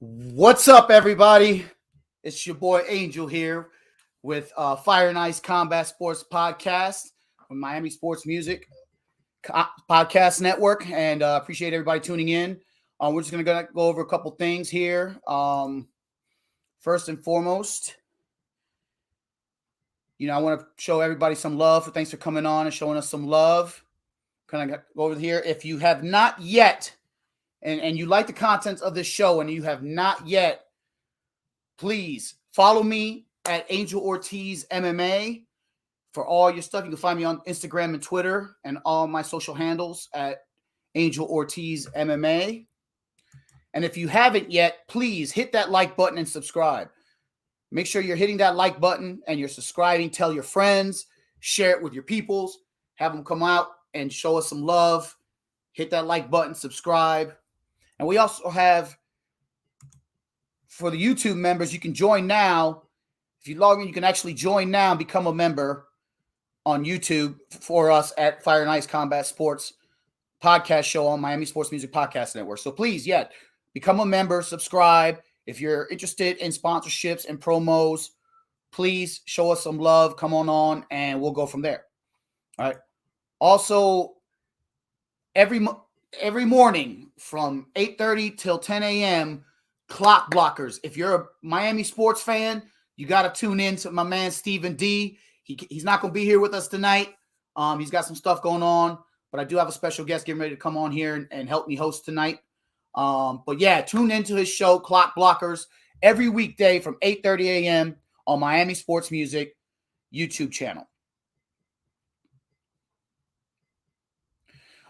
What's up, everybody? It's your boy Angel here with Fire and Ice Combat Sports Podcast from Miami Sports Music Podcast Network, and appreciate everybody tuning in. We're just going to go over a couple things here. First and foremost, I want to show everybody some love. Thanks for coming on and showing us some love. Kind of go over here. If you have not yet, and you like the contents of this show and you have not yet, please follow me at Angel Ortiz MMA for all your stuff. You can find me on Instagram and Twitter and all my social handles at Angel Ortiz MMA. And if you haven't yet, please hit that like button and subscribe. Make sure you're hitting that like button and you're subscribing. Tell your friends, share it with your peoples, have them come out and show us some love. Hit that like button, subscribe. And we also have, for the YouTube members, you can join now. If you log in, you can actually join now and become a member on YouTube for us at Fire and Ice Combat Sports Podcast Show on Miami Sports Music Podcast Network. So please, become a member, subscribe. If you're interested in sponsorships and promos, please show us some love. Come on, and we'll go from there. All right. Also, every morning from 8:30 till 10 a.m., clock blockers. If you're a Miami sports fan, you got to tune in to my man Stephen D. He's not going to be here with us tonight. He's got some stuff going on, but I do have a special guest getting ready to come on here and help me host tonight. Tune into his show, Clock Blockers, every weekday from 8:30 a.m. on Miami Sports Music YouTube channel.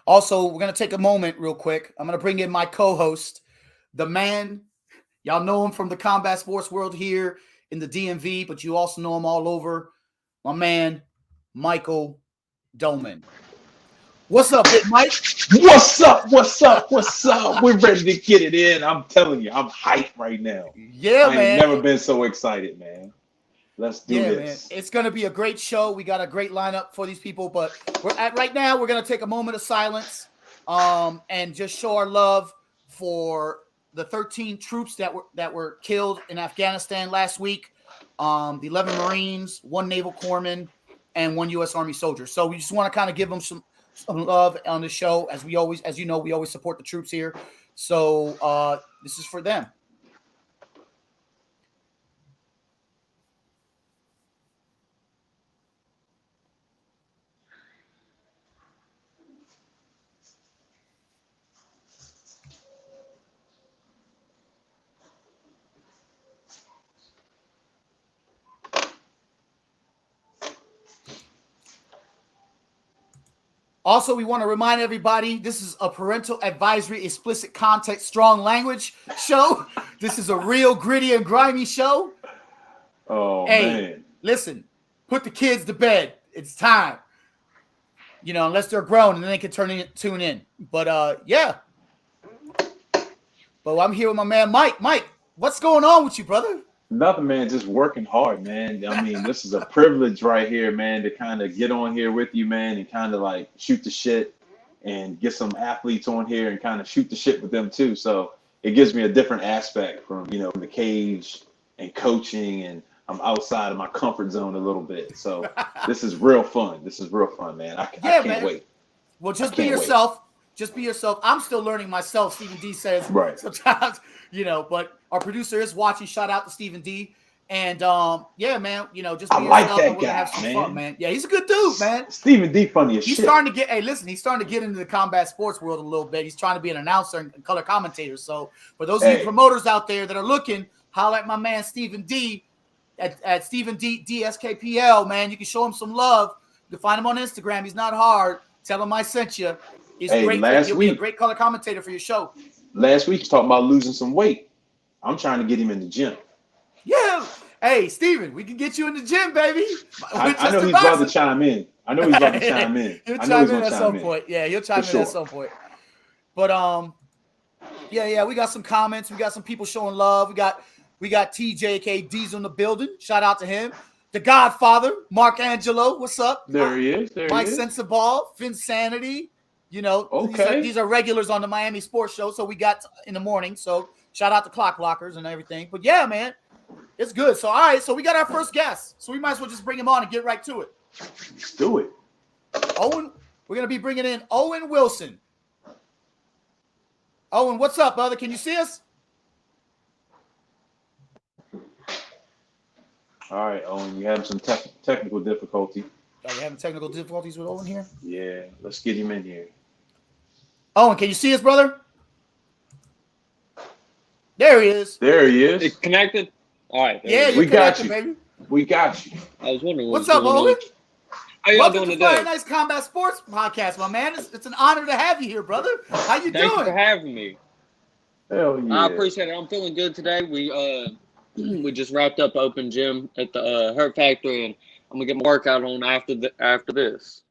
Also, we're going to take a moment real quick. I'm going to bring in my co-host, the man. Y'all know him from the combat sports world here in the DMV, but you also know him all over. My man, Michael Doman. What's up, Big Mike? What's up? We're ready to get it in. I'm telling you, I'm hyped right now. Yeah, man. I've never been so excited, man. Let's do this. Man. It's going to be a great show. We got a great lineup for these people, but right now we're going to take a moment of silence and just show our love for the 13 troops that were killed in Afghanistan last week. The 11 Marines, 1 Naval Corpsman, and 1 U.S. Army soldier. So we just want to kind of give them some love on the show, as we always support the troops here. So this is for them. Also, we want to remind everybody, this is a parental advisory, explicit content, strong language show. This is a real gritty and grimy show. Oh, hey, man. Listen, put the kids to bed. It's time. Unless they're grown and then they can tune in. But, But I'm here with my man, Mike. Mike, what's going on with you, brother? Nothing, man. Just working hard, man. I mean, this is a privilege right here, man, to kind of get on here with you, man, and kind of like shoot the shit and get some athletes on here and kind of shoot the shit with them too. So it gives me a different aspect from, the cage and coaching, and I'm outside of my comfort zone a little bit. So this is real fun. Man. I can't wait. Well, just be yourself. Just be yourself. I'm still learning myself. Stephen D says right. Sometimes, but our producer is watching. Shout out to Stephen D. And man, just be yourself. I like that and we're guy, gonna have some man. fun, man. Yeah, he's a good dude, man. Stephen D funny as shit. He's starting to get into the combat sports world a little bit. He's trying to be an announcer and color commentator. So for those of you promoters out there that are looking, holler at my man Stephen D at Stephen D DSKPL, man. You can show him some love. You can find him on Instagram. He's not hard. Tell him I sent you. He's great. He'll be a great color commentator for your show. Last week, he's talking about losing some weight. I'm trying to get him in the gym. Yeah. Hey, Steven, we can get you in the gym, baby. I know he's about to chime in. He'll chime in at some point. Yeah, he'll chime in at some point. But we got some comments. We got some people showing love. We got TJK D's in the building. Shout out to him. The Godfather, Mark Angelo. What's up? There he is. Mike Sensaball, Finsanity. You know, Okay. these are regulars on the Miami Sports Show, so we got in the morning. So shout out to Clock Blockers and everything. But yeah, man, it's good. So all right, so we got our first guest. So we might as well just bring him on and get right to it. Let's do it. Owen, we're gonna be bringing in Owen Wilson. Owen, what's up, brother? Can you see us? All right, Owen, you have some technical difficulty. Are we having technical difficulties with Owen here? Yeah, let's get him in here. Owen, can you see us, brother? There he is. There he is. It's connected? All right. Yeah, We got connected, you. baby. We got you. I was wondering What's up, Owen? How y'all Welcome doing to Fire today? Nice Combat Sports Podcast, my man. It's an honor to have you here, brother. How you Thank you for doing? having me. Hell yeah. I appreciate it. I'm feeling good today. We just wrapped up open gym at the Hurt Factory, and I'm gonna get my workout on after this.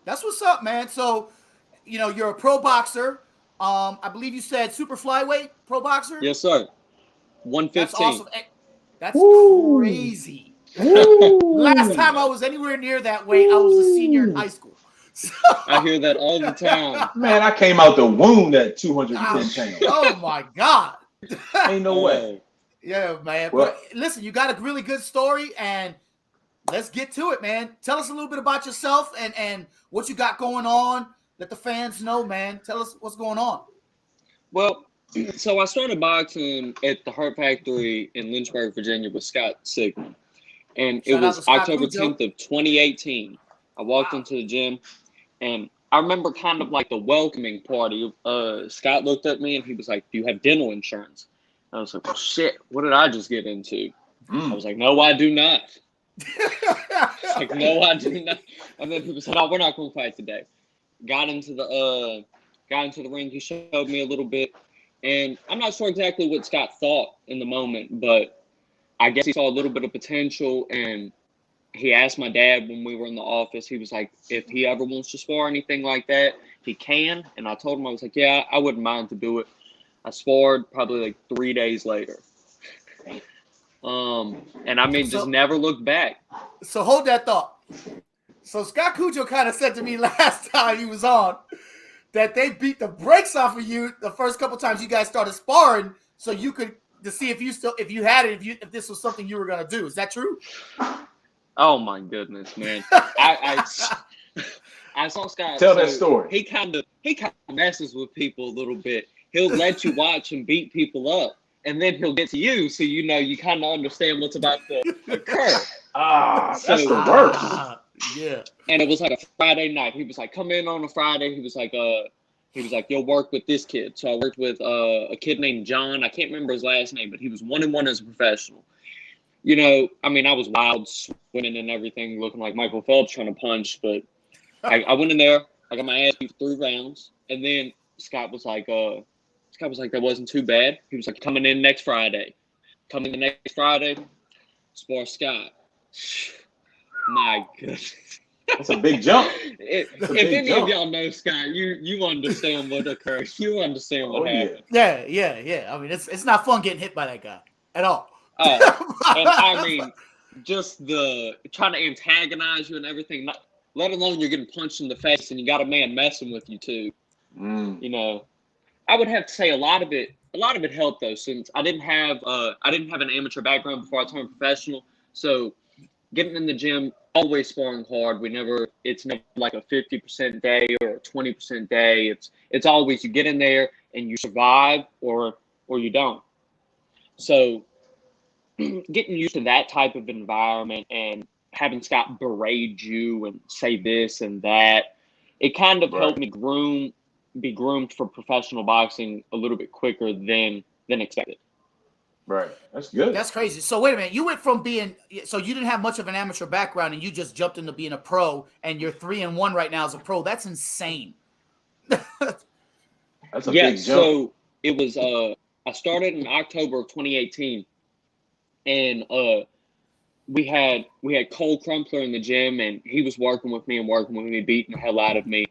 That's what's up, man. So, you know, you're a pro boxer. I believe you said super flyweight pro boxer. Yes, sir. 115. That's awesome. That's Woo. crazy. Woo. Last time I was anywhere near that weight, I was a senior in high school. So, I hear that all the time. Man, I came out the womb at 210 pounds. oh my God. Ain't no way. Yeah, man. Well- But listen, you got a really good story, and let's get to it, man. Tell us a little bit about yourself and what you got going on. Let the fans know, man. Tell us what's going on. Well, so I started boxing at the Hurt Factory in Lynchburg, Virginia with Scott Sigmund. And Shout it out was to Scott October Cujo. 10th of 2018. I walked into the gym, and I remember kind of like the welcoming party. Scott looked at me, and he was like, "Do you have dental insurance?" I was like, "Well, shit, what did I just get into?" I was like, "No, I do not." Like, "No, I do not." And then people said, "Oh, we're not going to fight today." Got into the ring. He showed me a little bit, and I'm not sure exactly what Scott thought in the moment, but I guess he saw a little bit of potential, and he asked my dad when we were in the office. He was like, if he ever wants to spar anything like that, he can. And I told him, I was like, yeah, I wouldn't mind to do it. I sparred probably like 3 days later. And I mean, just never looked back. So hold that thought. So Scott Cujo kind of said to me last time he was on that they beat the brakes off of you the first couple times you guys started sparring, so you could to see if if this was something you were gonna do. Is that true? Oh my goodness, man! I saw Scott. Tell that story. He kind of messes with people a little bit. He'll let you watch him beat people up, and then he'll get to you, so you know you kind of understand what's about to occur. That's the worst. Yeah. And it was like a Friday night. He was like, "Come in on a Friday." He was like, "You'll work with this kid." So I worked with a kid named John. I can't remember his last name, but he was 1-1 as a professional. You know, I mean, I was wild, swimming and everything, looking like Michael Phelps trying to punch. But I went in there. I got my ass beat for 3 rounds. And then Scott was like, that wasn't too bad. He was like, coming in next Friday. Coming the next Friday, spar Scott. My goodness. That's a big jump. If any of y'all know Scott, you understand what occurred. You understand what happened. Yeah. I mean, it's not fun getting hit by that guy at all. And I mean, just the trying to antagonize you and everything, let alone you're getting punched in the face and you got a man messing with you too. You know, I would have to say a lot of it helped though, since I didn't have an amateur background before I turned professional. So getting in the gym, always sparring hard. It's never like a 50% day or a 20% day. It's always you get in there and you survive or you don't. So getting used to that type of environment and having Scott berate you and say this and that, it kind of helped me be groomed for professional boxing a little bit quicker than expected. Right. That's good. That's crazy. So wait a minute. You went from so you didn't have much of an amateur background and you just jumped into being a pro, and you're 3-1 right now as a pro. That's insane. That's a big jump. So it was I started in October of 2018, and we had Cole Crumpler in the gym, and he was working with me, beating the hell out of me,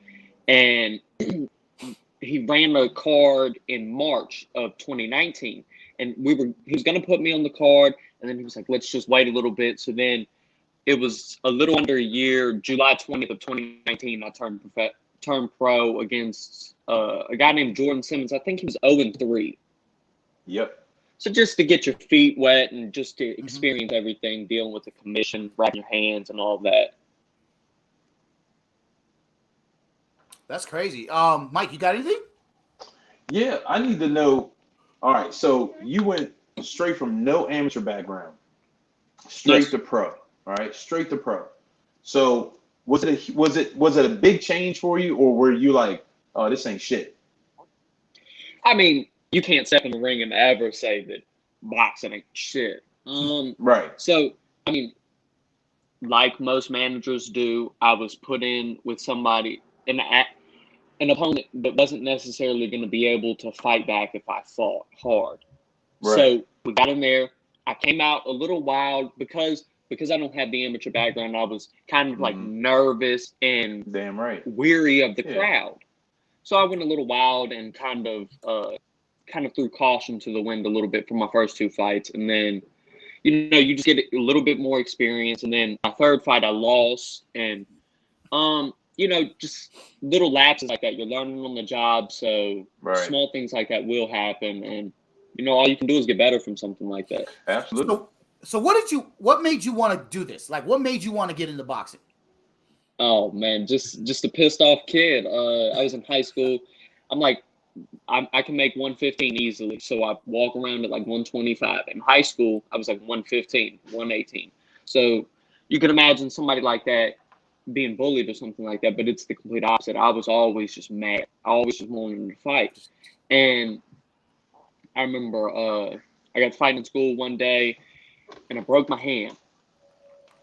and he ran a card in March of 2019. And he was going to put me on the card, and then he was like, let's just wait a little bit. So then it was a little under a year, July 20th of 2019, I turned turned pro against a guy named Jordan Simmons. I think he was 0-3. Yep. So just to get your feet wet and just to experience everything, dealing with the commission, wrapping your hands and all that. That's crazy. Mike, you got anything? Yeah, I need to know. All right, so you went straight from no amateur background, straight to pro. All right, straight to pro. So was it a big change for you, or were you like, oh, this ain't shit? I mean, you can't step in the ring and ever say that boxing ain't shit. Right. So, I mean, like most managers do, I was put in with somebody, an opponent that wasn't necessarily going to be able to fight back if I fought hard. Right. So we got in there. I came out a little wild because I don't have the amateur background. I was kind of like nervous and damn right weary of the crowd. So I went a little wild and kind of threw caution to the wind a little bit for my first 2 fights. And then, you just get a little bit more experience. And then my third fight, I lost. And, just little lapses like that. You're learning on the job. So small things like that will happen. And, all you can do is get better from something like that. Absolutely. So what made you want to do this? Like, what made you want to get into boxing? Oh man, just a pissed off kid. I was in high school. I'm like, I can make 115 easily. So I walk around at like 125. In high school, I was like 115, 118. So you can imagine somebody like that being bullied or something like that, but it's the complete opposite. I was always just mad. I always just wanted to fight. And I remember I got fighting in school one day and I broke my hand.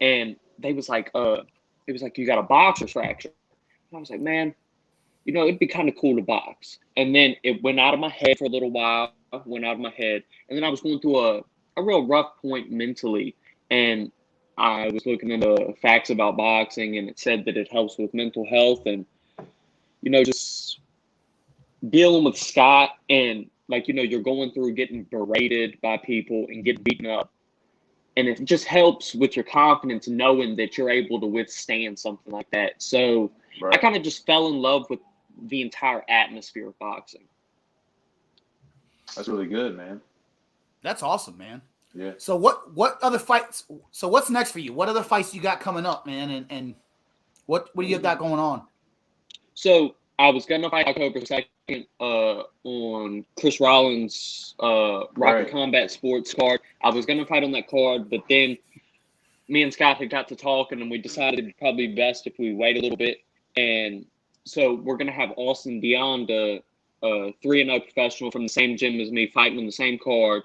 And they was like, it was like, you got a boxer's fracture. And I was like, man, it'd be kind of cool to box. And then it went out of my head for a little while, And then I was going through a real rough point mentally. And I was looking into facts about boxing, and it said that it helps with mental health and, just dealing with Scott and, you're going through getting berated by people and getting beaten up. And it just helps with your confidence knowing that you're able to withstand something like that. So I kind of just fell in love with the entire atmosphere of boxing. That's really good, man. That's awesome, man. Yeah. So what other fights? So what's next for you? What other fights you got coming up, man? And what do you got going on? So I was going to fight October 2nd on Chris Rollins' Rocket Combat Sports card. I was going to fight on that card, but then me and Scott had got to talking, and we decided it'd probably be best if we wait a little bit. And so we're going to have Austin Dion, the 3-0 professional from the same gym as me, fighting on the same card.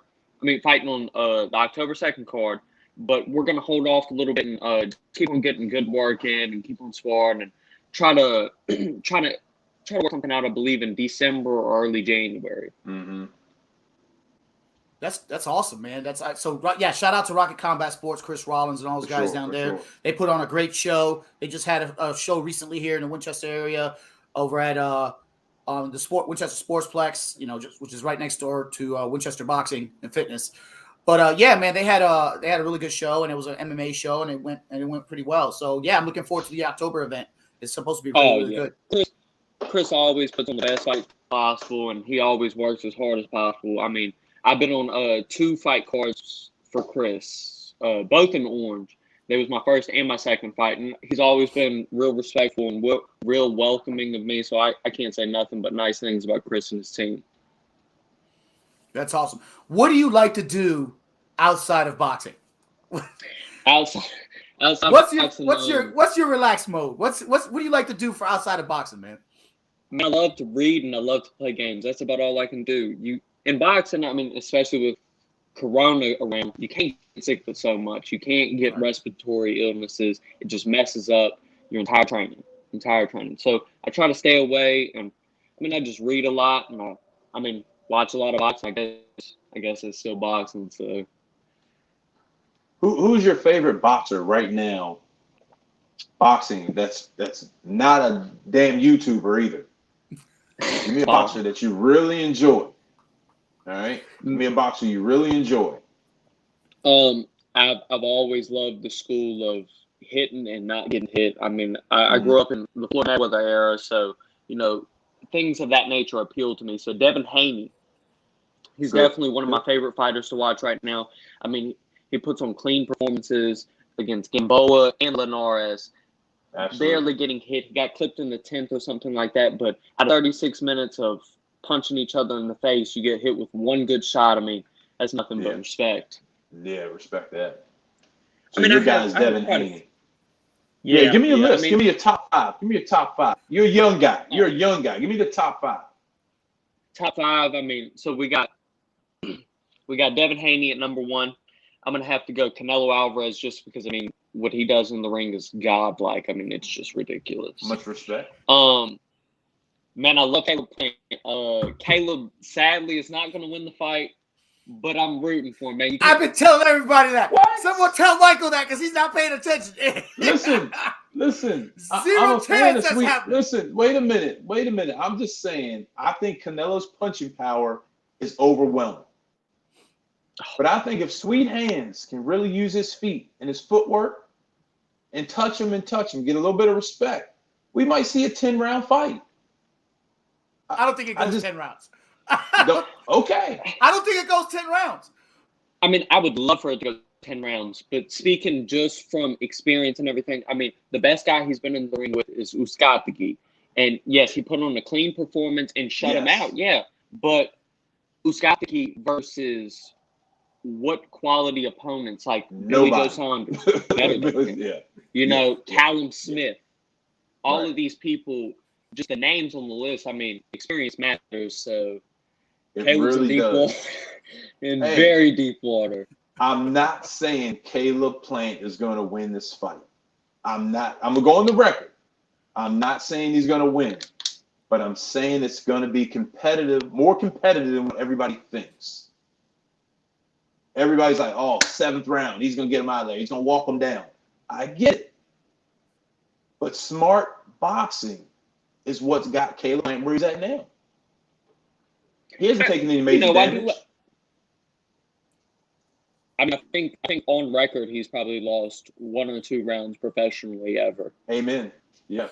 Fighting on the October 2nd card. But we're going to hold off a little bit and keep on getting good work in and keep on sparring and try to work something out, I believe, in December or early January. Mm-hmm. That's awesome, man. Shout out to Rocket Combat Sports, Chris Rollins, and all those guys down there. Sure. They put on a great show. They just had a show recently here in the Winchester area over at Winchester Sportsplex, which is right next door to Winchester Boxing and Fitness. But man, they had a really good show, and it was an MMA show, and it went pretty well. So yeah, I'm looking forward to the October event. It's supposed to be really good. Chris always puts on the best fight possible, and he always works as hard as possible. I've been on 2 fight cards for Chris, both in orange. That was my first and my second fight, and he's always been real respectful and real welcoming of me, so I can't say nothing but nice things about Chris and his team. That's awesome. What do you like to do outside of boxing? Outside what's your relaxed mode? What do you like to do for outside of boxing, man? I love to read and I love to play games. That's about all I can do. In boxing, especially with Corona around, you can't get sick with so much. You can't get respiratory illnesses. It just messes up your entire training. So I try to stay away, and I just read a lot, and I watch a lot of boxing. I guess it's still boxing. So who's your favorite boxer right now? Boxing that's not a damn YouTuber either. Give me a boxer that you really enjoy. All right, give me a boxer you really enjoy. I've always loved the school hitting and not getting hit. I mean, I grew up in the Floyd Mayweather era, so, things of that nature appeal to me. So Devin Haney, he's definitely one of my favorite fighters to watch right now. I mean, he puts on clean performances against Gamboa and Linares. Absolutely. Barely getting hit. He got clipped in the 10th or something like that. But out of 36 minutes of punching each other in the face, you get hit with one good shot. I mean, that's nothing but respect. Yeah, respect that. So I mean, your guy's Devin Haney. Yeah, give me a list. I mean, give me your top 5. Give me your top 5. You're a young guy. You're a young guy. Give me the top 5. Top 5. I mean, so we got Devin Haney at number 1. I'm gonna have to go Canelo Alvarez just because, I mean, what he does in the ring is godlike. I mean, it's just ridiculous. Much respect. Man, I love Caleb Plant. Caleb sadly is not gonna win the fight, but I'm rooting for him, man. I've been telling everybody that. What? Someone tell Michael that because he's not paying attention. Listen. Zero chance that's happening. Listen, wait a minute. I'm just saying, I think Canelo's punching power is overwhelming. But I think if Sweet Hands can really use his feet and his footwork and touch him, get a little bit of respect, we might see a 10-round fight. I don't think it goes 10 rounds. Okay. I don't think it goes 10 rounds. I mean, I would love for it to go 10 rounds, but speaking just from experience and everything, I mean, the best guy he's been in the ring with is Uzcategui. And yes, he put on a clean performance and shut him out. Yeah. But Uzcategui versus what quality opponents like Billy Joe Saunders, Callum Smith, all of these people, just the names on the list. I mean, experience matters. So Caleb's really in very deep water. I'm not saying Caleb Plant is going to win this fight. I'm going to go on the record. I'm not saying he's going to win, but I'm saying it's going to be competitive, more competitive than what everybody thinks. Everybody's like, 7th round, he's going to get him out of there. He's going to walk him down. I get it. But smart boxing is what's got Caleb Plant where he's at now. He hasn't taken any major damage. I think on record he's probably lost 1 or 2 rounds professionally ever. Amen. Yeah.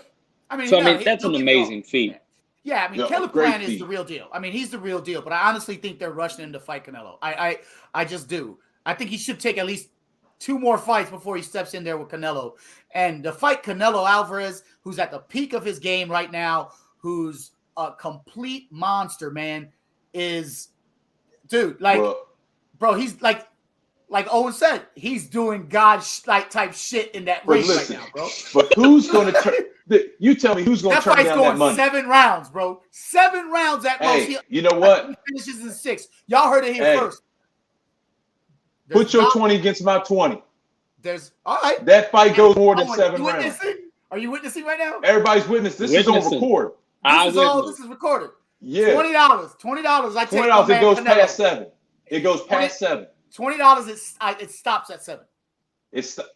I mean, that's an amazing feat. Yeah, I mean, Caleb Plant is the real deal. I mean, he's the real deal. But I honestly think they're rushing him to fight Canelo. I just do. I think he should take at least 2 more fights before he steps in there with Canelo. And to fight Canelo Alvarez, who's at the peak of his game right now, who's a complete monster, man, is, dude, bro, he's like Owen said, he's doing God-type shit in that ring right now, bro. But who's going to turn? You tell me who's going to turn down that money. That fight's going 7 rounds, bro. 7 rounds at most. You know what? He finishes in 6. Y'all heard it here first. Put your 20 against my 20. All right. That fight goes more than 7 rounds. Are you witnessing right now? Everybody's witnessing. This is on record. This is recorded. Yeah. $20. I take $20. It goes past 7. It goes past 7. $20. It stops at 7.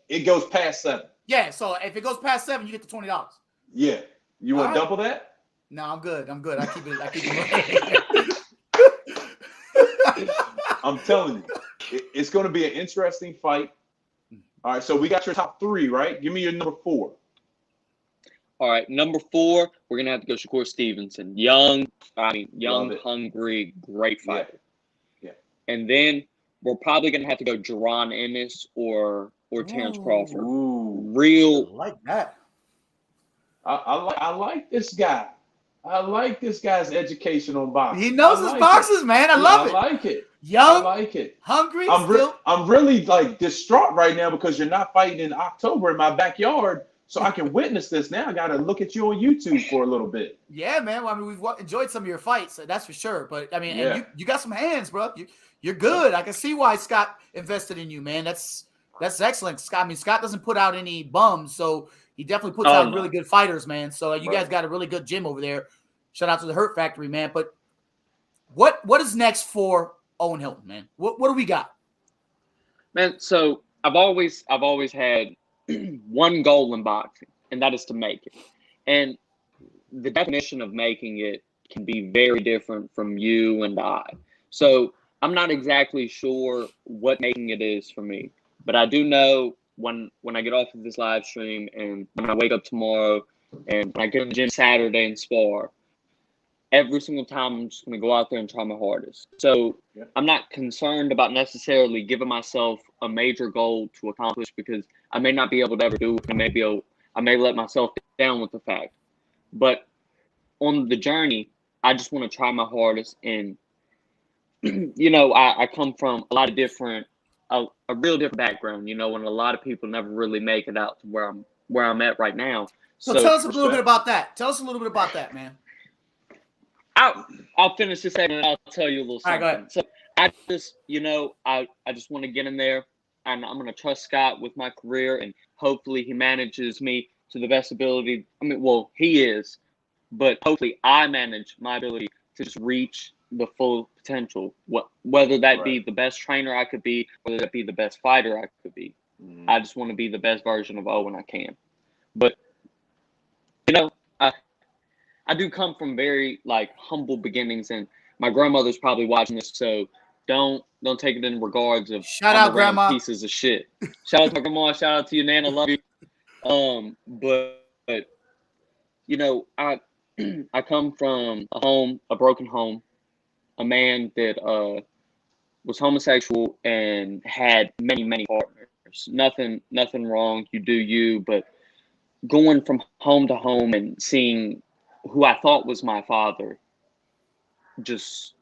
It goes past 7. Yeah. So if it goes past 7, you get the $20. Yeah. You want to double that? No, I'm good. I keep it. I'm telling you, it's going to be an interesting fight. All right, so we got your top 3, right? Give me your number 4. All right, number 4, we're gonna have to go Shakur Stevenson. Young, hungry, great fighter. Yeah. And then we're probably gonna have to go Jerron Ennis or Terrence Crawford. Ooh. I like that. I like this guy. I like this guy's education on boxing. He knows his boxes, man. I love it. I like it. Young, I like it. Hungry. I'm really distraught right now because you're not fighting in October in my backyard, so I can witness this. Now I got to look at you on YouTube for a little bit. Yeah, man. Well, I mean, we've enjoyed some of your fights, that's for sure. But I mean, and you got some hands, bro. You're good. I can see why Scott invested in you, man. That's excellent. Scott doesn't put out any bums, so he definitely puts out really good fighters, man. So you guys got a really good gym over there. Shout out to the Hurt Factory, man. But what is next for Owen Hilton, man? What do we got? Man, so I've always had one goal in boxing, and that is to make it. And the definition of making it can be very different from you and I. So I'm not exactly sure what making it is for me, but I do know when I get off of this live stream and when I wake up tomorrow and when I get in the gym Saturday and spar, every single time I'm just going to go out there and try my hardest. So I'm not concerned about necessarily giving myself a major goal to accomplish because I may not be able to ever do it. I may let myself down with the fact. But on the journey, I just want to try my hardest. And, I come from a lot of different, a real different background, and a lot of people never really make it out to where I'm at right now. So tell us a little bit about that. Tell us a little bit about that, man. I'll finish this segment and I'll tell you a little something. All right, go ahead. So I just, I just want to get in there and I'm going to trust Scott with my career and hopefully he manages me to the best ability. I mean, well, he is, but hopefully I manage my ability to just reach the full potential, whether that be the best trainer I could be, whether that be the best fighter I could be. I just want to be the best version of Owen I can. But, I do come from very humble beginnings, and my grandmother's probably watching this, so don't take it in regards of shout out grandma pieces of shit. Shout out to my grandma, shout out to you, Nana, love you. But I come from a broken home, a man that was homosexual and had many partners. Nothing wrong. You do you, but going from home to home and seeing who I thought was my father just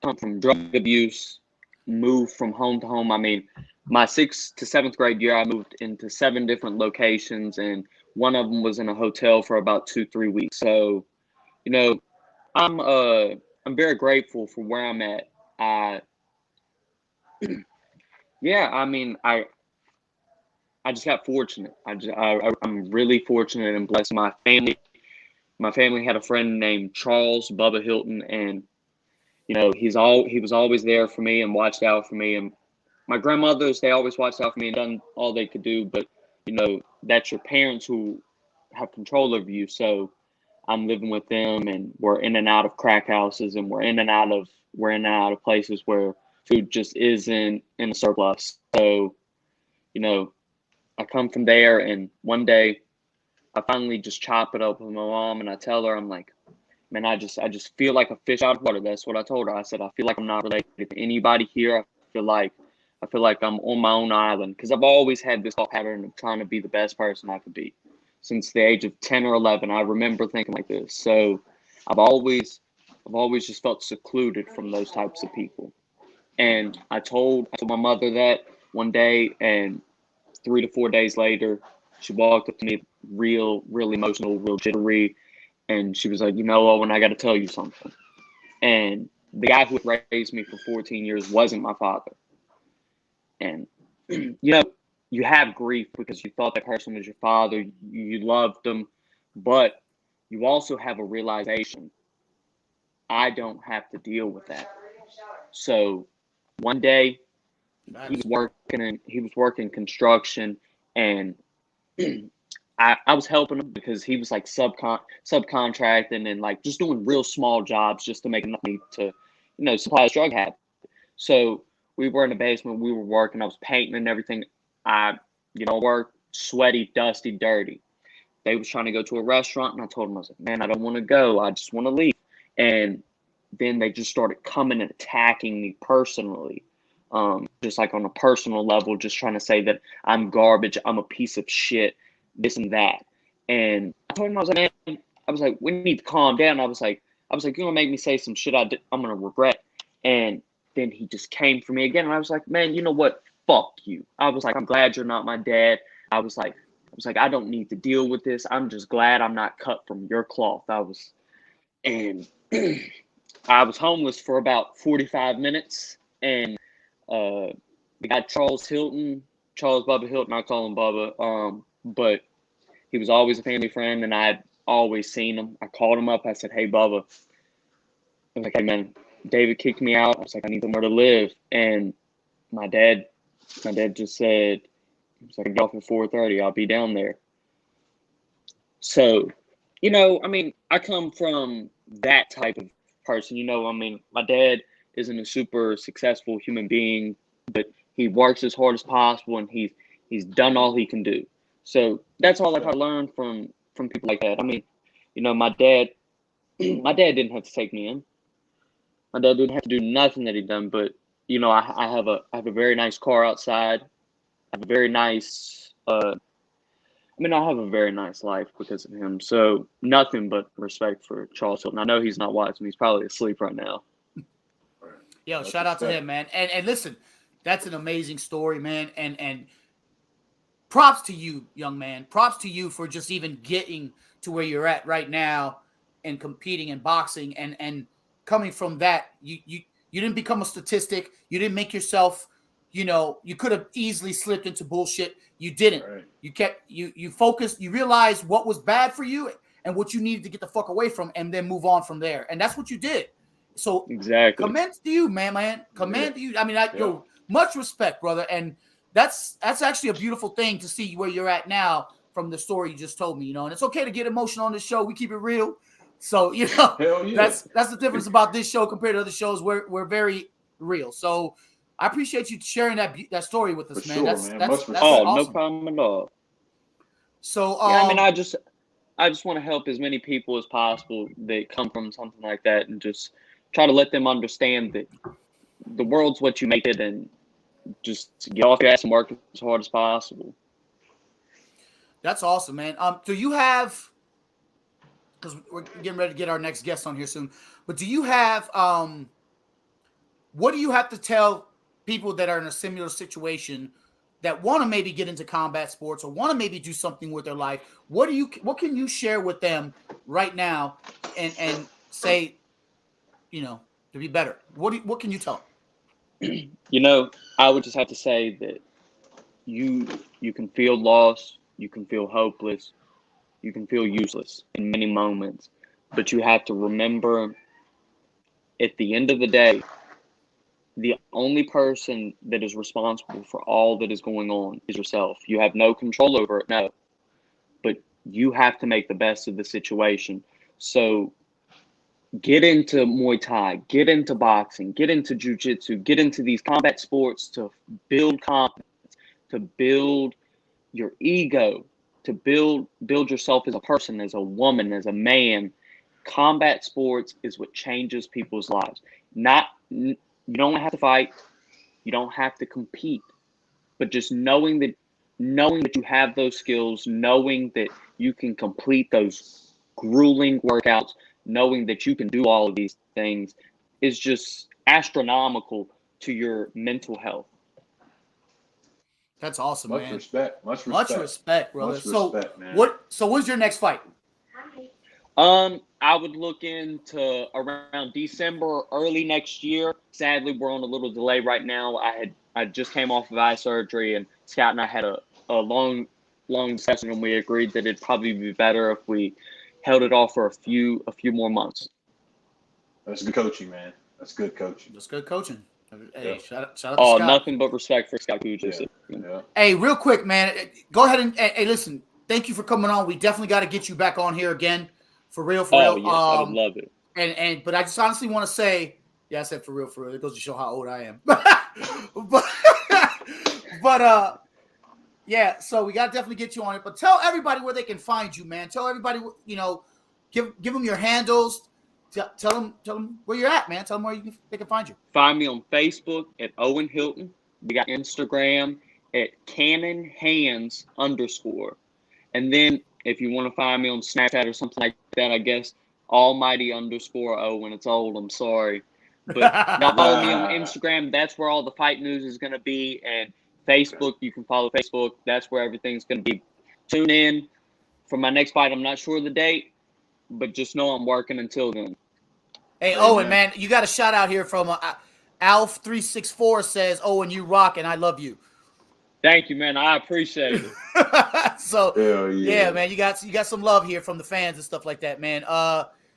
come from drug abuse, move from home to home. I mean, my 6th to 7th grade year, I moved into 7 different locations, and one of them was in a hotel for about 2-3 weeks. So, I'm very grateful for where I'm at. I just got fortunate. I'm really fortunate and blessed. My family had a friend named Charles Bubba Hilton, and he was always there for me and watched out for me. And my grandmothers, they always watched out for me and done all they could do. But that's your parents who have control over you. So I'm living with them, and we're in and out of crack houses, and we're in and out of places where food just isn't in a surplus. So I come from there, and one day I finally just chop it up with my mom, and I tell her, I'm like, man, I just feel like a fish out of water. That's what I told her. I said, I feel like I'm not related to anybody here. I feel like I'm on my own island, because I've always had this thought pattern of trying to be the best person I could be. Since the age of 10 or 11, I remember thinking like this. So I've always just felt secluded from those types of people. And I told my mother that one day, and 3 to 4 days later, she walked up to me, real emotional, real jittery, and she was like, Owen, I got to tell you something. And the guy who raised me for 14 years wasn't my father. And, you have grief because you thought that person was your father, you loved them, but you also have a realization, I don't have to deal with that. So one day, he was working construction, and I was helping him because he was subcontracting and just doing real small jobs just to make money to, supply his drug habit. So we were in the basement, we were working, I was painting and everything. I work sweaty, dusty, dirty. They was trying to go to a restaurant, and I told them, I was like, man, I don't want to go. I just want to leave. And then they just started coming and attacking me personally. Just on a personal level, just trying to say that I'm garbage, I'm a piece of shit, this and that. And I told him, I was like, man, we need to calm down. I was like, you're gonna make me say some shit I'm gonna regret. And then he just came for me again, and I was like, man, you know what? Fuck you. I was like, I'm glad you're not my dad. I was like, I don't need to deal with this. I'm just glad I'm not cut from your cloth. And I was homeless for about 45 minutes, and we got Charles Bubba Hilton, I call him Bubba, but he was always a family friend, and I had always seen him. I called him up, I said, hey, Bubba. I was like, hey, man, David kicked me out. I was like, I need somewhere to live. And my dad just said, he was like, I get off at 4:30, I'll be down there. So, I come from that type of person. My dad isn't a super successful human being, but he works as hard as possible, and He's done all he can do. So that's all I try to learn from people like that. I mean, you know, my dad didn't have to take me in. My dad didn't have to do nothing that he done, but you know, I have a very nice car outside. I have a very nice I have a very nice life because of him. So nothing but respect for Charles Hilton. I know he's not watching. He's probably asleep right now. Yo, shout out to him, man. And listen, that's an amazing story, man. And props to you, young man. Props to you for just even getting to where you're at right now and competing in boxing and coming from that. You didn't become a statistic. You didn't make yourself, you know, you could have easily slipped into bullshit. You didn't. Right. You kept you focused, you realized what was bad for you and what you needed to get the fuck away from and then move on from there. And that's what you did. So exactly. Commend to you, man. Commend to you. I mean, yo, much respect, brother. And that's actually a beautiful thing to see where you're at now from the story you just told me, you know. And it's okay to get emotional on this show. We keep it real. So, you know, that's the difference about this show compared to other shows. We're very real. So I appreciate you sharing that story with us, man. That's awesome. No problem at all. So I mean, I just want to help as many people as possible that come from something like that and just try to let them understand that the world's what you make it, and just get off your ass and work as hard as possible. That's awesome, man. Do you have, because we're getting ready to get our next guest on here soon, but do you have, what do you have to tell people that are in a similar situation that want to maybe get into combat sports or want to maybe do something with their life? What can you share with them right now and say, you know, to be better? What can you tell them? You know, I would just have to say that you can feel lost, you can feel hopeless, you can feel useless in many moments, but you have to remember at the end of the day, the only person that is responsible for all that is going on is yourself. You have no control over it, no, but you have to make the best of the situation. So get into Muay Thai, get into boxing, get into jiu-jitsu, get into these combat sports to build confidence, to build your ego, to build yourself as a person, as a woman, as a man. Combat sports is what changes people's lives. You don't have to fight, you don't have to compete, but just knowing that you have those skills, knowing that you can complete those grueling workouts, knowing that you can do all of these things is just astronomical to your mental health. That's awesome, man. Much respect, brother. Much respect, man. What's your next fight? I would look into around December or early next year. Sadly, we're on a little delay right now. I just came off of eye surgery, and Scott and I had a long discussion, and we agreed that it'd probably be better if we held it off for a few more months. That's good coaching, man. That's good coaching. That's good coaching. Hey, yeah. shout out to Scott. Nothing but respect for Scott Kujis. Yeah. Hey, real quick, man. Go ahead and listen. Thank you for coming on. We definitely got to get you back on here again. For real. Yes, I would love it. But I just honestly want to say, I said for real. It goes to show how old I am. but yeah. So we got to definitely get you on it. But tell everybody where they can find you, man. Tell everybody, you know, give them your handles. Tell them where you're at, man. Tell them where they can find you. Find me on Facebook at Owen Hilton. We got Instagram at CannonHands_. And then if you want to find me on Snapchat or something like that, I guess Almighty_Owen. It's old. I'm sorry. But follow me on Instagram. That's where all the fight news is going to be. And Facebook, you can follow Facebook. That's where everything's going to be. Tune in for my next fight. I'm not sure of the date, but just know I'm working until then. Hey, Owen, man, you got a shout out here from Alf364 says, Owen, you rock, and I love you. Thank you, man. I appreciate it. So, yeah, man, you got some love here from the fans and stuff like that, man.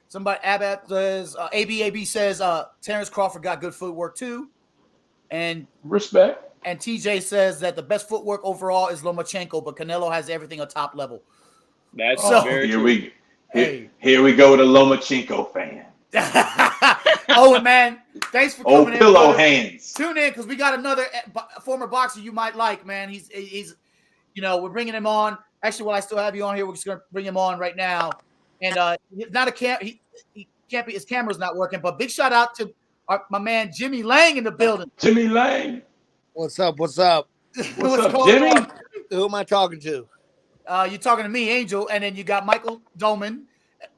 Somebody, Abbat says, ABAB says, Terrence Crawford got good footwork too. And respect. And TJ says that the best footwork overall is Lomachenko, but Canelo has everything at top level. That's very true. Here we go with a Lomachenko fan. Owen, man, thanks for coming in. Pillow hands. Tune in because we got another former boxer you might like, man. He's we're bringing him on. Actually, while I still have you on here, we're just going to bring him on right now. And not a he can't be, his camera's not working. But big shout out to my man Jimmy Lang in the building. Jimmy Lang. What's up? What's up? What's up, Jimmy? On? Who am I talking to? You're talking to me, Angel, and then you got Michael Dolman,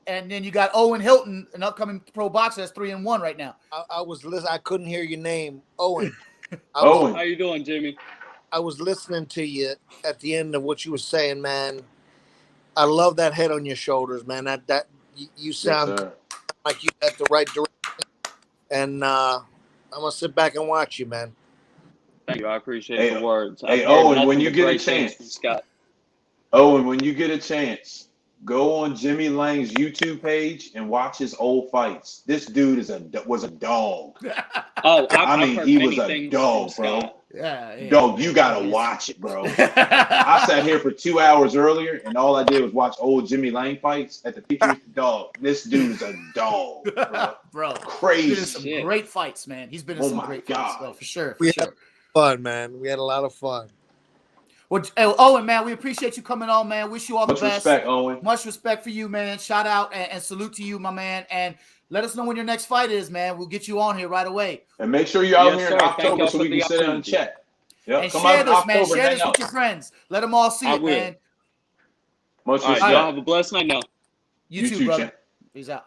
and then you got Owen Hilton, an upcoming pro boxer that's 3-1 right now. I was listening. I couldn't hear your name, Owen. Owen, how you doing, Jimmy? I was listening to you at the end of what you were saying, man. I love that head on your shoulders, man. That you sound like you at the right direction, and I'm gonna sit back and watch you, man. Thank you. I appreciate the words. Hey, Owen, when you get a chance, Scott. Owen, when you get a chance, go on Jimmy Lang's YouTube page and watch his old fights. This dude was a dog. Oh, I mean, he was a dog, bro. Yeah, dog, you gotta watch it, bro. I sat here for 2 hours earlier, and all I did was watch old Jimmy Lang fights at the Patriots. Dog, this dude is a dog, bro. Crazy. He's been in some great fights, man. He's been in some great fights, though, for sure. We had fun, man. We had a lot of fun. Well, Owen, man, we appreciate you coming on, man. Wish you all the best. Much respect, Owen. Much respect for you, man. Shout out and salute to you, my man. And let us know when your next fight is, man. We'll get you on here right away. And make sure you're out here in October so we can sit down and chat. Yep. And Come share out this, in man. October, Share this hang with out. your friends. Let them all see it, man. Much All right, respect. y'all have a blessed night now. You too, brother. Champ. Peace out.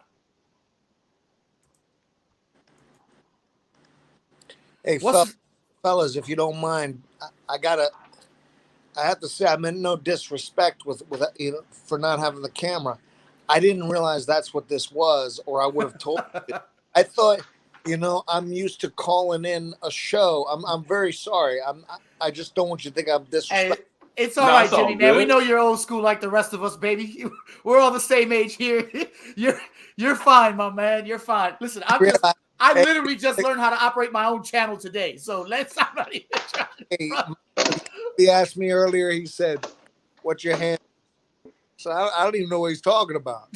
Hey, fellas, if you don't mind, I have to say, I meant no disrespect with for not having the camera. I didn't realize that's what this was, or I would have told you. I thought, I'm used to calling in a show. I'm very sorry. I just don't want you to think I'm disrespectful. Hey, it's all right, it's all Jimmy, man. good. We know you're old school like the rest of us, baby. We're all the same age here. You're fine, my man. You're fine. Listen, I literally just learned how to operate my own channel today. So I'm not even trying. He asked me earlier, he said, "What's your hand?" So I don't even know what he's talking about.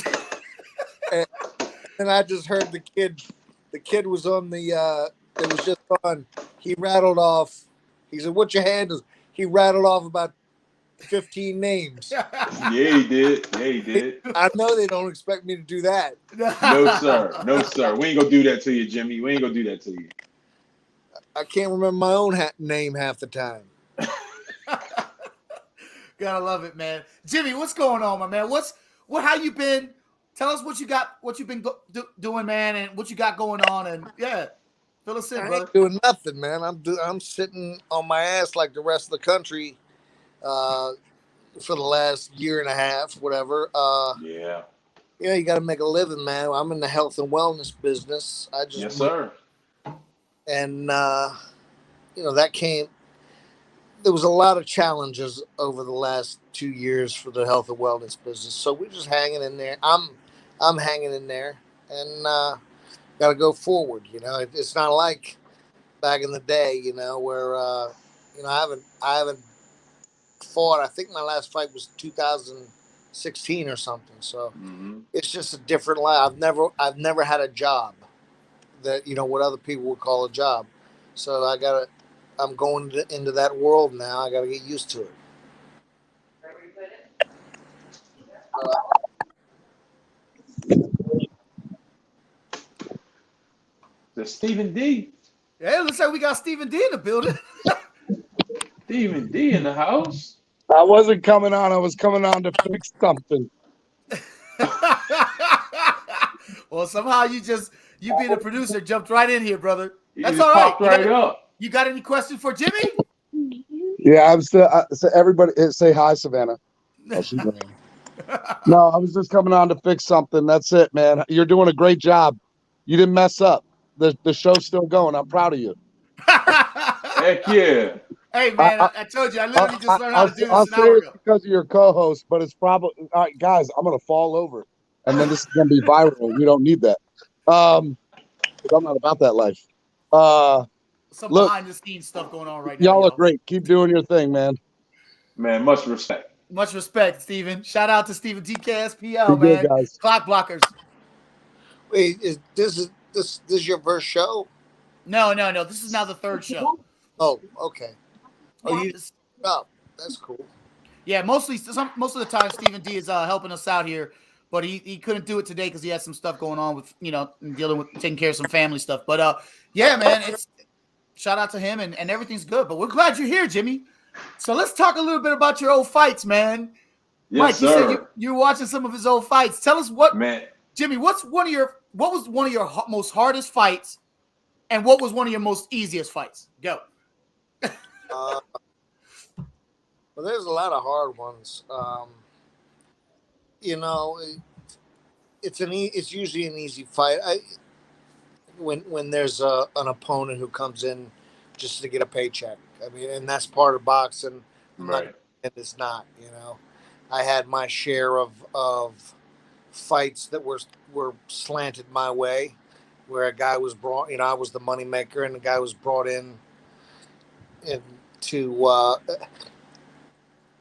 and I just heard the kid was on it was just on. He rattled off. He said, "What's your handles?" He rattled off about 15 names. Yeah, he did. I know they don't expect me to do that. No, sir. No, sir. We ain't gonna do that to you, Jimmy. We ain't gonna do that to you. I can't remember my own name half the time. Gotta love it, man. Jimmy, what's going on, my man? How you been? Tell us what you've been doing, man, and what you got going on, and fill us in, I brother. ain't doing nothing, man. I'm sitting on my ass like the rest of the country for the last year and a half, whatever. Yeah, you got to make a living, man. I'm in the health and wellness business. Yes, sir. And that came. There was a lot of challenges over the last 2 years for the health and wellness business, so we're just hanging in there. I'm hanging in there, and got to go forward. It's not like back in the day, where I haven't fought. I think my last fight was 2016 or something. So It's just a different life. I've never had a job that what other people would call a job. So I'm going into that world now. I got to get used to it. The Stephen D. Yeah, looks like we got Stephen D in the building. Stephen D in the house. I wasn't coming on. I was coming on to fix something. Well, somehow you being a producer jumped right in here, brother. That's all right. Right up. You got any questions for Jimmy? Yeah, I'm still. So everybody, say hi, Savannah. Oh, she's ringing. No, I was just coming on to fix something. That's it, man. You're doing a great job. You didn't mess up. The show's still going. I'm proud of you. Heck yeah. Hey, man, I told you. I literally just learned how to do this I'll an say hour it's ago. because of your co-host, but it's probably all right, guys. I'm gonna fall over, and then this is gonna be viral. You don't need that. 'Cause I'm not about that life. Some Look, behind the scenes stuff going on right now. Y'all look great. Keep doing your thing, man. Man, much respect. Much respect, Steven. Shout out to Steven TKSPL, man. Good, guys. Clock blockers. Wait, is this your first show? No. This is now the third show. Oh, okay. Oh, Yeah, you? Oh, that's cool. Yeah, most of the time Stephen D is helping us out here, but he couldn't do it today because he had some stuff going on with dealing with taking care of some family stuff. But yeah, man, it's shout out to him and everything's good. But we're glad you're here, Jimmy. So let's talk a little bit about your old fights, man. Yes, Mike, you said sir. you were watching some of his old fights. Tell us what, Man, Jimmy. What was one of your most hardest fights, and what was one of your most easiest fights? Go. Uh, well, there's a lot of hard ones. You know, it's usually an easy fight. When there's an opponent who comes in just to get a paycheck. I mean, and that's part of boxing. I'm not, right. and it's not. I had my share of fights that were slanted my way, where a guy was brought. I was the money maker, and the guy was brought in and to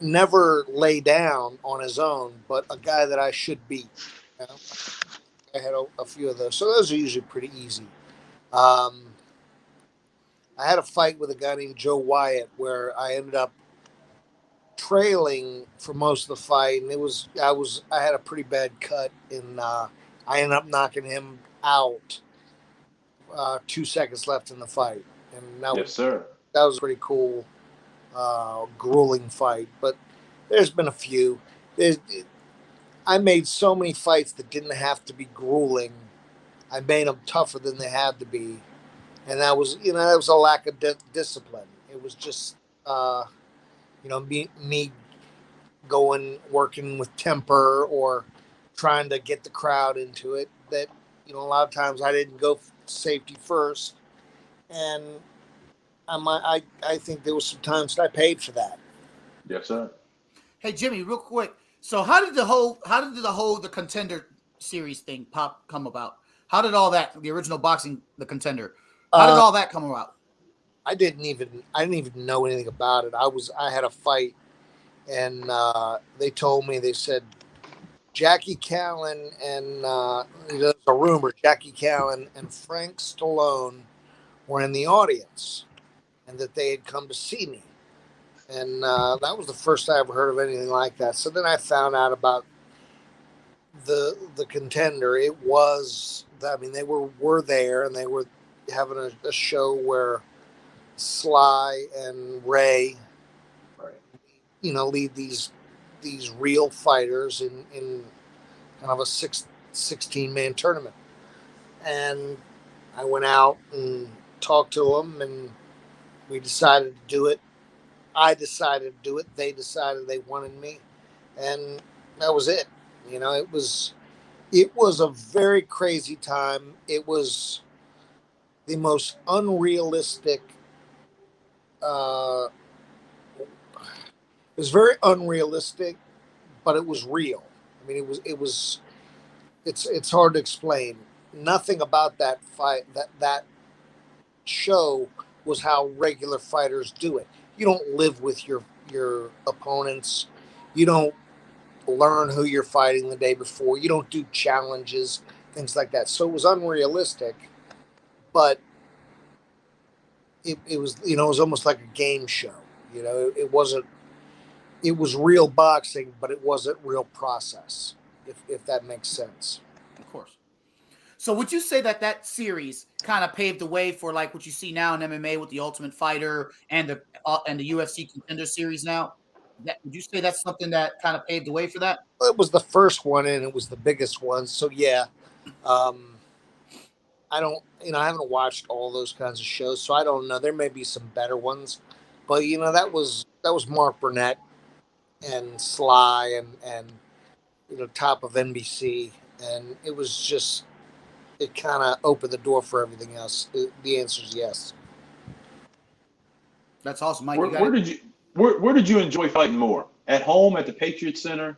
never lay down on his own, but a guy that I should beat. You know? I had a few of those, so those are usually pretty easy. Um, I had a fight with a guy named Joe Wyatt where I ended up trailing for most of the fight, and I had a pretty bad cut, and I ended up knocking him out. 2 seconds left in the fight, and Yes, sir. that was a pretty cool, grueling fight. But there's been a few. I made so many fights that didn't have to be grueling. I made them tougher than they had to be, and that was a lack of discipline. It was just me working with temper or trying to get the crowd into it. That a lot of times I didn't go safety first, and I think there was some times that I paid for that. Yes, sir. Hey Jimmy, real quick. So how did the Contender series thing come about? How did all that, the original boxing, the Contender, how did all that come about? I didn't even know anything about it. I had a fight, and they said Jackie Callan and there's a rumor Jackie Callan and Frank Stallone were in the audience, and that they had come to see me. And that was the first I ever heard of anything like that. So then I found out about the Contender. It was, I mean, they were there, and they were having a show where Sly and Ray, Right. lead these real fighters in kind of a 16-man tournament. And I went out and talked to them, and we decided to do it. I decided to do it. They decided they wanted me, and that was it. It was a very crazy time. It was the most unrealistic. It was very unrealistic, but it was real. I mean, it was. It's hard to explain. Nothing about that fight, that show, was how regular fighters do it. You don't live with your opponents. You don't learn who you're fighting the day before. You don't do challenges, things like that. So it was unrealistic, but it was it was almost like a game show. It wasn't. It was real boxing, but it wasn't real process. If that makes sense. Of course. So would you say that series kind of paved the way for like what you see now in MMA with the Ultimate Fighter and the UFC Contender series now? Would you say that's something that kind of paved the way for that? It was the first one, and it was the biggest one. So yeah, um, I don't, I haven't watched all those kinds of shows, so I don't know. There may be some better ones, but that was Mark Burnett and Sly and top of NBC, and it was just, it kind of opened the door for everything else. The answer is yes. That's awesome, Mike. Where, You got where it. did you where did you enjoy fighting more? At home at the Patriot Center,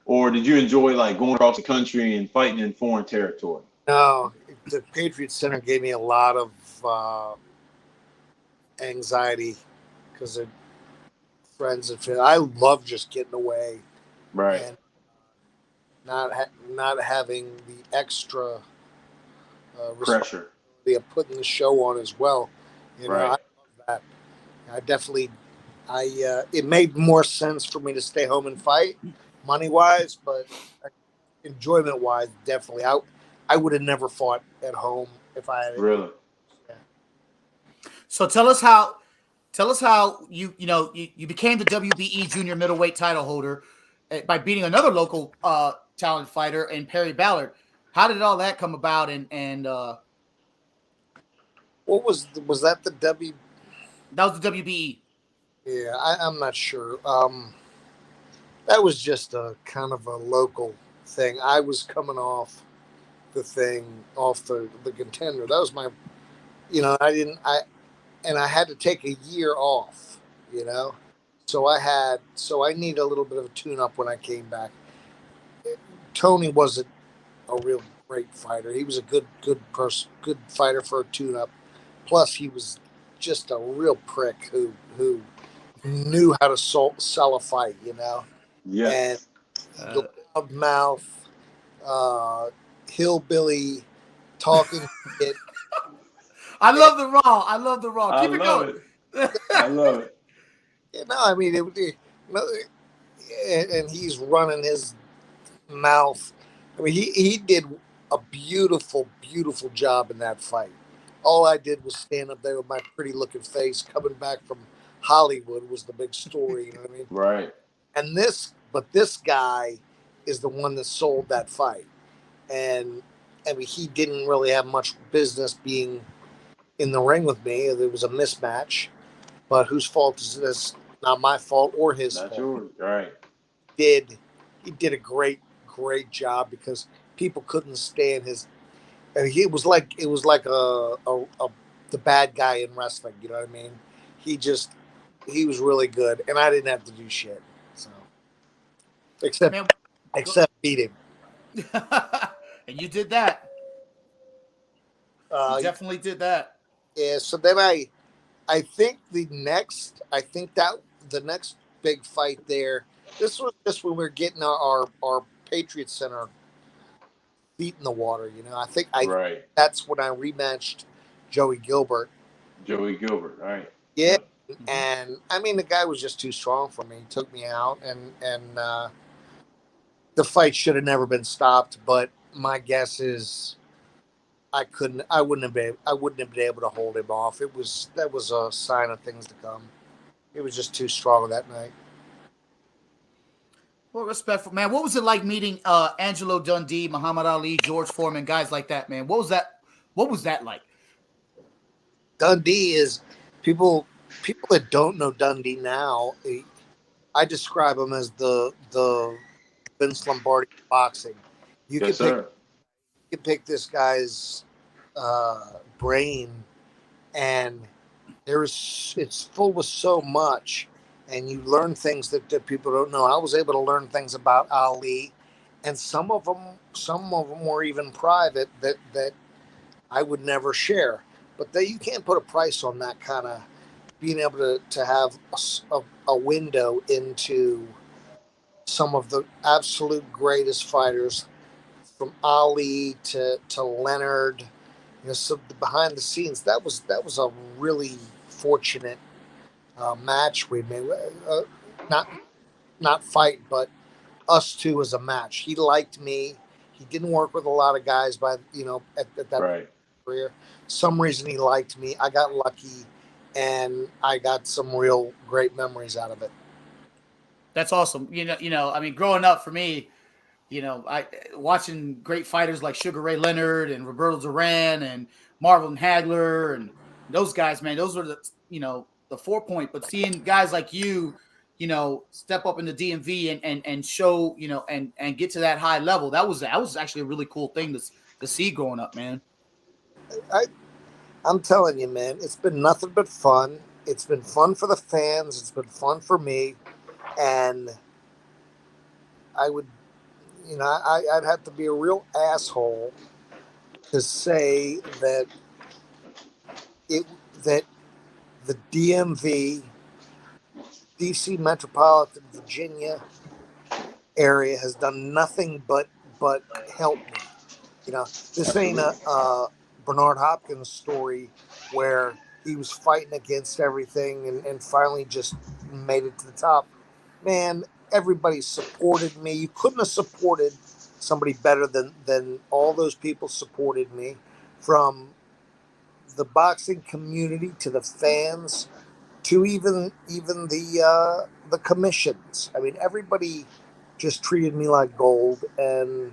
or did you enjoy like going across the country and fighting in foreign territory? No, the Patriot Center gave me a lot of anxiety because of friends and family. I love just getting away Right. and not having the extra Pressure. responsibility of putting the show on as well. I Right. love that. I definitely it made more sense for me to stay home and fight, money wise, but enjoyment wise, definitely. I would have never fought at home if I had. Really? Yeah. So tell us how you became the WBE junior middleweight title holder by beating another local talent fighter in Perry Ballard. How did all that come about? And What was that the W? that was the WBE. Yeah, I'm not sure. That was just a kind of a local thing. I was coming off the thing, off the contender. That was my, I had to take a year off, you know. So I need a little bit of a tune up when I came back. Tony wasn't a real great fighter. He was a good person, good fighter for a tune up. Plus, he was just a real prick who knew how to sell a fight, and Yes. the loud mouth, uh, hillbilly talking shit. I love the raw. I love the raw. I Keep it love going. it. I love it. I mean, and he's running his mouth. I mean, he did a beautiful job in that fight. All I did was stand up there with my pretty looking face, coming back from Hollywood was the big story. You know what I mean? Right. And this guy is the one that sold that fight. And I mean, he didn't really have much business being in the ring with me. There was a mismatch, but whose fault is this? Not my fault or his Not fault. yours. Right. He did a great job because people couldn't stand his. And it was like the bad guy in wrestling. You know what I mean? He just he was really good, and I didn't have to do shit. So except Man, except beat him. and you did that. You Uh, definitely did that. yeah. So then I think the next big fight there. This was just when we were getting our Patriot Center feet in the water. I Right. that's when I rematched Joey Gilbert. Joey Gilbert. Right. Yeah, Yep. Mm-hmm. and I mean the guy was just too strong for me. He took me out, and the fight should have never been stopped. But my guess is I wouldn't have been able to hold him off. That was a sign of things to come. He was just too strong that night. Well, respectful, man. What was it like meeting Angelo Dundee, Muhammad Ali, George Foreman, guys like that, man? What was that? What was that like? Dundee is people that don't know Dundee now. I describe him as the Vince Lombardi of boxing. You Yes, can pick sir. this guy's brain, and it's full with so much, and you learn things that people don't know. I was able to learn things about Ali, and some of them were even private that I would never share. But you can't put a price on that kind of being able to have a window into some of the absolute greatest fighters, from Ali to Leonard. So behind the scenes, that was a really fortunate match we made. Not not fight, but us two as a match. He liked me. He didn't work with a lot of guys at that Right. career. Some reason he liked me. I got lucky, and I got some real great memories out of it. That's awesome. I mean, growing up for me, I watching great fighters like Sugar Ray Leonard and Roberto Duran and Marvin Hagler and those guys, man. Those were the 4 point. But seeing guys like step up in the DMV and show and get to that high level, that was actually a really cool thing to see growing up, man. I I'm telling you, man, it's been nothing but fun. It's been fun for the fans. It's been fun for me, and I would, I'd have to be a real asshole to say it that the DMV, DC Metropolitan Virginia area has done nothing but help me. This ain't Absolutely. a Bernard Hopkins story where he was fighting against everything and finally just made it to the top. Man, everybody supported me. You couldn't have supported somebody better than all those people supported me, from the boxing community to the fans to even the commissions. I mean, everybody just treated me like gold, and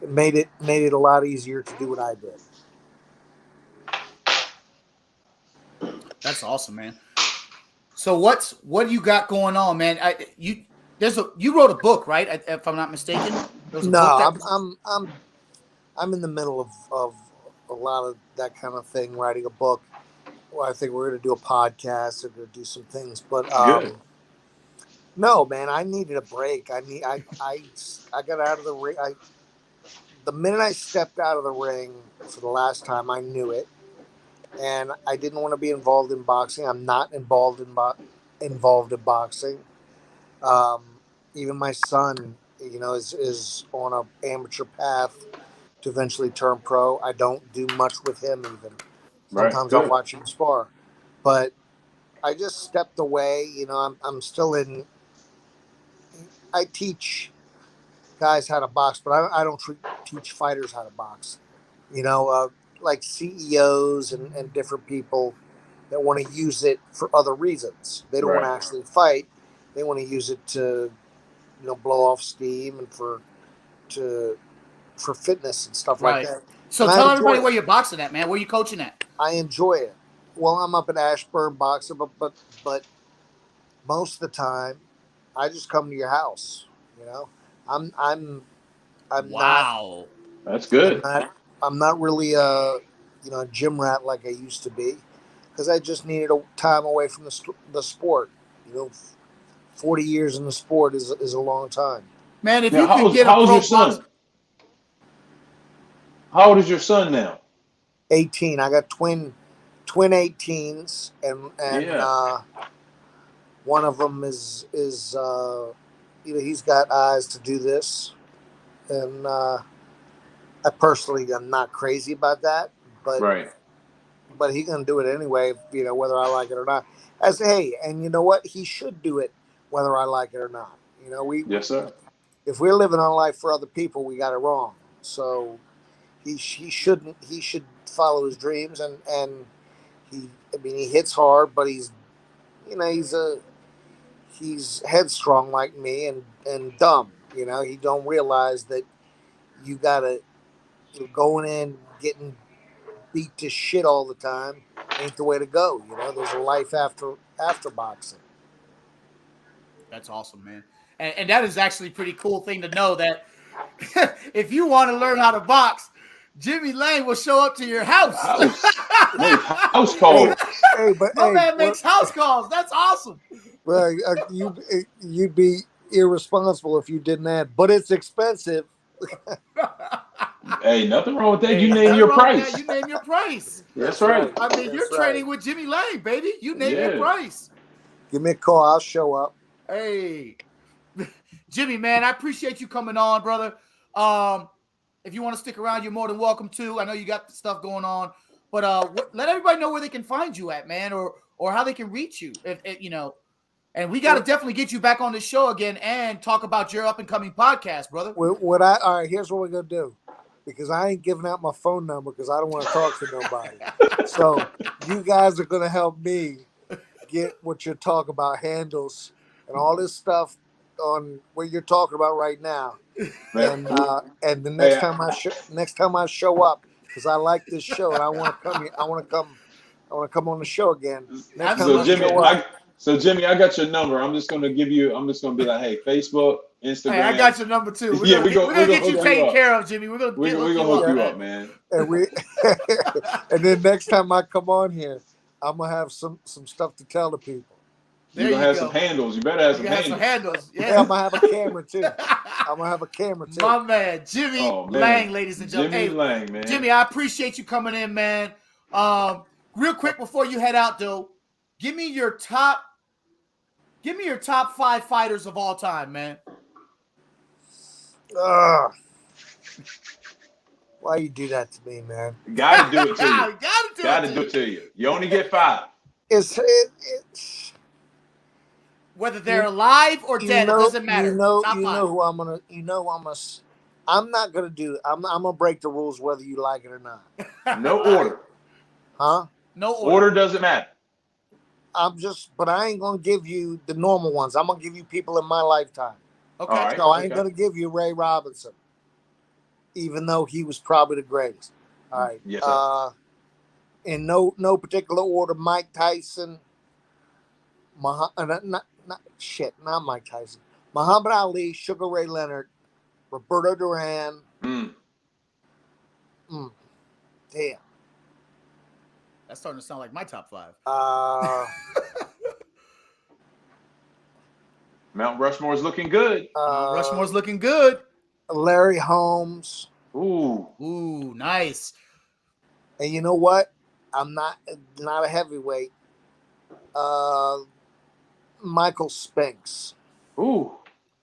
it made it a lot easier to do what I did. That's awesome, man. So what do you got going on, man? You wrote a book, right? If I'm not mistaken, there was a No, book that I'm in the middle of a lot of that kind of thing, writing a book. Well, I think we're going to do a podcast. We're going to do some things, but Good. no, man, I needed a break. I got out of the ring. The minute I stepped out of the ring for the last time, I knew it, and I didn't want to be involved in boxing. I'm not involved in boxing. Um, Even my son, is on a amateur path to eventually turn pro. I don't do much with him even. Right. Sometimes I'll Good. watch him spar, but I just stepped away. I'm still in. I teach guys how to box, but I don't teach fighters how to box. Like CEOs and different people that want to use it for other reasons. They don't want Right. to actually fight. They want to use it to, blow off steam and to for fitness and stuff like right. that. So And I tell enjoy everybody it. where you're boxing at, man. Where you coaching at? I enjoy it. Well, I'm up in Ashburn boxing, but most of the time, I just come to your house. You know, I'm I'm I'm not Wow. That's I'm good. not I'm not really a gym rat like I used to be, because I just needed a time away from the sport. 40 years in the sport is a long time. Man, if Now, you could get a how's your pro box, son? How old is your son now? 18. I got twin 18s, and Yeah. one of them is he's got eyes to do this, and I personally am not crazy about that, but Right. he's gonna do it anyway, whether I like it or not. I say, hey, and you know what? He should do it whether I like it or not. We Yes, sir. if we're living our life for other people, we got it wrong. So he should follow his dreams, and he hits hard, but he's headstrong like me, and dumb. He don't realize that you gotta going in getting beat to shit all the time ain't the way to go. There's a life after boxing. that's awesome, man. And that is actually a pretty cool thing to know that if you want to learn how to box, Jimmy Lane will show up to your house. House. Make house Hey, calls. My man makes house calls. That's awesome. well, you'd be irresponsible if you didn't add, but it's expensive. Hey, nothing wrong with that. Hey, You name nothing your wrong with that. price. You name your price. That's That's right. right. I mean, you're That's right. training with Jimmy Lane, baby. You name your Yeah. price. Give me a call. I'll show up. Hey, Jimmy, man, I appreciate you coming on, brother. If you want to stick around, you're more than welcome to. I know you got stuff going on, but let everybody know where they can find you at, man, or how they can reach you. If and we got to definitely get you back on the show again and talk about your up and coming podcast, brother. All right, here's what we're gonna do, because I ain't giving out my phone number because I don't want to talk to nobody. So you guys are gonna help me get what you're talking about, handles and all this stuff on what you're talking about right now. Man, And the hey, next time I show up, because I like this show and I want to come here. I want to come on the show again. Next time so I Absolutely, Jimmy, show man. up. I got your number. I'm just gonna give you. I'm just gonna be like, hey, Facebook, Hey, I Instagram. got your number too. We're Yeah, gonna we're get gonna you hook you taken up. care of, Jimmy. We're gonna We're hook gonna you hook up, you man. up, man. And we and then next time I come on here, I'm gonna have some stuff to tell the people. You're There gonna you have some go. handles. You better have You some can have some handles. handles. Yeah, I'm Yeah. gonna have a camera too. I'm gonna have a camera too. My man, Jimmy Oh man, Lang, ladies and gentlemen. Jimmy Hey, Lang, man. Jimmy, I appreciate you coming in, man. Real quick before you head out, though, give me your top 5 fighters of all time, man. Ugh. Why you do that to me, man? Got to do it to you. Got to do it to you. You only get 5. It's Whether they're alive or dead, it doesn't matter. Top 5. Who I'm gonna. I'm not gonna do it. I'm gonna break the rules whether you like it or not. No order. Huh? No order. Order doesn't matter. But I ain't gonna give you the normal ones. I'm gonna give you people in my lifetime. Okay. All right. So I ain't gonna give you Ray Robinson, even though he was probably the greatest. All right. Yes, sir. In no particular order, Mike Tyson, not Mike Tyson, Muhammad Ali, Sugar Ray Leonard, Roberto Duran. Damn. That's starting to sound like my top 5. Mount Rushmore's looking good. Rushmore's looking good. Larry Holmes. Ooh, nice. And you know what? I'm not a heavyweight. Michael Spinks. Ooh.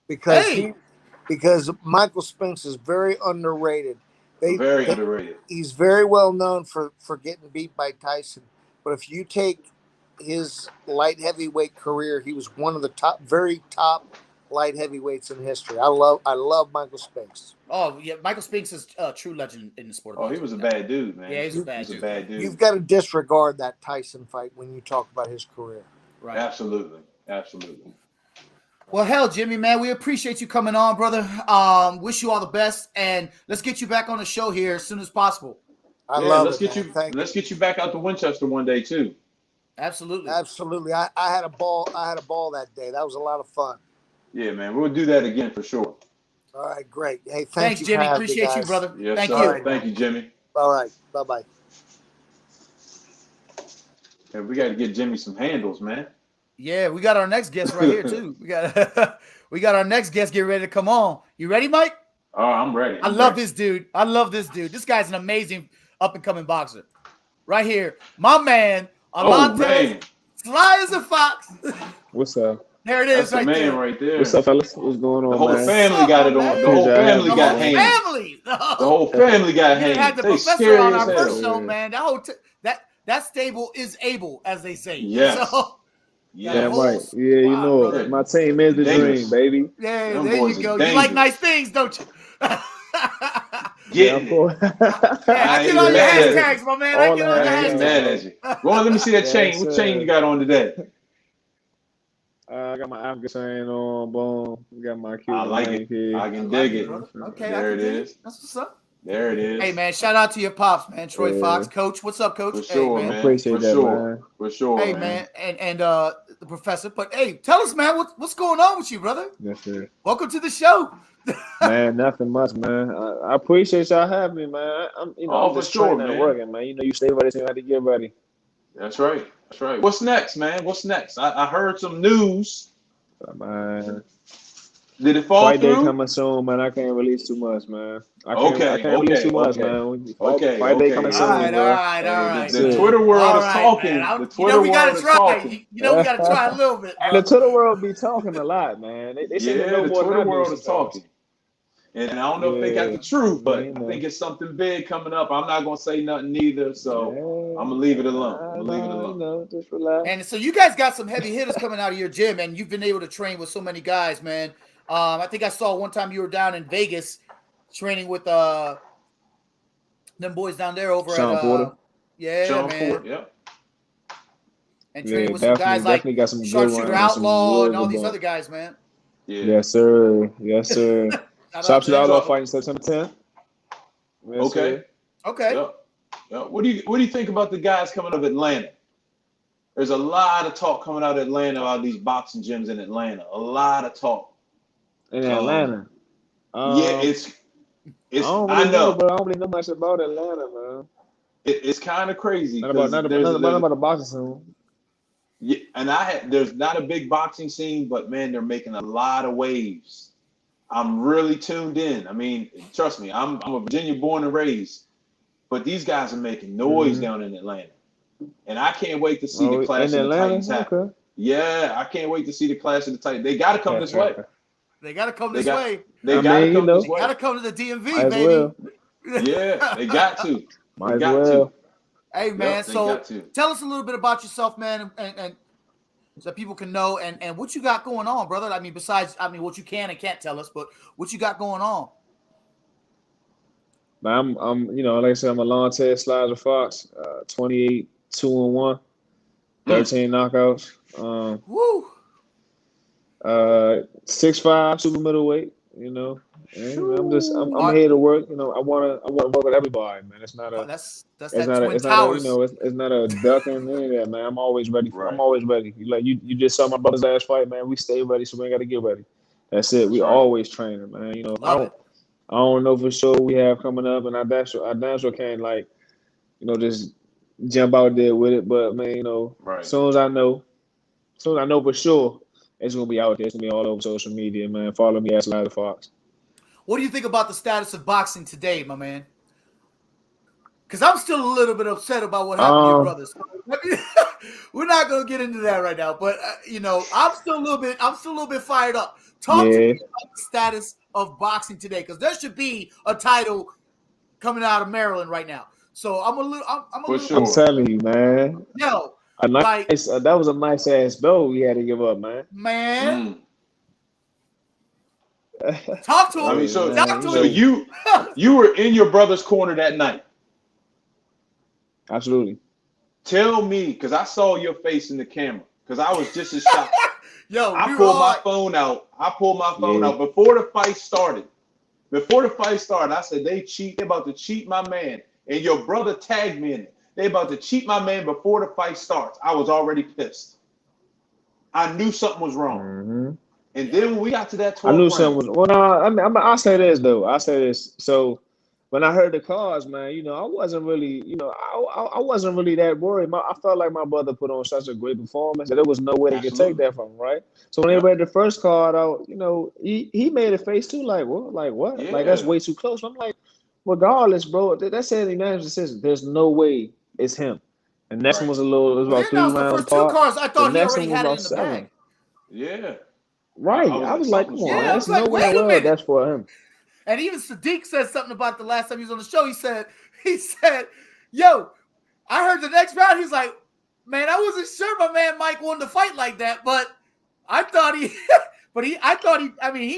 Because Michael Spinks is very underrated. Very underrated. He's very well known for getting beat by Tyson. But if you take his light heavyweight career, he was one of the very top light heavyweights in history. I love Michael Spinks. Oh yeah, Michael Spinks is a true legend in the sport. Oh, he was a bad dude, man. Yeah, he's a bad dude. You've got to disregard that Tyson fight when you talk about his career. Right. Absolutely. Well, hell, Jimmy, man, we appreciate you coming on, brother. Wish you all the best, and let's get you back on the show here as soon as possible. Let's get you back out to Winchester one day too. Absolutely. I had a ball that day. That was a lot of fun. Yeah, man, we'll do that again for sure. All right, great. Hey, thanks, Jimmy. Appreciate you, brother. Yes, Thank sir. you. Thank you, Jimmy. All right, bye-bye. Hey, we got to get Jimmy some handles, man. Yeah, we got our next guest right here too. We got our next guest getting ready to come on. You ready, Mike? Oh, I'm ready. I love this dude. This guy's an amazing up and coming boxer. Right here, my man, Alante, sly as a fox. What's up? There it is. That's the man right there. What's up, fellas? What's going on, The whole man? family got it on. The whole family got hands. The whole family got hands. We had the professor on our first show, man. That stable is able, as they say. Yes. So, yeah, right. Yeah, you know, brother. My team is the dream, baby. Yeah, there you go. You like nice things, don't you? Yeah, of course. I get on your hashtags, my man. I get on your hashtags. Mad at you. Go on, let me see that chain. What chain you got on today? I got my African chain on, boom. Got my Cuban. I like it. Here. I can dig it. Okay, there it is. That's what's up. There it is. Hey, man, shout out to your pops, man. Troy Fox. Coach, what's up, Coach? For sure, man. Appreciate that, man. For sure, hey, man. And the professor. But, hey, tell us, man, what's going on with you, brother? Yes, sir. Welcome to the show. Man, nothing much, man. I appreciate y'all having me, man. I'm just trying to working, man. You know, you stay ready, so you have to get ready. That's right. What's next, man? What's next? I heard some news. Man. Did it fall Fight through? day coming soon, man. I can't release too much, man. I can't release too much, man. Fight day coming soon, All right. The Twitter world is talking. The Twitter world is talking. You know we got to try a little bit. And the Twitter world be talking a lot, man. They say the Twitter world is talking. And I don't know if they got the truth, but I think it's something big coming up. I'm not going to say nothing either, so I'm going to leave it alone. Just relax. And so you guys got some heavy hitters coming out of your gym, and you've been able to train with so many guys, man. I think I saw one time you were down in Vegas training with them boys down there over Sean at Porter. Sean Porter, yeah. And training with some guys like got some Sharpshooter Outlaw and all these other guys, man. Yeah. Yes, sir. Sharpshooter Outlaw fighting September 10th. Yes, okay. Sir. Yeah. What do you think about the guys coming out of Atlanta? There's a lot of talk coming out of Atlanta about these boxing gyms in Atlanta. A lot of talk. In Atlanta. It's I know, but I don't really know much about Atlanta, man. It's kind of crazy. Not about the boxing scene. Yeah, and there's not a big boxing scene, but man, they're making a lot of waves. I'm really tuned in. I mean, trust me, I'm a Virginia born and raised, but these guys are making noise down in Atlanta, and I can't wait to see the Clash of the Titans happen. Okay. Yeah, I can't wait to see the Clash of the Titans. They got to come this way. They got to come this way. They got to come this way. Got to come to the DMV, baby. Yeah, they got to. Might as well. Hey man, Yep, so tell us a little bit about yourself, man, and so people can know and what you got going on, brother. I mean, besides, what you can and can't tell us, but what you got going on. Man, I'm like I said, I'm a long Ted Slider Fox, 28, 2-1, 13 knockouts. Woo. 6'5", super middleweight. And I'm here to work. I wanna work with everybody, man. It's not a ducking any of that, man. I'm always ready. I'm always ready. You just saw my brother's last fight, man. We stay ready, so we ain't got to get ready. That's it. We always training, man. I don't know for sure we have coming up, and I damn sure can't just jump out there with it. But man, as soon as I know for sure, it's gonna be out there. It's gonna be all over social media, man. Follow me at Slider Fox. What do you think about the status of boxing today, my man? Because I'm still a little bit upset about what happened to your brothers. We're not gonna get into that right now, but I'm still a little bit fired up. Talk to me about the status of boxing today, because there should be a title coming out of Maryland right now. So I'm telling you, man. Yo, that was a nice ass belt we had to give up, man. Man. Talk to him. So you were in your brother's corner that night. Absolutely. Tell me, because I saw your face in the camera, because I was just as shocked. Yo, I pulled my phone out. Before the fight started. I said they about to cheat my man, and your brother tagged me in it. They about to cheat my man before the fight starts. I was already pissed. I knew something was wrong. Mm-hmm. And then when we got to that 12th I knew round, something was. Well, no, I'll say this though. I'll say this. So when I heard the cards, man, I wasn't really, I wasn't really that worried. I felt like my brother put on such a great performance that there was no way they could take that from him, right? So when they read the first card out, he made a face too, like what? Yeah. Like that's way too close. I'm like, regardless, bro, that said unanimous decision. There's no way it's him. And next one was about 3 rounds apart. The first 2 cards, I thought he already had it in the 7. bag. Yeah. Right. I was like, come on, man. There's no way in the world that's for him. And even Sadiq said something about the last time he was on the show. He said, yo, I heard the next round. He's like, man, I wasn't sure my man Mike wanted to fight like that, but I thought he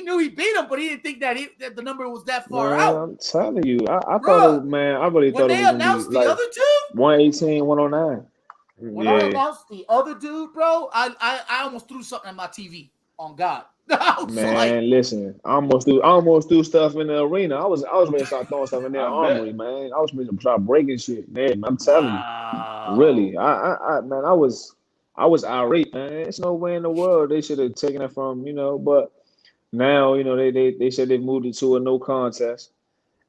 knew he beat him, but he didn't think that the number was that far out. I'm telling you, I thought, I really thought it was announced the other dude, 118, 109. When I announced the other dude, bro, I almost threw something at my TV. On God. Listen, I almost threw stuff in the arena. I was ready to start throwing stuff in their armory, man. I was ready to start breaking shit, man. I'm telling you, really. I was irate, man. It's no way in the world they should have taken it from, but now, they said they moved it to a no contest.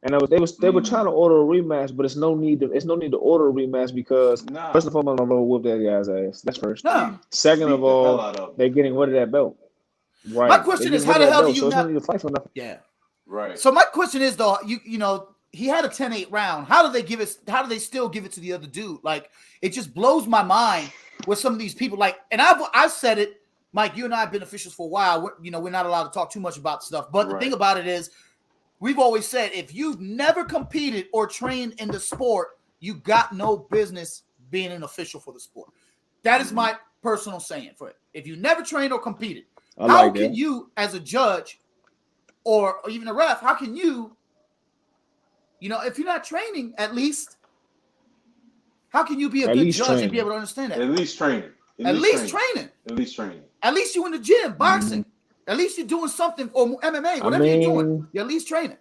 And they were trying to order a rematch, but it's no need to order a rematch because first and foremost, I'm gonna whoop that guy's ass. That's first. Second of all, they're getting rid of that belt. Right. My question is, how the hell do you not need to fight for nothing? Yeah. Right. So my question is though, he had a 10-8 round. How do they still give it to the other dude? Like, it just blows my mind with some of these people. Like, and I've said it, Mike, you and I have been officials for a while. We're not allowed to talk too much about stuff. But the thing about it is, we've always said, if you've never competed or trained in the sport, you got no business being an official for the sport. That is my personal saying for it. If you never trained or competed, how can you, as a judge or even a ref, how can you, if you're not training, at least, how can you be a good judge and be able to understand that? At least training. At least training. At least you in the gym, boxing. At least you're doing something, or MMA, whatever you're doing. You're at least training.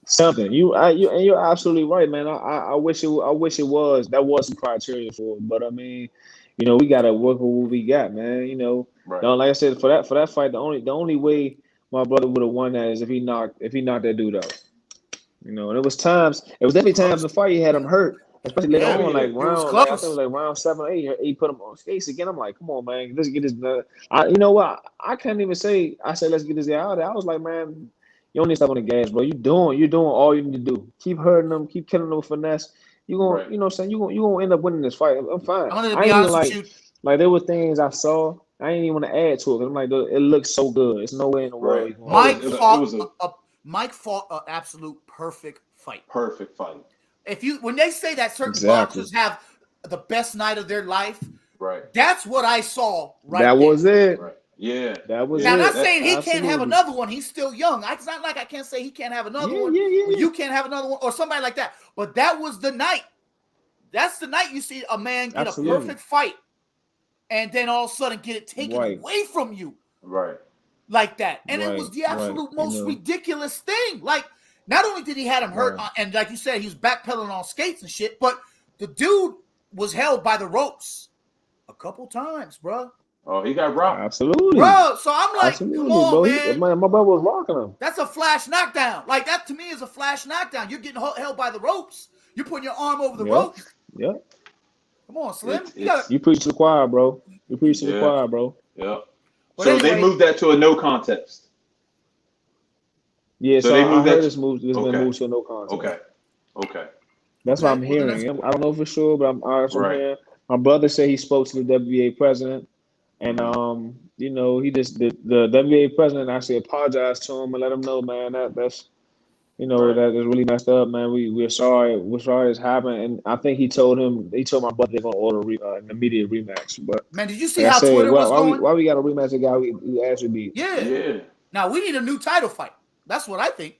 Something. You're absolutely right, man. I wish it was. That was some criteria for it, but I mean, we gotta work with what we got, man. Like I said, for that fight, the only way my brother would have won that is if he knocked that dude out. And it was definitely times in the fight he had him hurt, especially later on, like round. I think it was like round 7 or 8. He put him on skates again. I'm like, come on, man, let's get this. You know what? I can't even say. I said, let's get this guy out of there. I was like, man, you don't need to stop on the gas, bro. You're doing all you need to do. Keep hurting them, keep killing them with finesse. You're gonna, you know what I'm saying? You're gonna end up winning this fight. I'm fine. I'm gonna be honest with you. Like there were things I saw. I ain't even want to add to it. I'm like, it looks so good. It's no way in the world. Mike fought an absolute perfect fight. Perfect fight. When they say that certain Exactly. boxers have the best night of their life, right? That's what I saw. Right. That there. was it. Right. Yeah. That was now, it. I'm not saying he Absolutely. can't have another one. He's still young. It's not like I can't say he can't have another one. Yeah. You can't have another one or somebody like that. But that was the night. That's the night you see a man get Absolutely. a perfect fight and then all of a sudden get it taken Right. away from you. Right. Like that. And Right. it was the absolute Right. most ridiculous thing. Like, not only did he have him hurt, Right. and like you said, he was backpedaling on skates and shit, but the dude was held by the ropes a couple times, bro. Oh, he got rocked. Absolutely. Bro, so I'm like, Absolutely, come on, bro. man. My brother was rocking him. That's a flash knockdown. Like, that to me is a flash knockdown. You're getting held by the ropes. You're putting your arm over the ropes. Yep. Come on, Slim. You preach to the choir, bro. You preach to the choir, bro. Yep. But so anyway, they moved that to a no contest. Yeah, So so they I moved heard that this move. This been moved to a no contest. Okay. That's what I'm Okay, well, hearing. I don't know for sure, but I'm Right. hearing. My brother said he spoke to the WBA president, and you know, he just the WBA president actually apologized to him and let him know, man, that's you know, Right. that is really messed up, man. We're sorry this happened, and I think he told my brother they're gonna order an immediate rematch. But man, did you see like I how said, Twitter was going? why we got to rematch a guy we actually beat? Yeah. Now we need a new title fight. That's what I think.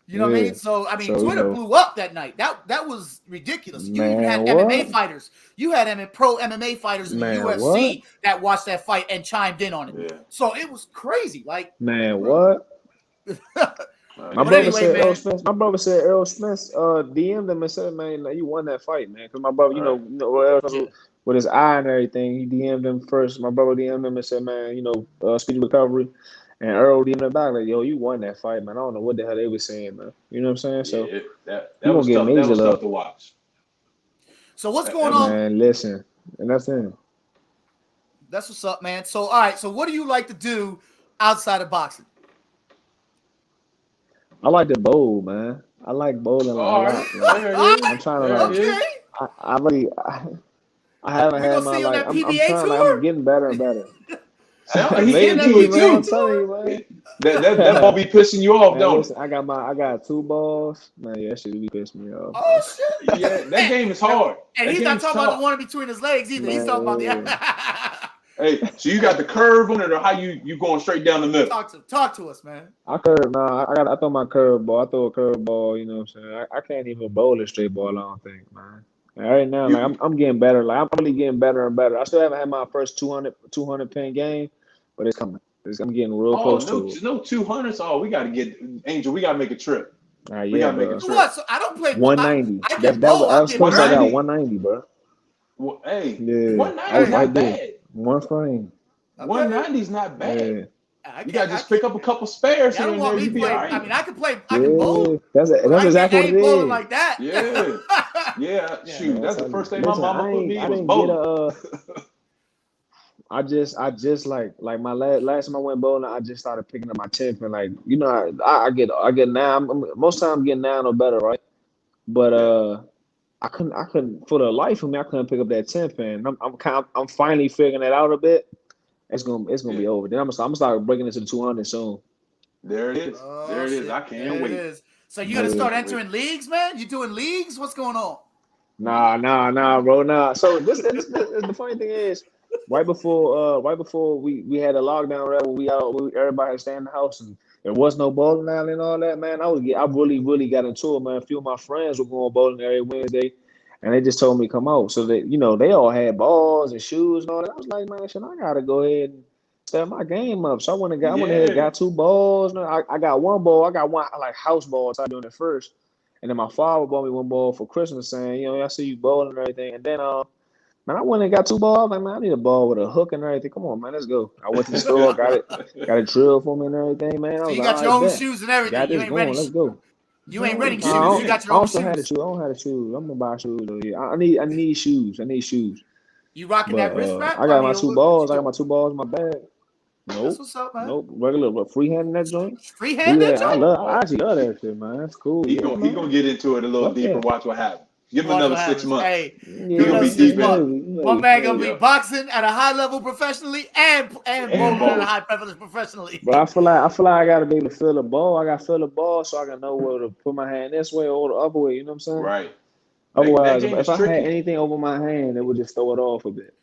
You know what I mean? So I mean, Twitter blew up that night. That was ridiculous. You even had MMA fighters. You had pro MMA fighters in the UFC that watched that fight and chimed in on it. Yeah. So it was crazy. Like, man, what? My brother said Earl Smith DM'd him and said, man, you won that fight, man. Because my brother, you know, with his eye and everything, he DM'd him first. My brother DM'd him and said, man, you know, speedy recovery. And Earl DM'd him back like, yo, you won that fight, man. I don't know what the hell they were saying, man. You know what I'm saying? So that was tough. That was tough to watch. So what's going on? Man, listen, and that's it. That's what's up, man. So all right. So what do you like to do outside of boxing? I like to bowl, man. I like bowling a lot. I'm trying to I haven't had my like. I'm getting better and better. He into it too. I'm telling you, man. That ball be pissing you off, don't it? I got 2 balls. Man, yeah, that shit be pissing me off. Oh shit! Yeah, that game is hard. And he's not talking about the one between his legs either. He's talking about the. Hey, so you got the curve on it, or how you going straight down the middle? Talk to us, man. I throw my curve ball. I throw a curve ball. You know what I'm saying? I can't even bowl a straight ball. I don't think, man. And right now, like I'm getting better. Like I'm really getting better and better. I still haven't had my first 200 pin game, but it's coming. I'm getting real close to it. No 200s. Oh, we got to get Angel. We got to make a trip. We got to make a trip. What? So I don't play 190. I was supposed to got 190, bro. Well, hey, yeah, 190 is not bad. One frame. 190 is not bad. Yeah. You got to just pick up a couple spares here and there. You be all right. I mean, I can play. I can bowl. That's exactly what it is. Like that. Yeah. Shoot, that's the first thing my mama put me was bowling. I just like my last time I went bowling, I just started picking up my 10 pin. Like, you know, I get 9. Most time I'm getting 9 or better, right? But I couldn't for the life of me, I couldn't pick up that 10 pin. I'm finally figuring that out a bit. It's gonna be over. Then I'm gonna start breaking into the 200 soon. There it is. There it is. I can't wait. So you gotta start entering leagues, man? You doing leagues? What's going on? Nah, bro, nah. So this the funny thing is, right before we had a lockdown, right? Everybody had to stay in the house and there was no bowling alley and all that, man. I really got into it, man. A few of my friends were going bowling every Wednesday. And they just told me to come out. So that, you know, they all had balls and shoes and all that. I was like, man, shit, I gotta go ahead and step my game up. So I went ahead and got 2 balls. I got 1 ball. I got one like house ball. So I doing it first. And then my father bought me 1 ball for Christmas, saying, you know, I see you bowling and everything. And then man, I went and got 2 balls. Like, man, I need a ball with a hook and everything. Come on, man, let's go. I went to the store, got a drill for me and everything, man. So you got your own shoes and everything. Got this going. Let's go. You ain't renting shoes. You got your own shoes. I don't have the shoes. I'm gonna buy shoes though. Yeah. I need shoes. You rocking that wrist wrap? I got my 2 balls. I got my 2 balls in my bag. Nope. That's what's up, man. Nope. Regular, but freehand in that joint. Freehand that joint? I actually love that shit, man. That's cool. He gonna get into it a little deeper. Watch what happens. Give him Watch another what 6 happens. months. Hey, Yeah, He give gonna another be yeah, 6 deep in it. months. My man gonna be Yeah. boxing at a high level professionally and And bowling at a both. high privilege professionally. But I feel like I gotta be able to feel the ball. I gotta feel the ball so I can know where to put my hand this way or the other way. You know what I'm saying? Right. That Otherwise, game if is I had tricky. anything over my hand, it would just throw it off a bit.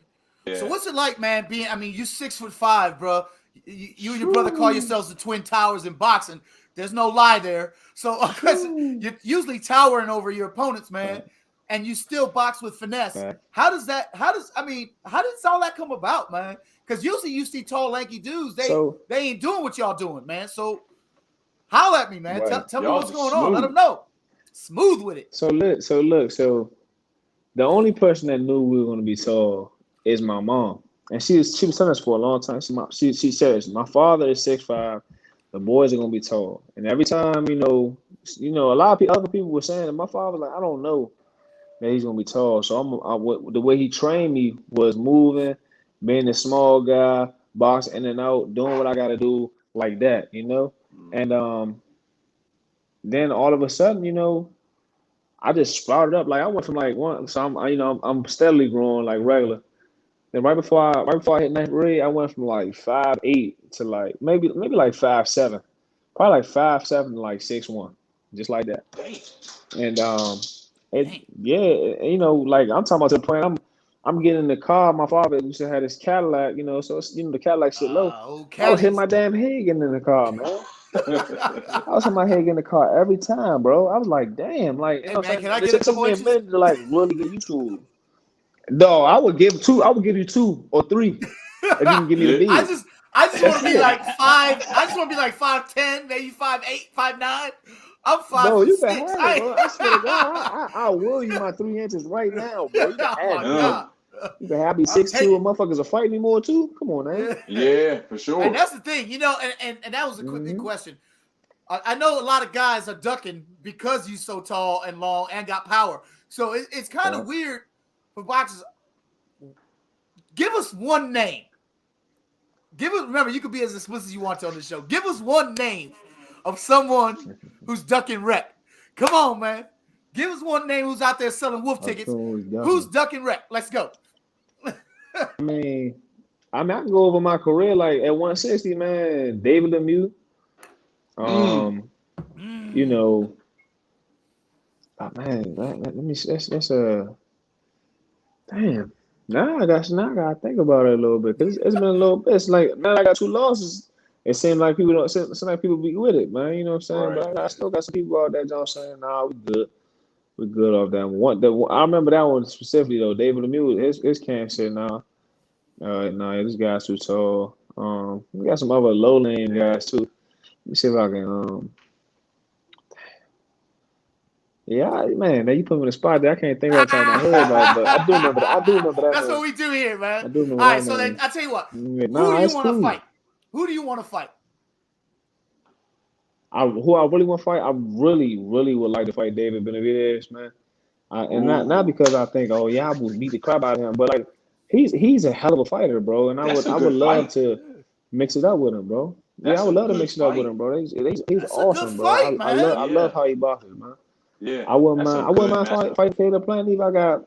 So Yeah. what's it like, man? I mean, you 6'5", bro. You and your brother call Shoo, yourselves the Twin Towers in boxing. There's no lie there. So shoo. you're usually towering over your opponents, man, Fact, and you still box with finesse. fact. How does all that come about, man? Because usually you see tall, lanky dudes, they So ain't doing what y'all doing, man. So holler at me, man. right. Tell me Y'all what's just going on. Let them smooth. know. Smooth with it. So the only person that knew we were gonna be tall is my mom, and she was telling us for a long time. She says my father is 6'5". The boys are gonna be tall, and every time a lot of other people were saying that my father like I don't know that he's gonna be tall. So the way he trained me was moving, being a small guy, boxing in and out, doing what I gotta do like that. And then all of a sudden, I just sprouted up. Like I went from like one, so I'm steadily growing like regular. Then right before I hit ninth grade, I went from like 5'8" to like maybe like 5'7", probably like 5'7" to like 6'1", just like that. And Dang. like I'm talking about to the point I'm getting in the car. My father used to have this Cadillac, so the Cadillac sit low. Oh, I was hitting Callie's. my damn head getting in the car, man. I was hitting my head getting in the car every time, bro. I was like, damn, like Hey, man, can I This get a it took couple me a inches? minute to like really get used to it. No, I would give two. I would give you 2 or 3 if you can give me the Yeah. I bid. just I just want That's to be it. like 5. I just want to be like 5'10", maybe 5'8", 5'9". I'm five No, foot you can six. have it, bro. I swear to God, I will you my 3 inches right now, bro. You can Oh have my it, Uh, bro. god, You can have me I'll 6'2" take and motherfuckers will fight me more too. Come on, man. it. yeah, for And sure. that's the thing, and that was a quick big Hmm. question. I know a lot of guys are ducking because you're so tall and long and got power. So it's kind of Right. weird for boxers. Give us one name. Remember, you could be as explicit as you want to on the show. Give us one name of someone who's ducking rec. Come on, man. Give us one name who's out there selling wolf Of tickets. course, Who's definitely. ducking rec? Let's go. I mean, I can go over my career like at 160, man. David Lemieux. Mm. Um, you Mm. know, man, let me. That's a damn. Now I gotta think about it a little bit because it's been a little bit. It's like now I got 2 losses. It seems like people don't. It seems like people be with it, man. You know what I'm saying? Right. But I still got some people out there, John, saying, "Nah, we good. We good off that one." I remember that one specifically though. David Lemieux, his camp said, "Nah, nah, this guy's too tall." We got some other low name guys too. Let me see if I can. Yeah, man, now you put me in a spot that I can't think right off the top of my head, but I do remember that. I do remember that That's what name. we do here, man. I do remember All right, that so then name. I tell you what. Yeah, Who do nah, you it's want to cool. fight? Who do you want to fight? Who I really want to fight, I really, really would like to fight David Benavidez, man. And not Ooh, because I think, oh yeah, I would beat the crap out of him, but like he's a hell of a fighter, bro. And that's a I would good love fight. to mix it up with him, bro. Yeah, I That's would a love to good mix it up with fight. him, bro. He's That's a good awesome, bro. fight, man. I love Yeah, how he boxes, man. yeah. That's a I wouldn't good mind matchup. fighting Caleb Plant if Right.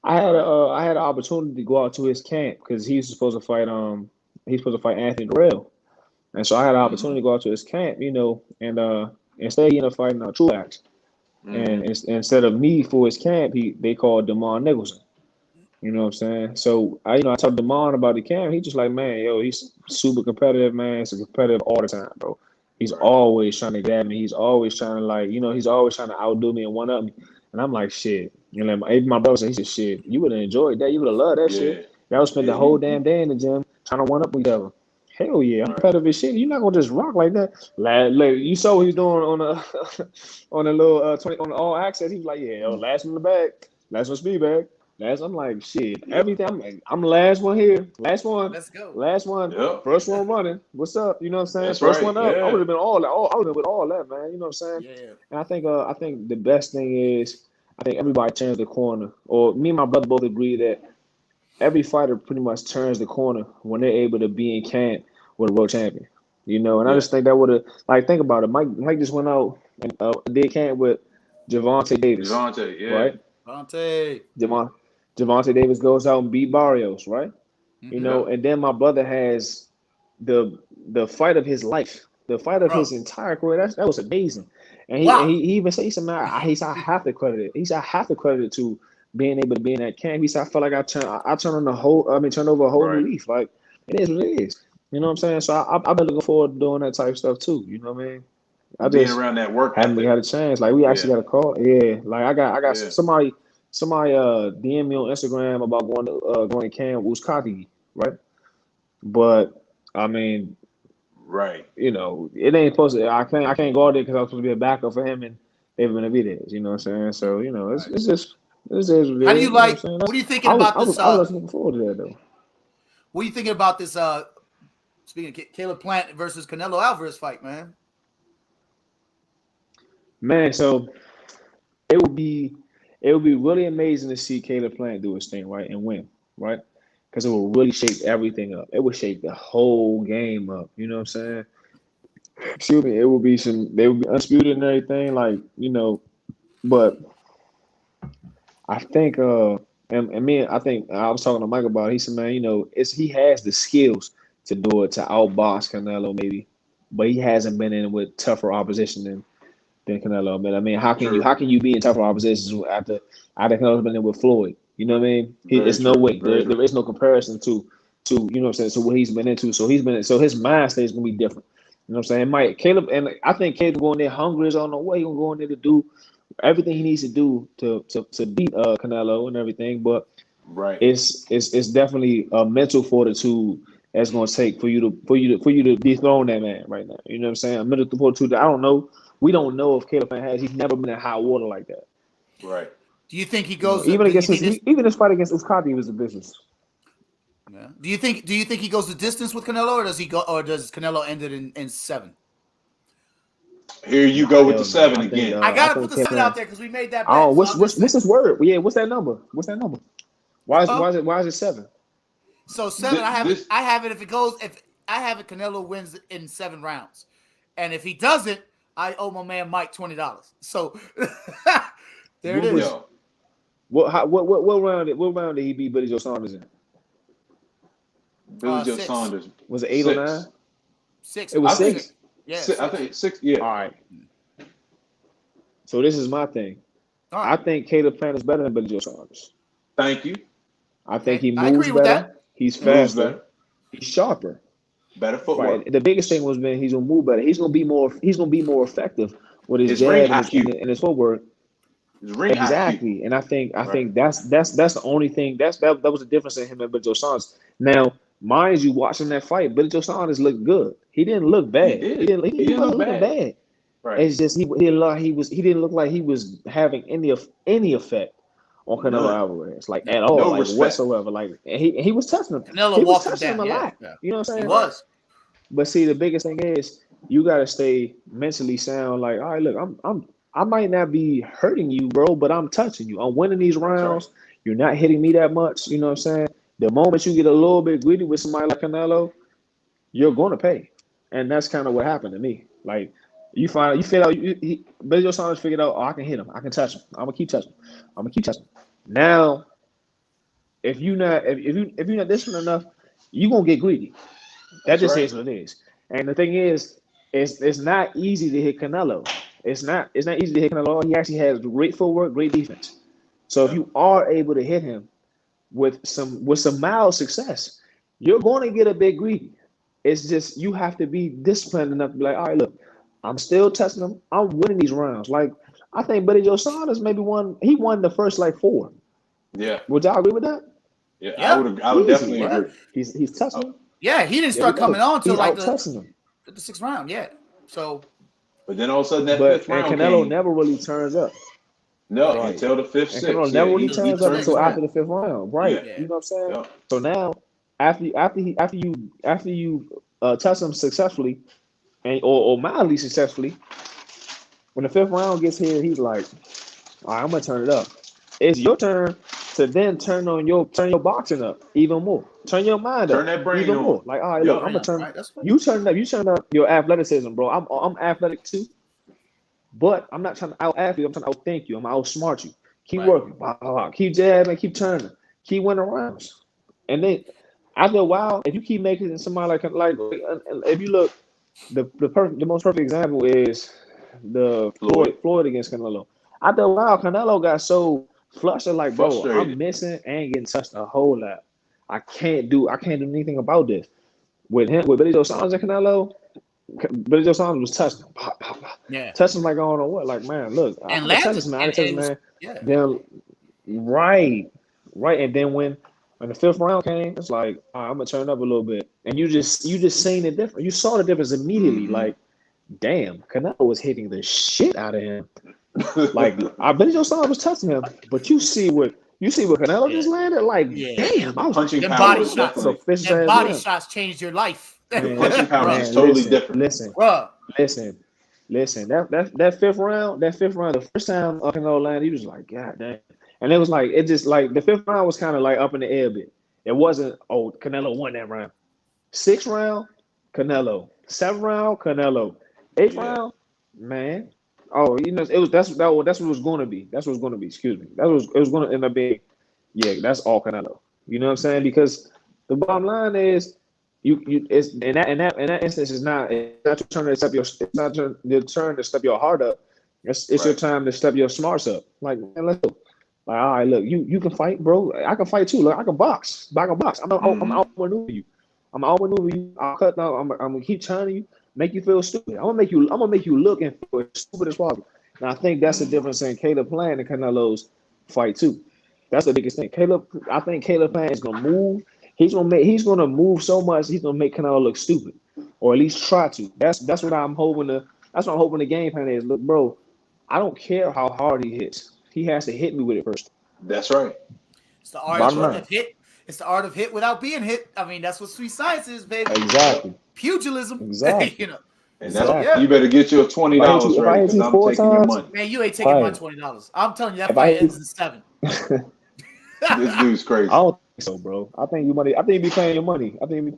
I had an opportunity to go out to his camp because he's supposed to fight Anthony Durrell. And so I had an opportunity Mm-hmm. to go out to his camp, and instead he ended up fighting Truax. And Mm-hmm. instead of me for his camp, they called Damon Nicholson. You know what I'm saying? So I talked to Damon about the camp. He just like, man, yo, he's super competitive, man. He's competitive all the time, bro. He's Right. always trying to grab me. He's always trying to he's always trying to outdo me and one up me. And I'm like, shit. Even my brother said, he said, shit, you would have enjoyed that. You would have loved that shit. Yeah. Y'all would spend the Yeah. whole damn day in the gym trying to one up each other. Hell yeah, I'm Right. competitive as shit. You're not gonna just rock like that. Like, you saw what he's doing on on a little 20 on the all access. He was like, yeah, yo, last one in the bag, last one speed bag. I'm like, shit. Yep. Everything. I'm like, I'm the last one here. Let's go. Last one. Yep. First one running. What's up? You know what I'm saying? That's First right. one up. I would Yeah. have been all that. I would have been with all that, man. You know what I'm saying? Yeah. And I think the best thing is, I think everybody turns the corner. Or me and my brother both agree that every fighter pretty much turns the corner when they're able to be in camp with a world champion. And I just Yes. think that would have, like, think about it. Mike just went out and did camp with Javante Davis, Devontae. Yeah. right? Javante Davis goes out and beat Barrios, right? You know, and then my brother has the fight of his life, the fight of his entire career. That was amazing. And he even said, he said, man, I have to credit it. He said, I have to credit it to being able to be in that camp. He said, I felt like I turned on turned over a whole new leaf. Like, it is what it is. You know what I'm saying? So I've been looking forward to doing that type of stuff too. You know what I mean? I being just around that work haven't had a chance. Like, we actually got a call. Yeah. Like, I got somebody DM me on Instagram about going to camp Wuskaki, right? But I mean, you know, it ain't supposed to. I can't go there because I was supposed to be a backup for him, and they're gonna be there. You know what I'm saying? So, you know, it's just this is. How do you like? What are you thinking about this? I was looking forward to that though. What are you thinking about this? Speaking of Caleb Plant versus Canelo Alvarez fight, man. Man, so it would be really amazing to see Caleb Plant do his thing, right, and win, right? Because it will really shake everything up. It would shake the whole game up. You know what I'm saying? Excuse me. They would be undisputed and everything, like, you know. But I think, I think I was talking to Mike about it. He said, man, you know, he has the skills to do it, to outbox Canelo maybe, but he hasn't been in with tougher opposition than Canelo. But I mean, how can you be in tougher opposition after Canelo's been in with Floyd? You know what I mean? It's no way. There is no comparison to you know what I'm saying, so what he's been into. So his mind state is gonna be different. You know what I'm saying? Caleb, and I think Caleb going there hungry as I don't know what he's gonna go in there to do everything he needs to do to beat Canelo and everything. But it's definitely a mental fortitude that's gonna take for you to dethrone that man right now. You know what I'm saying? A mental fortitude that I don't know. We don't know if Caleb has. He's never been in hot water like that. Right. Do you think he goes even his fight against Uskati was a business? Yeah. Do you think he goes the distance with Canelo, or does Canelo end it in 7? Here you go with the 7 again. I gotta put the 7 out there because we made that bet. Oh, what's his word? Yeah, what's that number? Why is it 7? So 7, I have it. If I have it, Canelo wins in 7 rounds, and if he doesn't, I owe my man Mike $20. So there it is. What round did he beat Billy Joe Saunders in? Billy Joe Saunders. Was it 8 or 9? 6. It was 6. Yeah, I think 6. Yeah. All right. So this is my thing. Right. I think Caleb Plant is better than Billy Joe Saunders. Thank you. I think he moves better. He's faster. He's sharper. Better footwork. Right. The biggest thing was, man, he's gonna move better. He's gonna be more effective with his jab and his footwork. Exactly. And I think that's the only thing that was the difference in him and Billy Joe Saunders. Now, mind you, watching that fight, Billy Joe Saunders looked good. He didn't look bad. He didn't look bad. Right. It's just he didn't look like he was having any effect on Canelo Alvarez, like at all, like whatsoever. Like he was touching him. Canelo was touching him a lot. Yeah. You know what I'm saying? He was. But see, the biggest thing is you gotta stay mentally sound. Like, all right, look, I might not be hurting you, bro, but I'm touching you. I'm winning these rounds. You're not hitting me that much. You know what I'm saying? The moment you get a little bit greedy with somebody like Canelo, you're going to pay. And that's kind of what happened to me. Like, you figure out, Billy Joe Saunders figured out, I can hit him. I can touch him. I'm going to keep touching him. Now, if you're not disciplined enough, you're going to get greedy. That just is what it is. And the thing is, it's not easy to hit Canelo. It's not easy to hit Canelo. He actually has great footwork, great defense. So if you are able to hit him with some mild success, you're going to get a bit greedy. It's just you have to be disciplined enough to be like, all right, look, I'm still testing him. I'm winning these rounds. Like, I think Billy Joe Saunders maybe won the first 4. Yeah. Would y'all agree with that? Yeah. I would definitely agree. He's touching him. Yeah, he didn't start coming on until like the 6th round. Yeah. So. But then all of a sudden that 5th round Canelo came. never really turns up. No, until the 5th, 6th. Canelo never really turns up until after the 5th round. Right. Yeah. You know what I'm saying? Yeah. So now after you touch him successfully or mildly successfully, when the 5th round gets here, he's like, all right, I'm gonna turn it up. It's your turn to then turn your boxing up even more. Turn your mind up. Turn that brain even on. more. Like, all right, look, I'm gonna turn. Right, you turn up your athleticism, bro. I'm athletic too, but I'm not trying to out athlete. I'm trying to outthink you. I'm gonna outsmart you. Keep working, keep jabbing, keep turning, keep winning rounds. And then after a while, if you keep making somebody like if you look, the most perfect example is the Floyd against Canelo. After a while, Canelo got so flustered, like, bro, I'm missing and getting touched a whole lot. I can't do anything about this. With Billy Joe Saunders and Canelo, Billy Joe Saunders was touching him. Pop, pop, pop. Yeah. Touching like, I don't know what. Like, man, look, I can touch this man. I can touch this man. Yeah. Then, right. And then when the fifth round came, it's like, I'm gonna turn up a little bit. And you just seen the difference. You saw the difference immediately. Mm-hmm. Like, damn, Canelo was hitting the shit out of him. Like, I bet Joe Saunders was touching him, but you see what Canelo just landed? Like, damn, I was punching them power. Body shots changed your life. Punching power is totally different. Listen. That fifth round, the first time Canelo landed, he was like, God damn. And it was like, the fifth round was kind of like up in the air a bit. It wasn't, Canelo won that round. Sixth round, Canelo. Seventh round, Canelo. Eighth round, man. That's what it was going to be. That's what it was going to be. Excuse me. It was going to end up being, that's all Canelo. You know what I'm saying? Because the bottom line is, it's in that instance, it's not your turn to step your heart up. It's your time to step your smarts up. Like, man, let's go. Like, all right, look, you can fight, bro. I can fight too. Look, I can box. I'm outmaneuver you. I'll cut down. I'm gonna keep turning you, make you feel stupid. I'm gonna make you look and feel as stupid as possible. And I think that's the difference in Caleb Plant and Canelo's fight too. That's the biggest thing. I think Caleb Plant is gonna move. He's gonna move so much. He's gonna make Canelo look stupid, or at least try to. That's what I'm hoping. That's what I'm hoping the game plan is. Look, bro, I don't care how hard he hits. He has to hit me with it first. That's right. It's the art of hit. It's the art of hit without being hit. I mean, that's what sweet science is, baby. Exactly. Pugilism. Exactly. You know. And you better get your $20 ready because I'm taking your money. Man, you ain't taking my $20. I'm telling you, that fight ends in 7. This dude's crazy. I don't think so, bro. I think you be paying your money. I think it's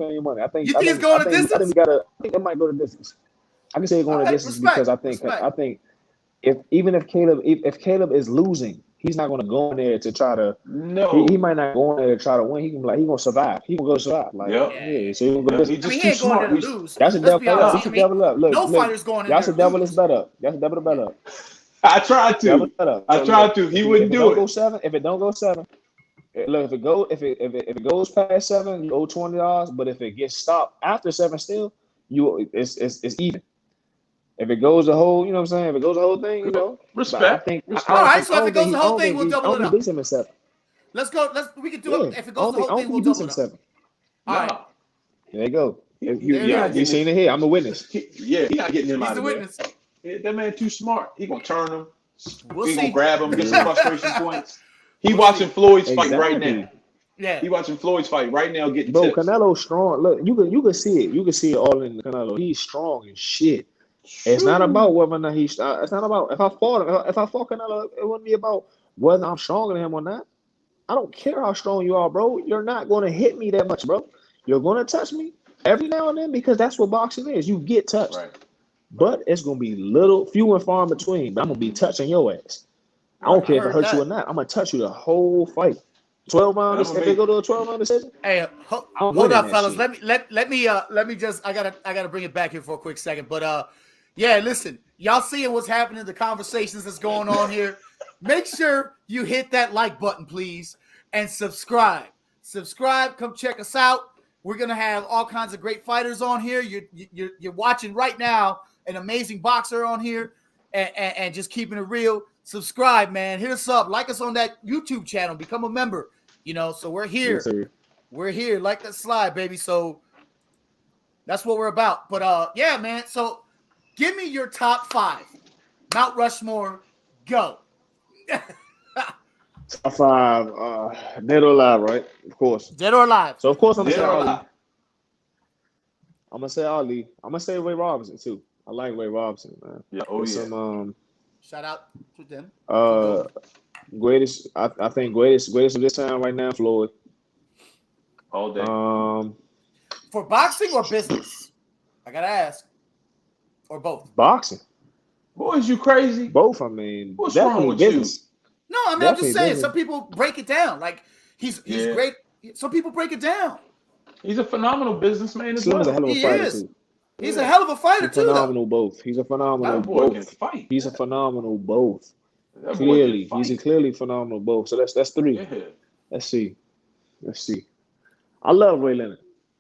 going to distance? I think it might go to distance. I can say it's going to distance because I think if Caleb is losing, he's not going to go in there to try to. No, he might not go in there to try to win. He can he gonna survive. He gonna go survive. Like, so he gonna go. He's just too smart. Lose. That's a devil up. That's a devil up. Look, fighter's going in. That's a devil is better up. That's a devil better up. I tried to. He wouldn't do it. Go 7. If it don't go 7, look. If it goes past 7, you owe $20. But if it gets stopped after 7, still it's even. If it goes the whole, you know what I'm saying? If it goes the whole thing, you know. Respect. All right, so if it goes the whole thing, we'll double it up. Beats him in 7. Let's go. We can do it. If it goes the whole thing, we'll double it up. 7. All right. There you go. You seen it here. I'm a witness. He not getting him out of there. That man too smart. He gonna turn him. He gonna grab him, get some frustration points. He watching Floyd's fight right now. Yeah, he watching Floyd's fight right now. Getting bro, tips. Canelo's strong. Look, you can see it. You can see it all in Canelo. He's strong as shit. It's not about whether or not he's. It's not about if I fought Canelo. It wouldn't be about whether I'm stronger than him or not. I don't care how strong you are, bro. You're not going to hit me that much, bro. You're going to touch me every now and then because that's what boxing is. You get touched, right. But it's going to be few and far in between. But I'm going to be touching your ass. I don't care if it hurts you or not. I'm going to touch you the whole fight. 12 rounds. If they go to a 12-round decision. Hey, hold up, fellas. Let me just. I gotta bring it back here for a quick second. But yeah, listen, y'all seeing what's happening, the conversations that's going on here. Make sure you hit that like button, please, and subscribe. Come check us out. We're gonna have all kinds of great fighters on here. You're watching right now an amazing boxer on here, and just keeping it real. Subscribe, man. Hit us up. Like us on that YouTube channel. Become a member. You know, so we're here. Yes, we're here. Like that slide, baby. So that's what we're about. But yeah, man. So give me your top 5. Mount Rushmore, go. Top 5, dead or alive, right? Of course. Dead or alive. So of course I'm gonna say Ali. I'm gonna say Ali. I'm gonna say Ray Robinson too. I like Ray Robinson, man. Yeah. Some, shout out to them. Greatest. I think greatest of this time right now, Floyd. All day. For boxing or business? I gotta ask. Or both? Boxing. Boy, is you crazy? Both. I mean, what's wrong with business. No, I mean, I'm just saying. Some people break it down. Like he's great. Some people break it down. He's a phenomenal businessman as Slim well. is a hell of a fighter too. He's a hell of a fighter too. Phenomenal both. He's a phenomenal both. He's a phenomenal both. Clearly, he's a clearly phenomenal both. So that's 3. Yeah. Let's see. I love Ray Leonard.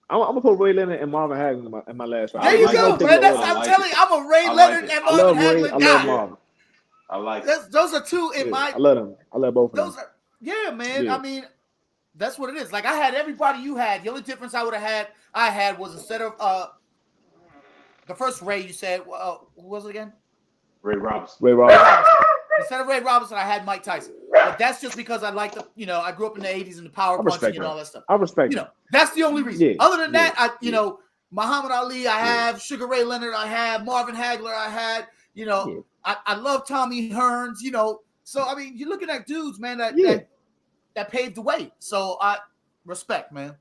I'm gonna put Ray Leonard and Marvin Hagler in my last fight. There you go, man. That's I'm telling you, I'm a Ray Leonard and Marvin Hagler guy. I love Marvin. I like those are 2 in my. I love them. I love both of them. Man. Yeah. I mean, that's what it is. Like I had everybody you had. The only difference I had was instead of the first Ray you said, who was it again? Ray Robinson. Instead of Ray Robinson, I had Mike Tyson. But that's just because I like I grew up in the 80s and the power punching and all that stuff. I respect that's the only reason. Other than that, Muhammad Ali, I have Sugar Ray Leonard, I have Marvin Hagler, I had, I love Tommy Hearns, So I mean, you're looking at dudes, man, that paved the way. So I respect, man.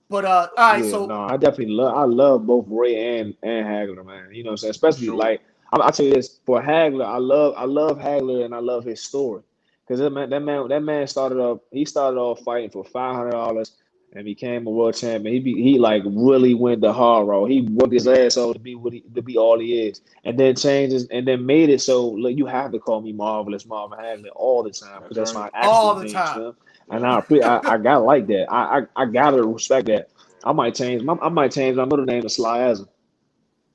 But all right, I definitely love both Ray and Hagler, man. You know what I'm saying? Especially like I'll tell you this, for Hagler, I love Hagler and I love his story. Because that man started off fighting for $500 and became a world champion. He like really went the hard road. He worked his ass off to be all he is, and then changes and then made it so look, you have to call me Marvelous Marvin Hagler all the time because that's my actual all the name, time. man. And I gotta like that. I gotta respect that. I might change my middle name to Sly Azza.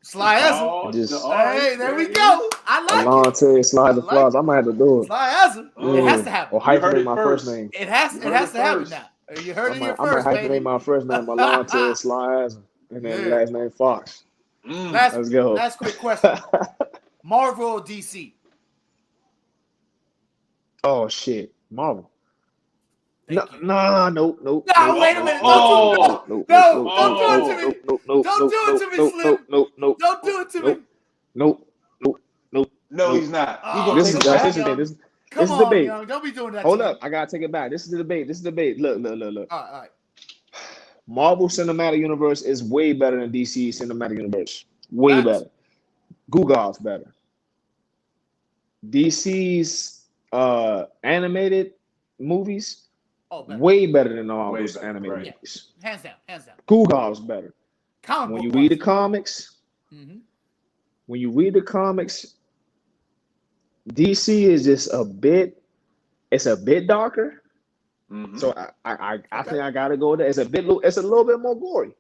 Sly Azza. Hey, there we go. I like it. Sly the Flies. I might have to do it. Sly Azza. It has to happen. Or hyphenate my first name. It has to happen now. You heard it here first, I might hyphenate my first name, Alonte Sly Azza, and then last name Fox. Let's go. Last quick question. Marvel or DC? Oh shit, Marvel. No, wait a minute. Don't do it to me. Don't do it to me, Slim. Don't do it to me. No, he's not. This is debate. Young. Don't be doing that. Hold up, I gotta take it back. This is the debate. Look. All right. Marvel Cinematic Universe is way better than DC Cinematic Universe. Way better. Google's better. DC's animated movies way better than all those animated movies. Hands down. Google's better. When you read the comics, DC is just a bit darker. So I think I gotta go there. It's a little bit more gory.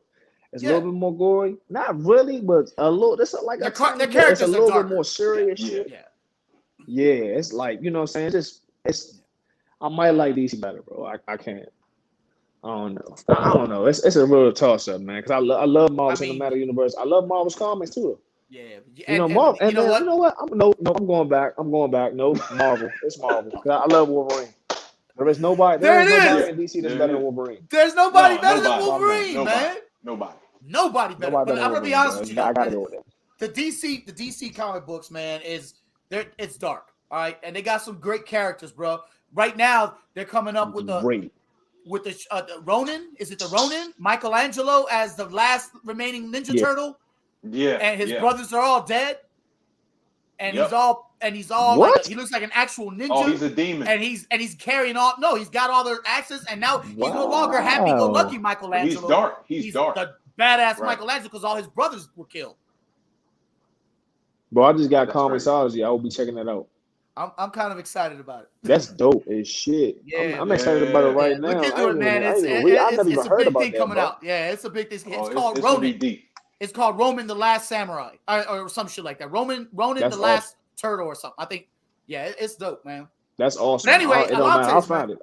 It's a little bit more gory. Not really, but a little. It's like the characters it's a little bit more serious shit. Yeah, it's like, you know what I'm saying? It's I might like DC better, bro. I can't. I don't know. It's a real toss up, man. Because I love Marvel Cinematic Universe. I love Marvel's comics too. Yeah, Marvel. You know what? I'm going back. No, Marvel. It's Marvel. I love Wolverine. There is nobody in DC that's better than Wolverine. There's nobody better than Wolverine, man. Nobody better. But I'm gonna be honest with you. I gotta go with that. The DC comic books, man, it's dark. All right, and they got some great characters, bro. Right now, they're coming up with the Ronin. Is it the Ronin? Michelangelo as the last remaining Ninja Turtle. Yeah, and his brothers are all dead. And he's all what? Like he looks like an actual ninja. Oh, he's a demon. And he's carrying all. No, he's got all their axes, and now he's no longer happy-go-lucky Michelangelo. He's dark. The badass Michelangelo because all his brothers were killed. Bro, I just got Comicsology. I will be checking that out. I'm kind of excited about it. That's dope as shit. Yeah, I'm excited about it right now. Look into it, man. It's a big thing coming out. Yeah, it's a big thing. It's called Ronin. It's called Roman the Last Samurai or some shit like that. Ronin the Last Turtle or something. I think. Yeah, it's dope, man. That's awesome. But anyway, I'll find it.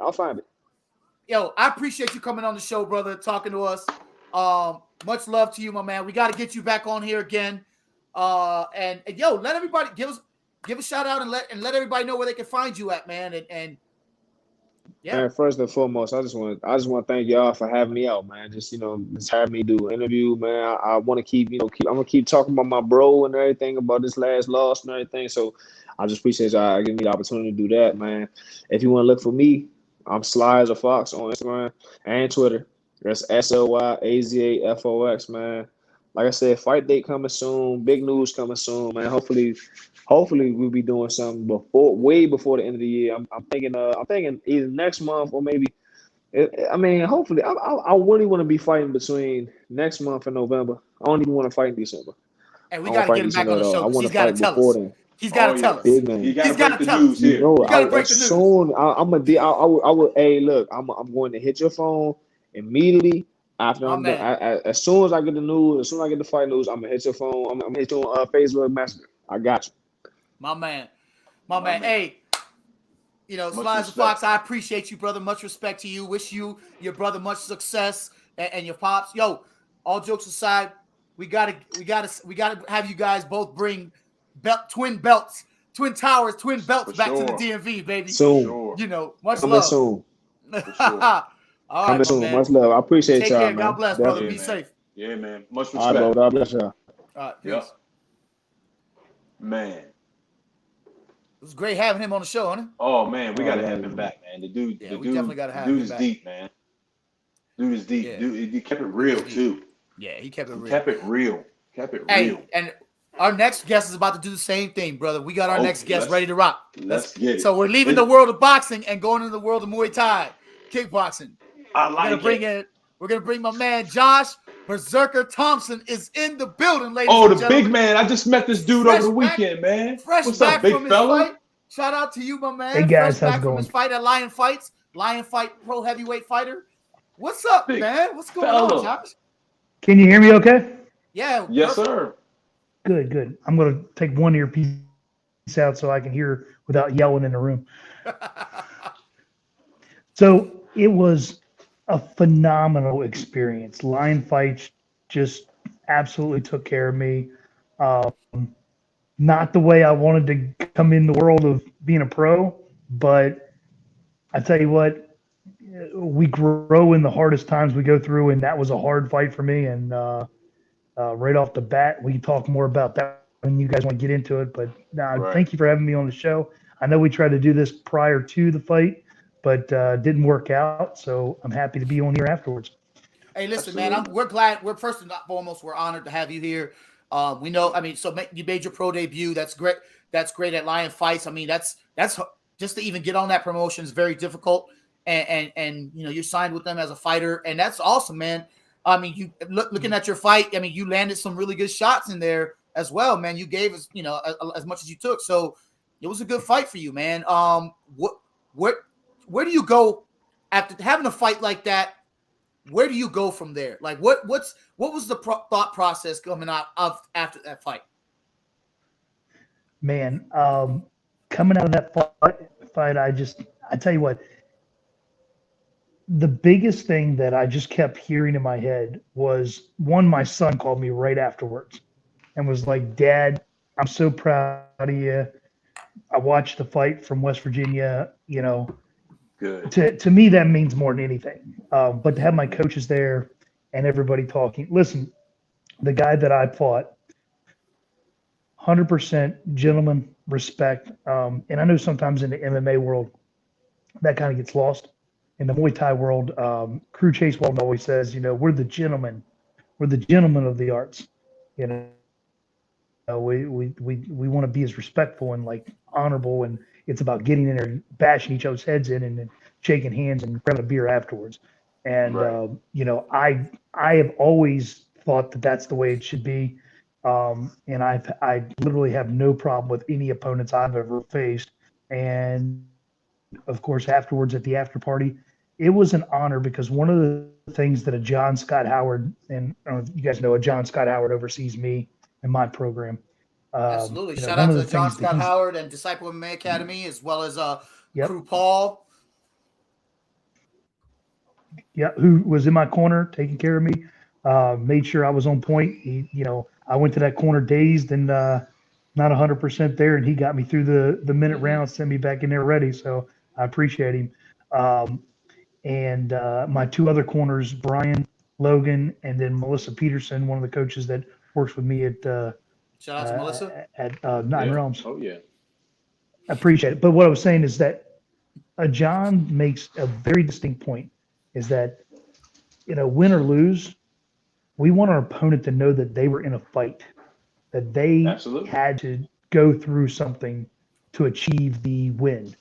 Yo, I appreciate you coming on the show, brother, talking to us. Much love to you, my man. We got to get you back on here again. And yo, let everybody give a shout out and let everybody know where they can find you at, man. And yeah. Man, first and foremost, I just want to thank y'all for having me out, man. Just having me do an interview, man. I want to keep I'm gonna keep talking about my bro and everything about this last loss and everything. So I just appreciate y'all giving me the opportunity to do that, man. If you want to look for me, I'm Sly as a Fox on Instagram and Twitter. That's SLYAZAFOX, man. like I said, fight date coming soon. Big news coming soon, man. Hopefully we'll be doing something way before the end of the year. I'm thinking either next month or maybe. I mean, hopefully, I really want to be fighting between next month and November. I don't even want to fight in December. And we I got won't to fight get in him back December on at the all. show I because want he's to got to fight tell before us. then. He's got to tell us. Big man. You got to He's break gotta the tell news us. here. You know, You got to break the news. I would. Hey, look, I'm going to hit your phone immediately after My I'm done. man. As soon as I get the news, as soon as I get the fight news, I'm gonna hit your phone. I'm gonna hit you on Facebook Messenger. I got you. My man. My man. Hey, Much Sly as a respect. Fox, I appreciate you, brother. Much respect to you. Wish you, your brother, much success and your pops. Yo, all jokes aside, we gotta have you guys both bring twin belts, twin towers, twin belts For back to the sure. DMV, baby. For Soon, sure. Much coming love. soon, For sure. All right, coming my soon. man. Much love. I appreciate Take y'all, care. God man. bless, brother. Definitely. Be Yeah, man. safe. Yeah, man. Much All right, bro. respect. God bless y'all. All right, peace. Yep. Man. It was great having him on the show, honey. Oh man, we gotta have him back, man. The dude, Yeah, we definitely gotta have dude him is back. deep, man. Dude is deep. Yeah. Dude, he kept it real too. Yeah, he kept it real. Kept it real. Hey, and our next guest is about to do the same thing, brother. We got our next guest ready to rock. Let's get it. So we're leaving the world of boxing and going into the world of Muay Thai, kickboxing. I like it. We're gonna bring my man Josh Berserker Thompson is in the building, ladies Oh, and the gentlemen. big man. I just met this dude over the weekend, man. What's back up, big from his fella? fight. Shout out to you, my man. Hey guys, Fresh how's back it from going? his fight at Lion Fight Pro Heavyweight Fighter. What's up, Big man? What's going fella. on, Josh? Can you hear me okay? Yeah. Yes, perfect. sir. Good. I'm going to take one earpiece out so I can hear without yelling in the room. So it was a phenomenal experience. Lion Fights just absolutely took care of me. Not the way I wanted to come in the world of being a pro, but I tell you what, we grow in the hardest times we go through, and that was a hard fight for me. And right off the bat, we can talk more about that when you guys want to get into it. But Right. thank you for having me on the show. I know we tried to do this prior to the fight, but didn't work out. So I'm happy to be on here afterwards. Hey, listen, Absolutely. man, we're glad. We're first and foremost, we're honored to have you here. We know, I mean, you made your pro debut. That's great. That's great at Lion Fights. I mean, that's just to even get on that promotion is very difficult. And you signed with them as a fighter, and that's awesome, man. I mean, you looking at your fight. I mean, you landed some really good shots in there as well, man. You gave us, as much as you took. So it was a good fight for you, man. Where do you go after having a fight like that? Where do you go from there? Like, what was the thought process coming out of after that fight? Man, coming out of that fight, I tell you what, the biggest thing that I just kept hearing in my head was my son called me right afterwards and was like, "Dad, I'm so proud of you. I watched the fight from West Virginia, Good. To me, that means more than anything. But to have my coaches there and everybody talking, listen, the guy that I fought, 100% gentleman, respect. And I know sometimes in the MMA world, that kind of gets lost. In the Muay Thai world, Crew Chase Walton always says, we're the gentlemen. We're the gentlemen of the arts. We want to be as respectful and like honorable, and it's about getting in there and bashing each other's heads in and then shaking hands and grabbing a beer afterwards. And Right. I have always thought that that's the way it should be. And I literally have no problem with any opponents I've ever faced. And of course, afterwards at the after party, it was an honor because one of the things that a John Scott Howard, and I don't know if you guys know, a John Scott Howard oversees me and my program. Absolutely. Shout one out of to John things that Scott Howard and Disciple MMA Academy, as well as Yep. Crew Paul. Yeah, who was in my corner taking care of me, made sure I was on point. I went to that corner dazed and not 100% there, and he got me through the minute round, sent me back in there ready. So I appreciate him. And my two other corners, Brian Logan, and then Melissa Peterson, one of the coaches that works with me at Shout out to Melissa. at Nine Yeah. Realms. Oh yeah. I appreciate it. But what I was saying is that John makes a very distinct point, is that, win or lose, we want our opponent to know that they were in a fight, that they Absolutely. had to go through something to achieve the win.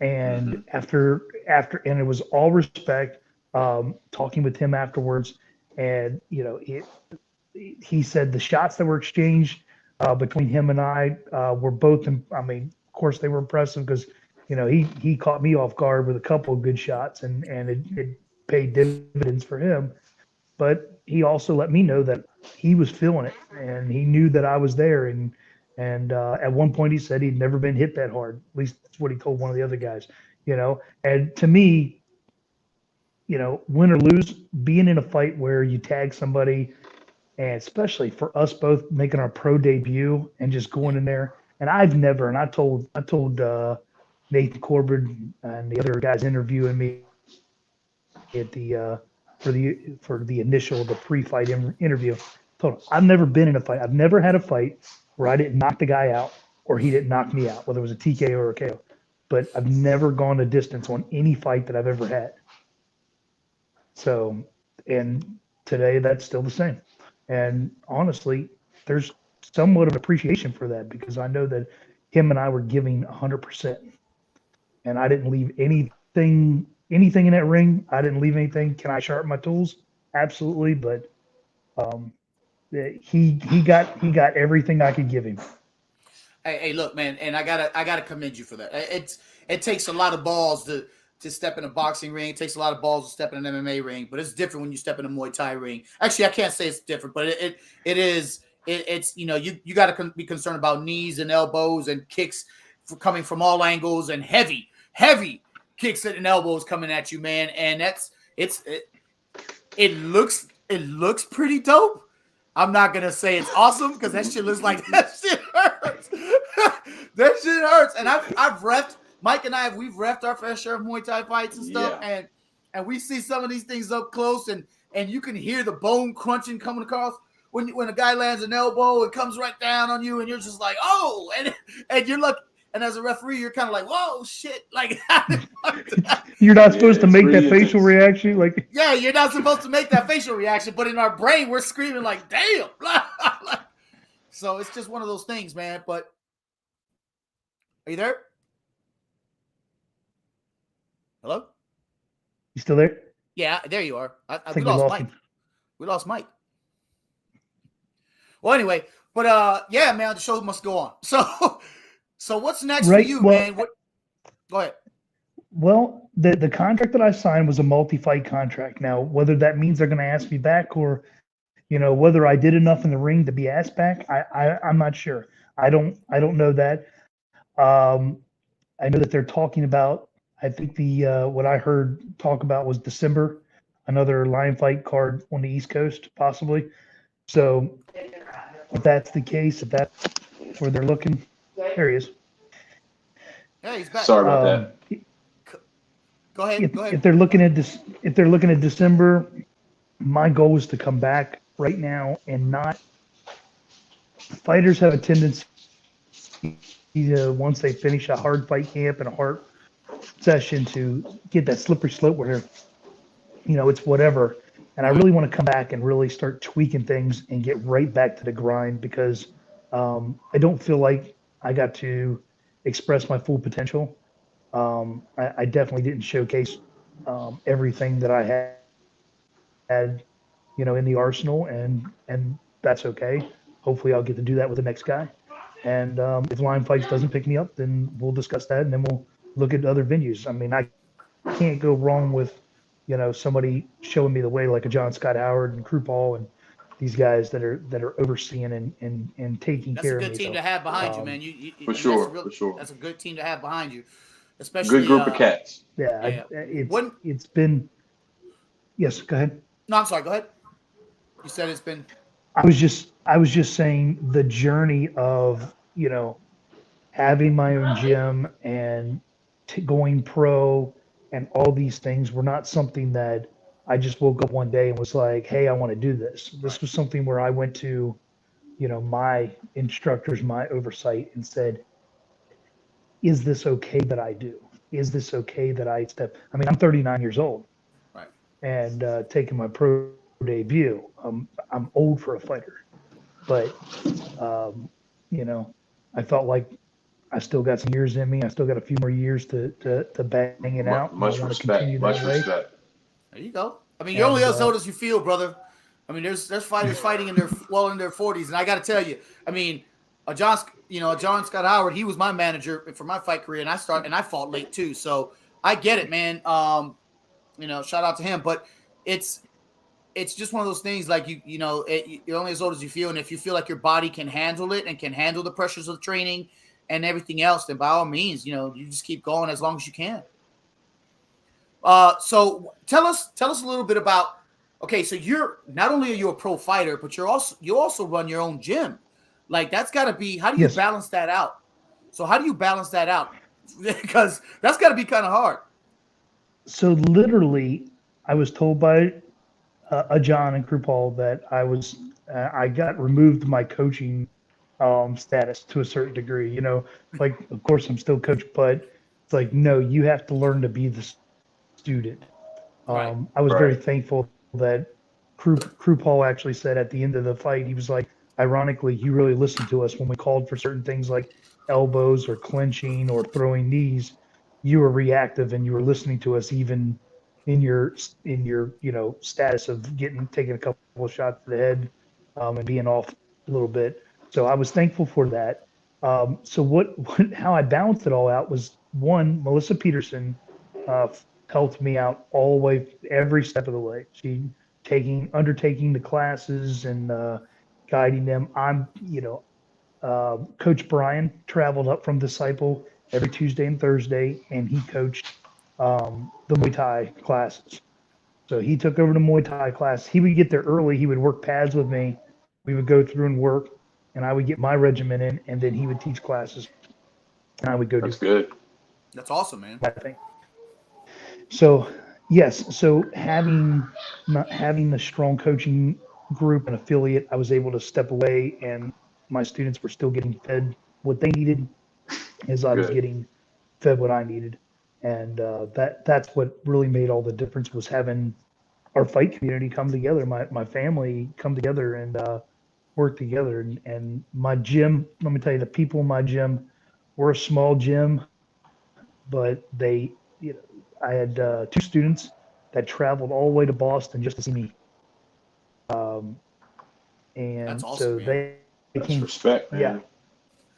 Mm-hmm. And and it was all respect. Talking with him afterwards, and he said the shots that were exchanged between him and I were both. I mean, of course, they were impressive because he caught me off guard with a couple of good shots, and it paid dividends for him. But he also let me know that he was feeling it, and he knew that I was there. And at one point, he said he'd never been hit that hard. At least that's what he told one of the other guys. And to me, win or lose, being in a fight where you tag somebody, and especially for us both making our pro debut and just going in there. And I've never, and I told Nathan Corbin and the other guys interviewing me at the pre-fight interview. Told him I've never been in a fight. I've never had a fight where I didn't knock the guy out or he didn't knock me out, whether it was a TKO or a KO. But I've never gone a distance on any fight that I've ever had. So, and today that's still the same. And honestly, there's somewhat of appreciation for that because I know that him and I were giving 100%, and I didn't leave anything in that ring. I didn't leave anything. Can I sharpen my tools? Absolutely, but um, he got everything I could give him. Hey, look, man, and I gotta commend you for that. It takes a lot of balls to step in a boxing ring. It takes a lot of balls to step in an MMA ring, but it's different when you step in a Muay Thai ring. Actually, I can't say it's different, but it's you got to be concerned about knees and elbows and kicks coming from all angles and heavy kicks and elbows coming at you, man. And it looks pretty dope. I'm not gonna say it's awesome because that shit looks like that shit hurts. That shit hurts. And I've refed Mike and we've refed our fair share of Muay Thai fights and stuff, and we see some of these things up close, and you can hear the bone crunching coming across when a guy lands an elbow, it comes right down on you, and you're just like, oh, and you're like, and as a referee, you're kind of like, whoa, shit, like. You're not supposed to make that facial reaction, like. Yeah, you're not supposed to make that facial reaction, but in our brain, we're screaming like, damn. So it's just one of those things, man. But are you there? Hello? You still there? Yeah, there you are. I we think lost Mike. We lost Mike. Well, anyway, but yeah, man, the show must go on. So what's next for you, man? Go ahead. Well, the contract that I signed was a multi-fight contract. Now, whether that means they're going to ask me back or, whether I did enough in the ring to be asked back, I'm not sure. I don't know that. I know that they're talking about. I think what I heard talk about was December, another lion fight card on the East Coast, possibly. So, if that's the case, if that's where they're looking, there he is. Yeah, he's back. Sorry about that. Go ahead. If they're looking at this, if they're looking at December, my goal is to come back right now and not. Fighters have a tendency, once they finish a hard fight camp and a hard session, to get that slippery slope where, it's whatever. And I really want to come back and really start tweaking things and get right back to the grind because I don't feel like I got to express my full potential. I definitely didn't showcase everything that I had, in the arsenal, and that's okay. Hopefully, I'll get to do that with the next guy. And if Line Fights doesn't pick me up, then we'll discuss that, and then we'll look at other venues. I mean, I can't go wrong with, somebody showing me the way like a John Scott Howard and Crew Paul and these guys that are overseeing and taking care of me. That's a good team to have behind you, man. For sure. That's a good team to have behind you, especially good group of cats. Yeah, it's been. Yes, go ahead. No, I'm sorry. Go ahead. You said it's been. I was just saying the journey of having my own gym and going pro and all these things were not something that I just woke up one day and was like, hey, I want to do this. This was something where I went to, my instructors, my oversight, and said, is this okay that I do? Is this okay that I step? I mean, I'm 39 years old. Right. And taking my pro debut. I'm old for a fighter, but um, you know, I felt like I still got some years in me. I still got a few more years to bang it out, and I Much want to continue respect. that Much way. respect. There you go. I mean, you're only And as old as you feel, brother. I mean, there's fighters fighting in their in their 40s, and I got to tell you, I mean, John Scott Howard, he was my manager for my fight career, and I fought late too, so I get it, man. Shout out to him, but it's just one of those things like you're only as old as you feel, and if you feel like your body can handle it and can handle the pressures of training and everything else, then by all means, you just keep going as long as you can. So tell us a little bit about. Okay, so you're not only are you a pro fighter, but you also run your own gym. Like that's got to be. How do you yes, balance that out? So how do you balance that out? Because that's got to be kind of hard. so literally, I was told by a John and Crew Paul that I got removed my coaching status to a certain degree. Like of course I'm still coach, but it's like no, you have to learn to be the student. Right. I was very Right. thankful that Crew Paul actually said at the end of the fight, he was like, ironically, you really listened to us when we called for certain things like elbows or clinching or throwing knees. You were reactive and you were listening to us even in your status of taking a couple of shots to the head and being off a little bit. So I was thankful for that. So how I balanced it all out was one, Melissa Peterson uh, helped me out all the way, every step of the way. She undertaking the classes and guiding them. Coach Brian traveled up from Disciple every Tuesday and Thursday, and he coached the Muay Thai classes. So he took over the Muay Thai class. He would get there early. He would work pads with me. We would go through and work, and I would get my regimen in, and then he would teach classes, and I would go do That's good. That's awesome, man. my thing. So yes, so not having the strong coaching group and affiliate, I was able to step away, and my students were still getting fed what they needed as I was Good. getting fed what I needed, and that's what really made all the difference was having our fight community come together, my family come together and work together, and my gym. Let me tell you, the people in my gym, we're a small gym, but I had two students that traveled all the way to Boston just to see me. Um, That's and awesome, so man. they That's came, respect, yeah. man.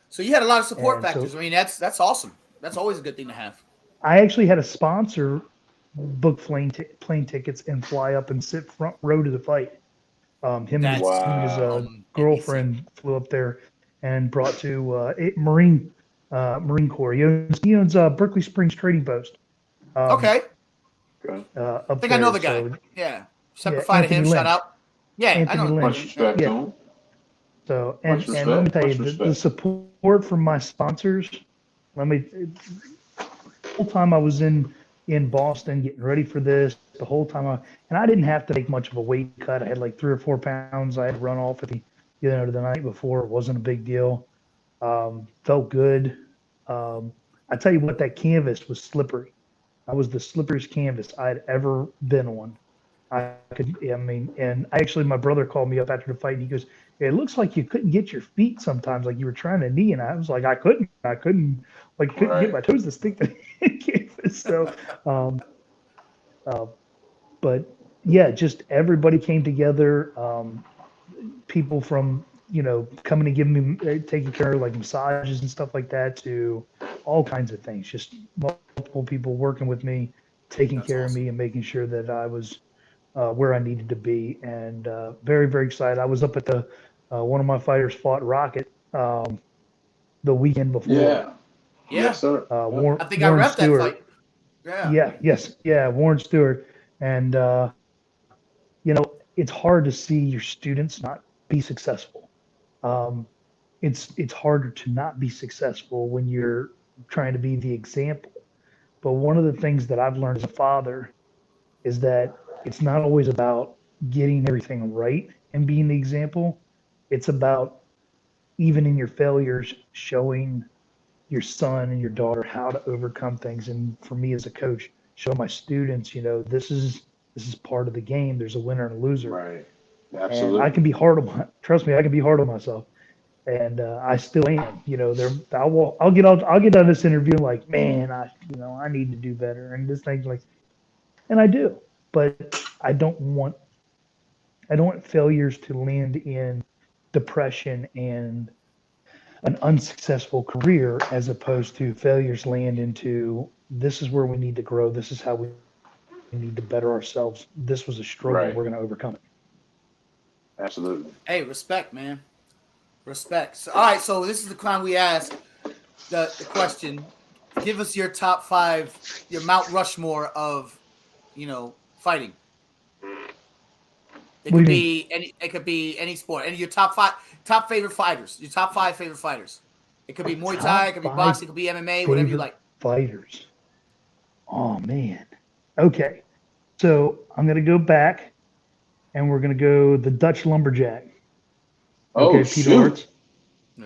So you had a lot of support And factors. so I mean, that's awesome. That's always a good thing to have. I actually had a sponsor book plane tickets and fly up and sit front row to the fight. That's Him and his Wow. amazing. girlfriend flew up there and brought to Marine Corps. He owns Berkeley Springs Trading Post um, Okay, Okay. I up think I know there. the guy. So Yeah, yeah, separate fight to him. Shout out. Yeah, I Anthony know. Much Lynch. respect Yeah. to Yeah. him. So Much and let me respect. tell you, Much the respect. support from my sponsors. Let me the whole time I was in Boston getting ready for this, the whole time and I didn't have to make much of a weight cut. I had like 3 or 4 pounds. I had run off at the night before. It wasn't a big deal. Felt good. I tell you what, that canvas was slippery. I was the slipperiest canvas I'd ever been on. I mean, and actually, my brother called me up after the fight. And he goes, "It looks like you couldn't get your feet sometimes, like you were trying to knee." And I was like, couldn't get Right. my toes to stick to the canvas. So, um, uh, but yeah, just everybody came together. People from coming and giving me taking care of like massages and stuff like that to all kinds of things. Just multiple people working with me, taking That's care of awesome. me, and making sure that I was where I needed to be, and very, very excited. I was up at the one of my fighters fought Rocket the weekend before. Yeah. Yeah, Yes, sir. Yep. I think I Warren repped that fight. Stewart, Yeah, yeah, yes, yeah, Warren Stewart, and it's hard to see your students not be successful. Um, it's harder to not be successful when you're trying to be the example. But one of the things that I've learned as a father is that it's not always about getting everything right and being the example. It's about even in your failures, showing your son and your daughter how to overcome things. And for me as a coach, show my students, this is This is part of the game. There's a winner and a loser. Right. And I Absolutely. can be hard on trust me, I can be hard on myself. And I still am. I'll get out of this interview like, man, I need to do better. And this thing's like, and I do, but I don't want failures to land in depression and an unsuccessful career, as opposed to failures land into this is where we need to grow. This is how we need to better ourselves. This was a struggle. Right. We're going to overcome it. Absolutely. Hey, respect, man. Respect. So, all right, so this is the time we ask the question. Give us your top 5, your Mount Rushmore of, fighting. It could be any. It could be any sport. Any of your top favorite fighters. Your top 5 favorite fighters. It could be Muay Thai. It could be boxing. It could be MMA. Whatever you like. Fighters. Oh man. Okay. So I'm gonna go back, and we're gonna go the Dutch lumberjack. Oh, Peter shoot. Arts.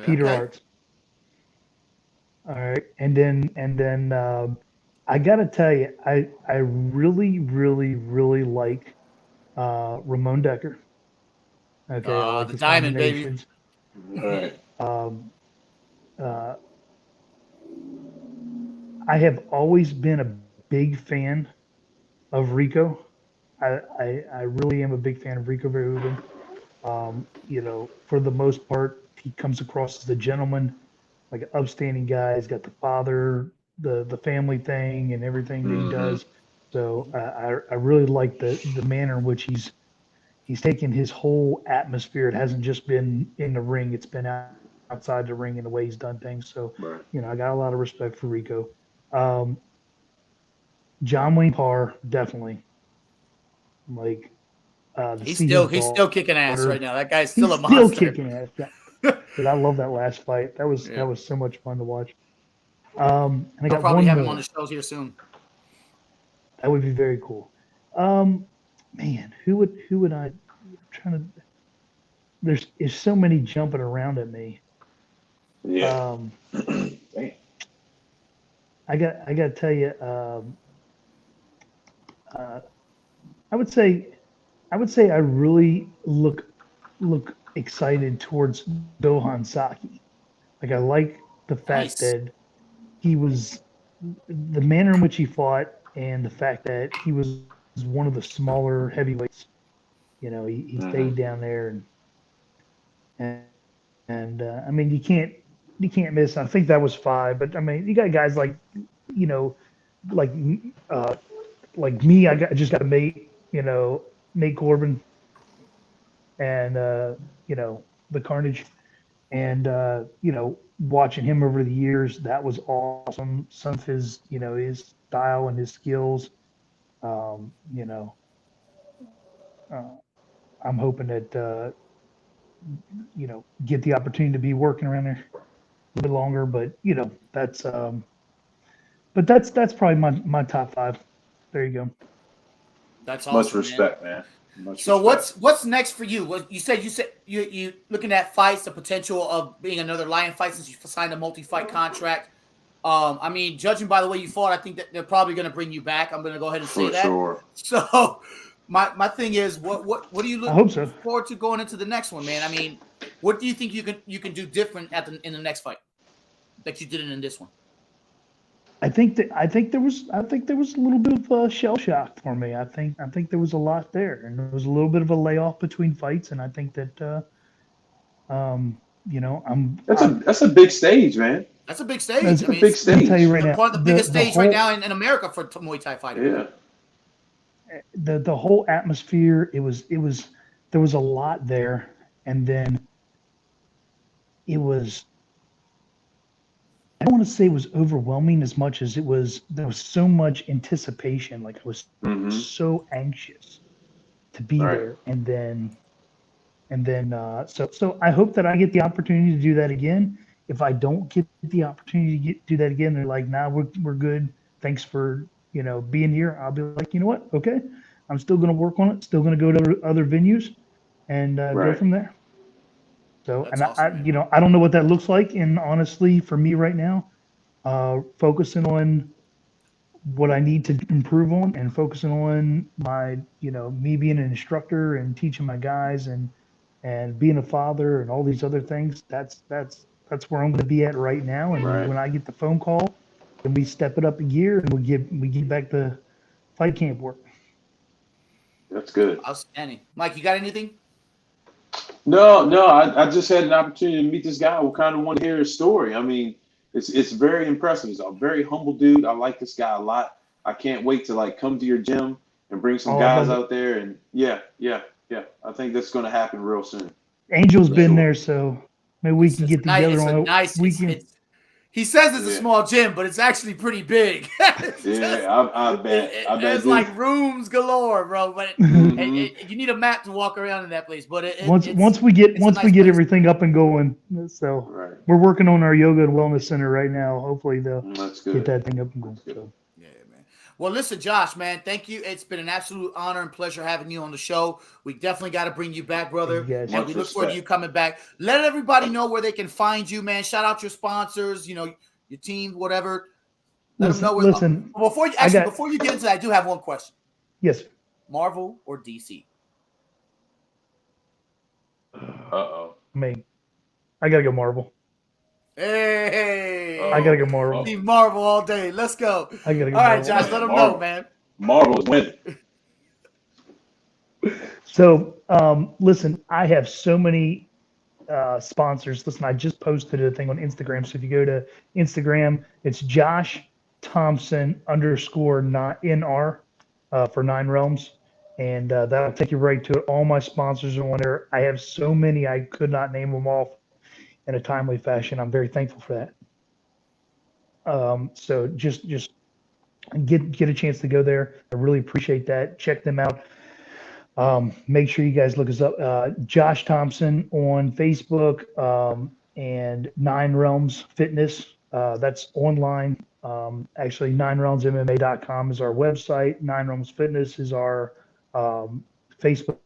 Peter Okay. Arts. All right, and then I gotta tell you, I really really really like Ramon Decker. Okay, I like The his diamond, baby. combinations. Right. Uh, I have always been a big fan of Rico. I really am a big fan of Rico Verhoeven. For the most part, he comes across as a gentleman, like an upstanding guy. He's got the father, the family thing, and everything that he does. So I really like the manner in which he's taken his whole atmosphere. It hasn't just been in the ring; it's been outside the ring in the way he's done things. So Right. I got a lot of respect for Rico. John Wayne Parr, definitely. Like He's still kicking ass right now. That guy's still a still monster. kicking ass. But I love that last fight. That was so much fun to watch. And I I'll got probably one have him more. on the shows here soon. That would be very cool. Man, who would I? I'm trying to. There's so many jumping around at me. Yeah. Damn. I got to tell you. I would say I really look excited towards Dohan Saki. Like I like the fact Nice. that he was the manner in which he fought, and the fact that he was one of the smaller heavyweights. He stayed down there, and I mean you can't miss. I think that was 5, but I mean you got guys like like like me. I just got to mate Nate Corbin, and the Carnage, and watching him over the years, that was awesome. Some of his his style and his skills. Um, you know, uh, I'm hoping that get the opportunity to be working around there a little bit longer. But that's probably my top 5. There you go. That's Much awesome, respect, man. Much So respect. what's next for you? What you said you looking at fights, the potential of being another Lion fight since you signed a multi-fight contract. I mean, judging by the way you fought, I think that they're probably going to bring you back. I'm going to go ahead and say For that. sure. So my thing is, what do you I hope so. look forward to going into the next one, man? I mean, what do you think you can do different in the next fight that you didn't in this one? I think there was a little bit of shell shock for me. I think there was a lot there, and there was a little bit of a layoff between fights, and I think that That's a big stage, man. That's a big stage. That's I a mean, big it's stage. tell you right now, one of the biggest stage whole, right now in America for Muay Thai fighting. Yeah. the whole atmosphere. It was there was a lot there, and then it was. I don't want to say it was overwhelming as much as there was so much anticipation. Like I was so anxious to be there, and then so I hope that I get the opportunity to do that again. If I don't get the opportunity to do that again, they're like, nah, we're good. Thanks for being here. I'll be like, you know what? Okay, I'm still going to work on it. Still going to go to other venues and go from there. So, That's and awesome, I don't know what that looks like. And honestly, for me right now, focusing on what I need to improve on and focusing on my, me being an instructor and teaching my guys and being a father and all these other things. That's where I'm going to be at right now. And when I get the phone call, then we step it up a gear and we get back to fight camp work. That's good. Outstanding. Mike, you got anything? No. I just had an opportunity to meet this guy who kind of want to hear his story. I mean, it's very impressive. He's a very humble dude. I like this guy a lot. I can't wait to come to your gym and bring some guys out there. And yeah. I think that's going to happen real soon. Angel's been there, so maybe we can get together on a weekend. He says it's a small gym, but it's actually pretty big. I bet. There's like rooms galore, bro. But you need a map to walk around in that place. But once we get everything up and going, so we're working on our yoga and wellness center right now. Hopefully they'll get that thing up and going. So. Yeah, man. Well, listen, Josh, man, thank you. It's been an absolute honor and pleasure having you on the show. We definitely got to bring you back, brother. Yes. And we look forward to you coming back. Let everybody know where they can find you, man. Shout out your sponsors, your team, whatever. Let them know where. Listen, before you get into that, I do have one question. Yes. Marvel or DC? Me. I gotta go Marvel. Hey, I gotta go Marvel. Team Marvel all day. Let's go. I gotta go. All right, Josh, let them know, man. Marvel's winning. So, listen, I have so many sponsors. Listen, I just posted a thing on Instagram. So if you go to Instagram, it's Josh Thompson _NR for 9 Realms. And that'll take you right to it. All my sponsors are on there. I have so many, I could not name them all in a timely fashion. I'm very thankful for that. So just get a chance to go there. I really appreciate that. Check them out. Make sure you guys look us up. Josh Thompson on Facebook and 9 Realms Fitness. That's online. Actually, 9realmsmma.com is our website. 9 Realms Fitness is our Facebook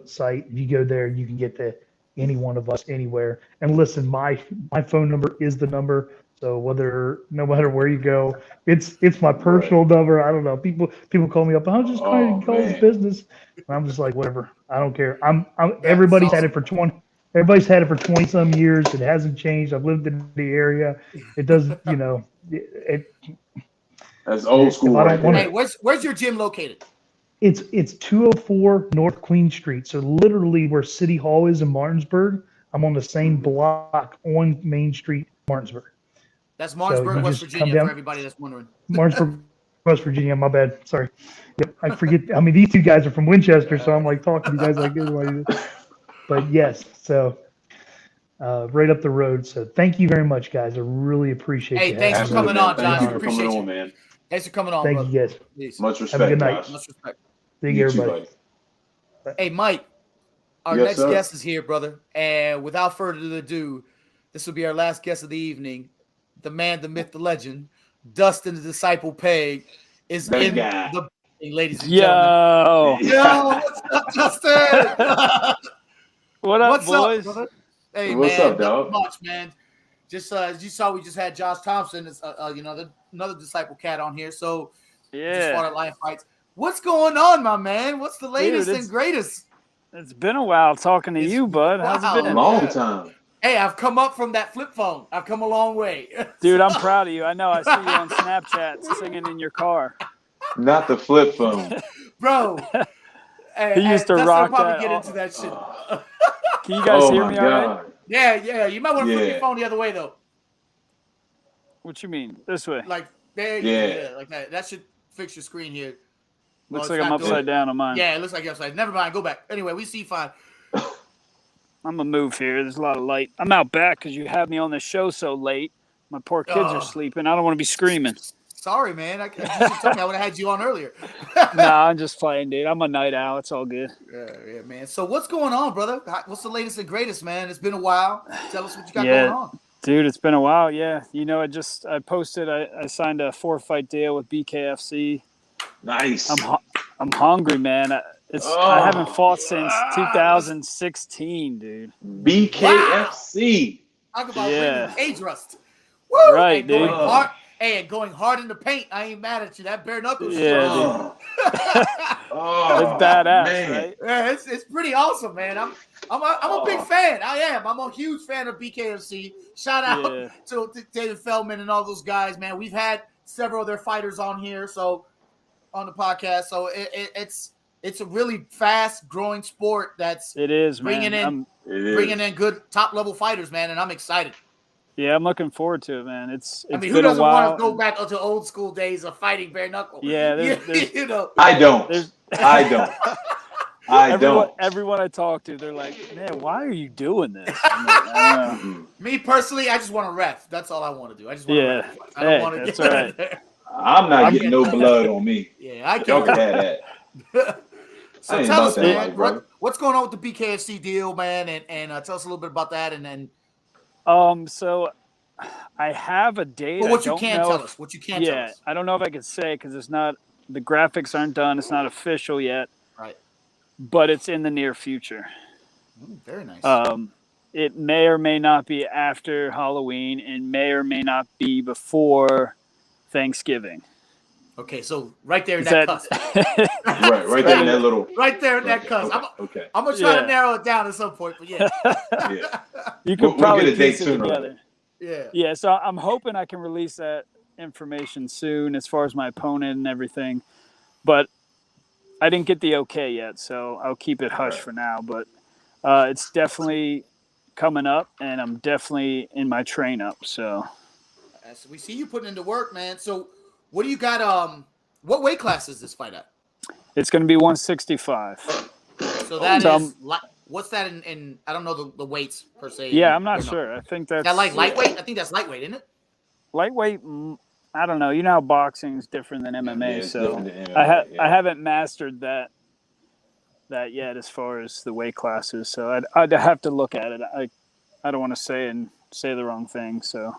site. If you go there, you can get to any one of us anywhere. And listen, my phone number is the number. So no matter where you go, it's my personal number. I don't know. People call me up. I'm just trying to call this business. And I'm just like, whatever. I don't care. Everybody's had it for 20. Everybody's had it for 20 some years. It hasn't changed. I've lived in the area. It doesn't, That's old school. Hey, where's your gym located? It's 204 North Queen Street. So literally where City Hall is in Martinsburg, I'm on the same block on Main Street, Martinsburg. That's Martinsburg, West Virginia, for everybody that's wondering. Martinsburg, West Virginia. My bad. Sorry. Yep, I forget. I mean, these two guys are from Winchester, so I'm like talking to you guys like this. But yes, so right up the road. So thank you very much, guys. I really appreciate it. Hey, thanks for coming on, Josh. Thank you for coming on, man. Thanks for coming on, Thank brother. you, guys. Peace. Much respect. Have a good night. Josh. Much respect. Thank you, everybody. Hey, Mike, our Yes, next sir. guest is here, brother. And without further ado, this will be our last guest of the evening. The man, the myth, the legend, Dustin the Disciple Peg is That in guy. the building, ladies and gentlemen. Yo, what's up, Dustin? What up, What's boys? up, brother? Hey, What's man, up, dog? not much, man. Just as you saw, we just had Josh Thompson, another Disciple cat on here. So just started Lion Fights. What's going on, my man? What's the latest and greatest? It's been a while talking to you, bud. How's it been? A long time. Hey, I've come up from that flip phone. I've come a long way. Dude, I'm proud of you. I know. I see you on Snapchat singing in your car. Not the flip phone. Bro. He used to rock that. Get into that shit. Can you guys hear me all right? Yeah. You might want to flip your phone the other way, though. What you mean? This way? Like, there you go. Like that. That should fix your screen here. Looks like I'm upside down on mine. Yeah, it looks like you're upside. Never mind. Go back. Anyway, we see fine. I'm going to move here. There's a lot of light. I'm out back because you had me on the show so late. My poor kids are sleeping. I don't want to be screaming. Sorry, man. You should tell me. I would have had you on earlier. Nah, I'm just playing, dude. I'm a night owl. It's all good. Yeah, man. So what's going on, brother? What's the latest and greatest, man? It's been a while. Tell us what you got going on. Dude, it's been a while. Yeah. I posted, I signed a 4-fight deal with BKFC. Nice. I'm hungry, man. I haven't fought since 2016, dude. BKFC. Talk about bringing cage rust. Woo! Right, dude. Hey, and going hard in the paint, I ain't mad at you. That bare knuckles. Oh, It's badass, man. right? Yeah, it's pretty awesome, man. I'm a big fan. I am. I'm a huge fan of BKFC. Shout out to David Feldman and all those guys, man. We've had several of their fighters on here, so on the podcast. So it's a really fast growing sport that's bringing in good top level fighters, man, and I'm excited. Yeah, I'm looking forward to it, man. It's I mean, been who doesn't a while. want to go back to old school days of fighting bare knuckle? Yeah, there's you know. I don't. Everyone I talk to, they're like, "Man, why are you doing this?" I'm like, Me personally, I just want to ref. That's all I want to do. I just want to ref. I don't want to that's get right. there. I'm not getting no blood on me. Yeah, I Y'all can't. can have that. So tell us, man, what's going on with the BKFC deal, man, and tell us a little bit about that, and then. So I have a date. Well, what you can tell us. Yeah, I don't know if I can say because it's not. The graphics aren't done. It's not official yet. Right. But it's in the near future. Very nice. It may or may not be after Halloween, and may or may not be before Thanksgiving. Okay, so right there in that cusp. right there in that little. Right there in that cusp. Okay. I'm gonna try to narrow it down at some point, but yeah. You could probably get a date piece it sooner. together. Yeah. Yeah, so I'm hoping I can release that information soon as far as my opponent and everything. But I didn't get the okay yet, so I'll keep it hush for now. But it's definitely coming up, and I'm definitely in my train up. So we see you putting into work, man. So what do you got? What weight class is this fight at? It's going to be 165. So that is what's that in? I don't know the weights per se. Yeah, I'm not sure. I think that's like lightweight. I think that's lightweight, isn't it? Lightweight. I don't know. You know how boxing is different than MMA, so MMA, I haven't mastered that yet as far as the weight classes. So I'd have to look at it. I don't want to say the wrong thing. So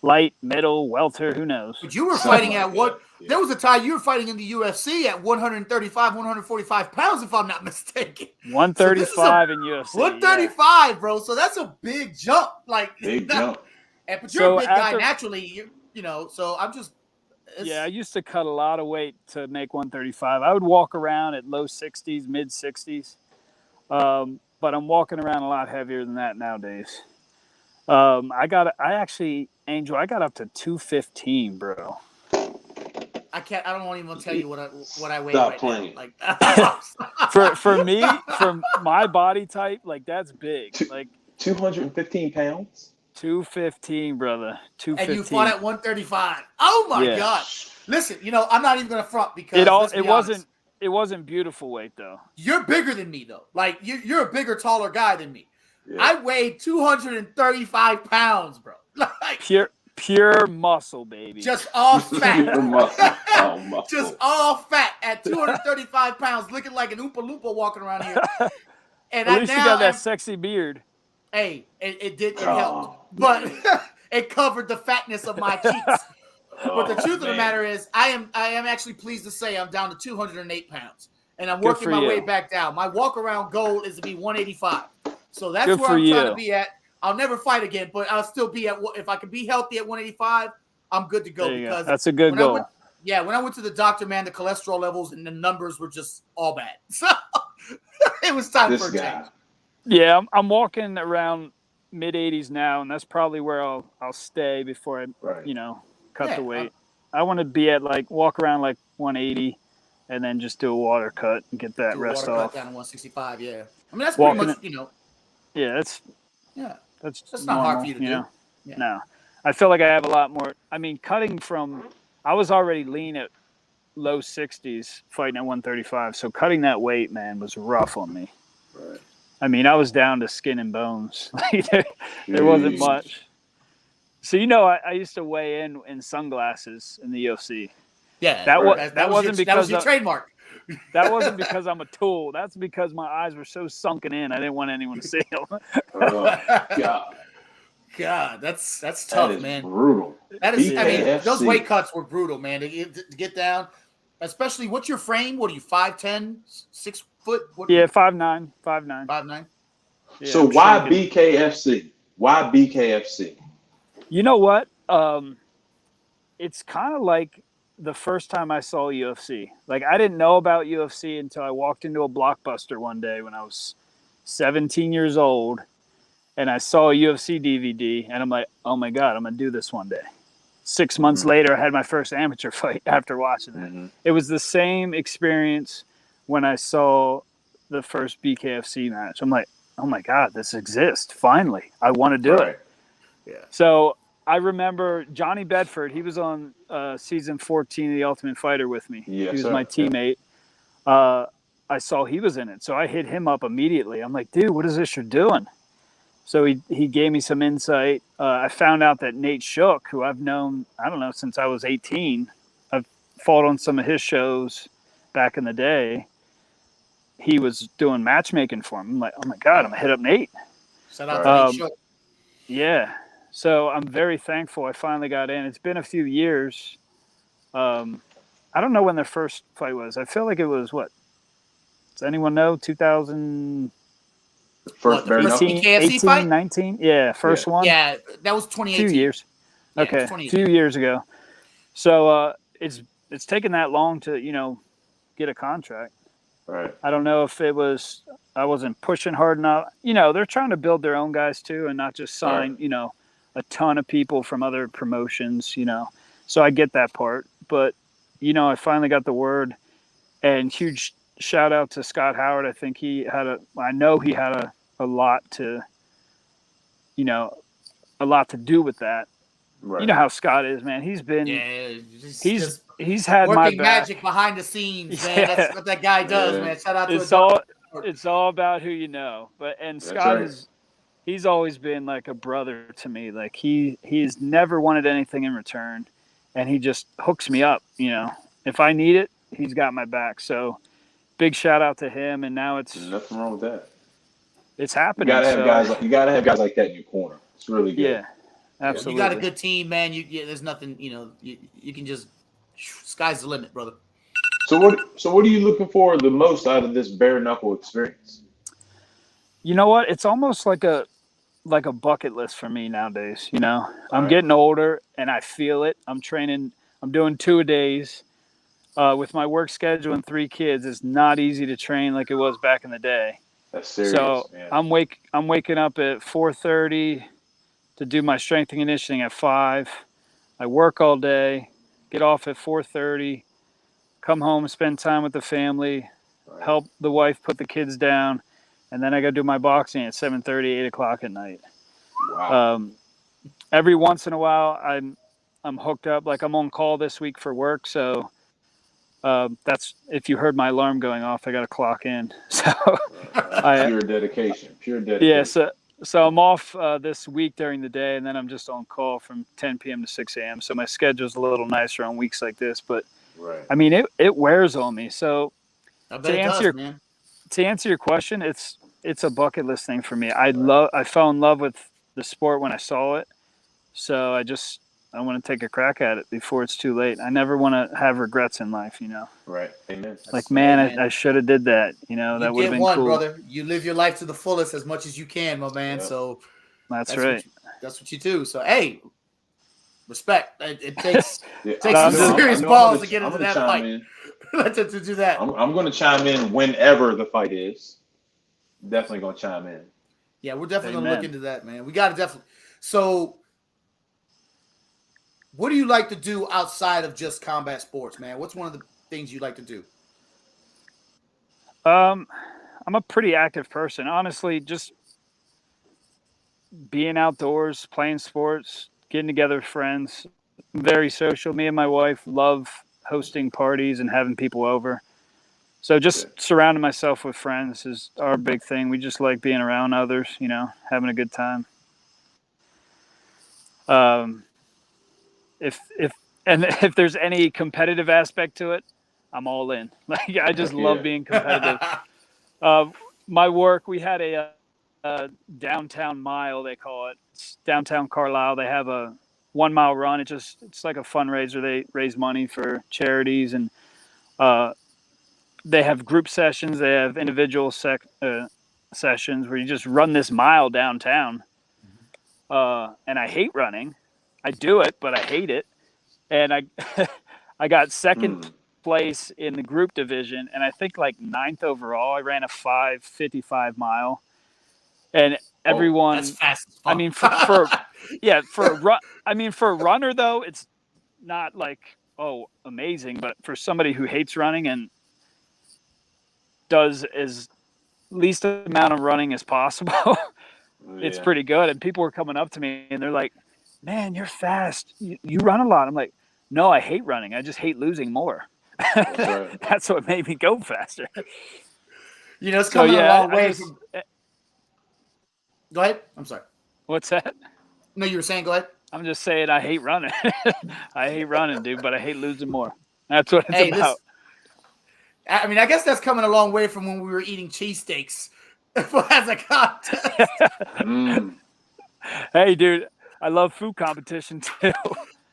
light, middle, welter, who knows? But you were fighting at what? Yeah. There was a time you were fighting in the UFC at 135, 145 pounds, if I'm not mistaken. 135 in UFC. 135, bro. So that's a big jump. Big jump. But you're a big guy naturally. You know, so I'm just. Yeah, I used to cut a lot of weight to make 135. I would walk around at low 60s, mid 60s. But I'm walking around a lot heavier than that nowadays. I got up to 215, bro. I don't want to even tell you what I weigh Stop right playing. now. For me, for my body type, that's big. 215 pounds. 215, brother. 215. And you fought at 135. Oh my God! Listen, I'm not even gonna front because it wasn't beautiful weight though. You're bigger than me though. You're a bigger, taller guy than me. Yeah. I weighed 235 pounds, bro. Pure muscle, baby. Just all fat. Pure muscle. Just all fat at 235 pounds, looking like an Oompa Loompa walking around here. And at least you got that sexy beard. Hey, it helped. But it covered the fatness of my cheeks. But the truth of the matter is, I am actually pleased to say I'm down to 208 pounds. And I'm working my way back down. My walk-around goal is to be 185. So that's where I'm trying to be at. I'll never fight again, but I'll still be if I can be healthy at 185, I'm good to go. Because that's a good goal. When I went to the doctor, man, the cholesterol levels and the numbers were just all bad. So it was time for a change. Yeah, I'm walking around mid 80s now, and that's probably where I'll stay before I, cut the weight. I want to be at walk around 180, and then just do a water cut and get that rest water off. Cut down to 165. Yeah, I mean that's pretty much Yeah, that's not hard for you to do. Yeah. No, I feel like I have a lot more. I mean, cutting from, I was already lean at low 60s fighting at 135, so cutting that weight, man, was rough on me. Right. I mean, I was down to skin and bones. There wasn't much. So I used to weigh in sunglasses in the UFC. Yeah, that wasn't because that was your trademark. That wasn't because I'm a tool. That's because my eyes were so sunken in. I didn't want anyone to see them. God, that's tough, that is man. Brutal. That is. I mean, those weight cuts were brutal, man. To get down, especially what's your frame? What are you? 5'10", 6 foot? What, 5'9", 5'9". 5'9". Yeah, so why BKFC? Why BKFC? You know what? it's kind of like the first time I saw UFC. Like, I didn't know about UFC until I walked into a Blockbuster one day when I was 17 years old, and I saw a UFC DVD, and I'm like, oh my God, I'm going to do this one day. 6 months later, I had my first amateur fight after watching that. It was the same experience when I saw the first BKFC match. I'm like, oh my God, this exists. Finally, I want to do it. Yeah. So I remember Johnny Bedford. He was on season 14 of The Ultimate Fighter with me. Yes, he was sir. my teammate. I saw he was in it, so I hit him up immediately. I'm like, dude, what is this you're doing? So he gave me some insight. I found out that Nate Shook, who I've known, I don't know, since I was 18, I've fought on some of his shows back in the day. He was doing matchmaking for him. I'm like, oh my God, I'm going to hit up Nate. Shout out to Nate Shook. Yeah. So I'm very thankful I finally got in. It's been a few years. I don't know when their first fight was. I feel like it was what? Does anyone know? 2000. First bare knuckle? 18, fight? 19? Yeah, first one. Yeah, that was 2018. 2 years. Yeah, Okay, 2 years ago. So it's taken that long to, get a contract. Right. I don't know if I wasn't pushing hard enough. They're trying to build their own guys too and not just sign, a ton of people from other promotions, So I get that part. But, I finally got the word, and huge shout out to Scott Howard. I think I know he had a lot to do with that. Right. You know how Scott is, man. He's been, he's had working my back. Magic behind the scenes, man. Yeah. That's what that guy does, man. Shout out to it's all about who you know. And Scott he's always been like a brother to me. Like he's never wanted anything in return, and he just hooks me up. If I need it, he's got my back. So big shout out to him. And now it's nothing wrong with that. It's happening. You gotta have guys like that in your corner. It's really good. Yeah, absolutely. You got a good team, man. There's nothing. You can just sky's the limit, brother. So what are you looking for the most out of this bare knuckle experience? You know what? It's almost like a bucket list for me nowadays. I'm getting older and I feel it. I'm training. I'm doing 2-a-days. With my work schedule and 3 kids, it's not easy to train like it was back in the day. That's serious. So man. I'm waking up at 4:30 to do my strength and conditioning at 5. I work all day, get off at 4:30, come home, spend time with the family, help the wife put the kids down, and then I got to do my boxing at 7:30, 8 o'clock at night. Wow. Every once in a while, I'm hooked up. Like I'm on call this week for work, so that's if you heard my alarm going off, I got to clock in. So pure dedication. Yeah. So I'm off this week during the day, and then I'm just on call from 10 p.m. to 6 a.m. So my schedule's a little nicer on weeks like this, but I mean, it wears on me. So to answer your question, it's a bucket list thing for me. I fell in love with the sport when I saw it. So I want to take a crack at it before it's too late. I never want to have regrets in life, Right. Amen. Like, man, I should have did that. That would have been cool. Brother. You live your life to the fullest as much as you can, my man. Yep. So that's right. That's what you do. So, hey, respect. It takes some serious balls to get into that fight. to do that. I'm going to chime in whenever the fight is. Definitely going to chime in. Yeah, we're definitely going to look into that, man. We got to definitely. So, what do you like to do outside of just combat sports, man? What's one of the things you like to do? I'm a pretty active person. Honestly, just being outdoors, playing sports, getting together with friends. I'm very social. Me and my wife love hosting parties and having people over. So just surrounding myself with friends is our big thing. We just like being around others, having a good time. If there's any competitive aspect to it, I'm all in. Like I just love being competitive. My work, we had a downtown mile, they call it. It's downtown Carlisle. They have a 1 mile run. It's like a fundraiser. They raise money for charities, and they have group sessions. They have individual sessions where you just run this mile downtown. And I hate running. I do it, but I hate it. and I got second place in the group division, and I think like 9th overall. I ran a 5:55 mile, and everyone. That's fast as fuck. I mean, for a run. I mean, for a runner though, it's not like amazing, but for somebody who hates running and does as least amount of running as possible, it's pretty good. And people were coming up to me and they're like, "Man, you're fast. You run a lot." I'm like, "No, I hate running. I just hate losing more." That's right. That's what made me go faster. You know, it's coming a long way. Go ahead. I'm sorry. What's that? No, you were saying. Go ahead. I'm just saying I hate running. I hate running, dude, but I hate losing more. That's what it's about. I mean, I guess that's coming a long way from when we were eating cheesesteaks as a contest. Hey, dude, I love food competition too.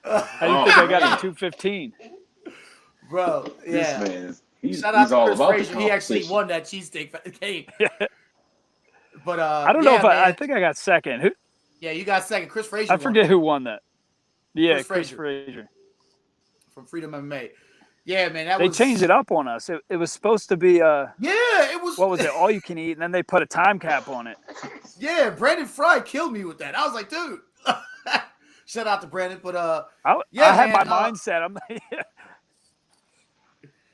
How do you think I got to 215? Bro, yeah. This man, he's Shout out to all Chris about Frazier. He actually won that cheesesteak game. But I don't know if I think I got second. Who? Yeah, you got second. Chris Frazier. I forget who won that. Yeah, Chris Frazier from Freedom MMA. Yeah, man, they changed it up on us. It was supposed to be it was. What was it? All you can eat, and then they put a time cap on it. Yeah, Brandon Fry killed me with that. I was like, dude. Shout out to Brandon, but I had my mindset. I'm like,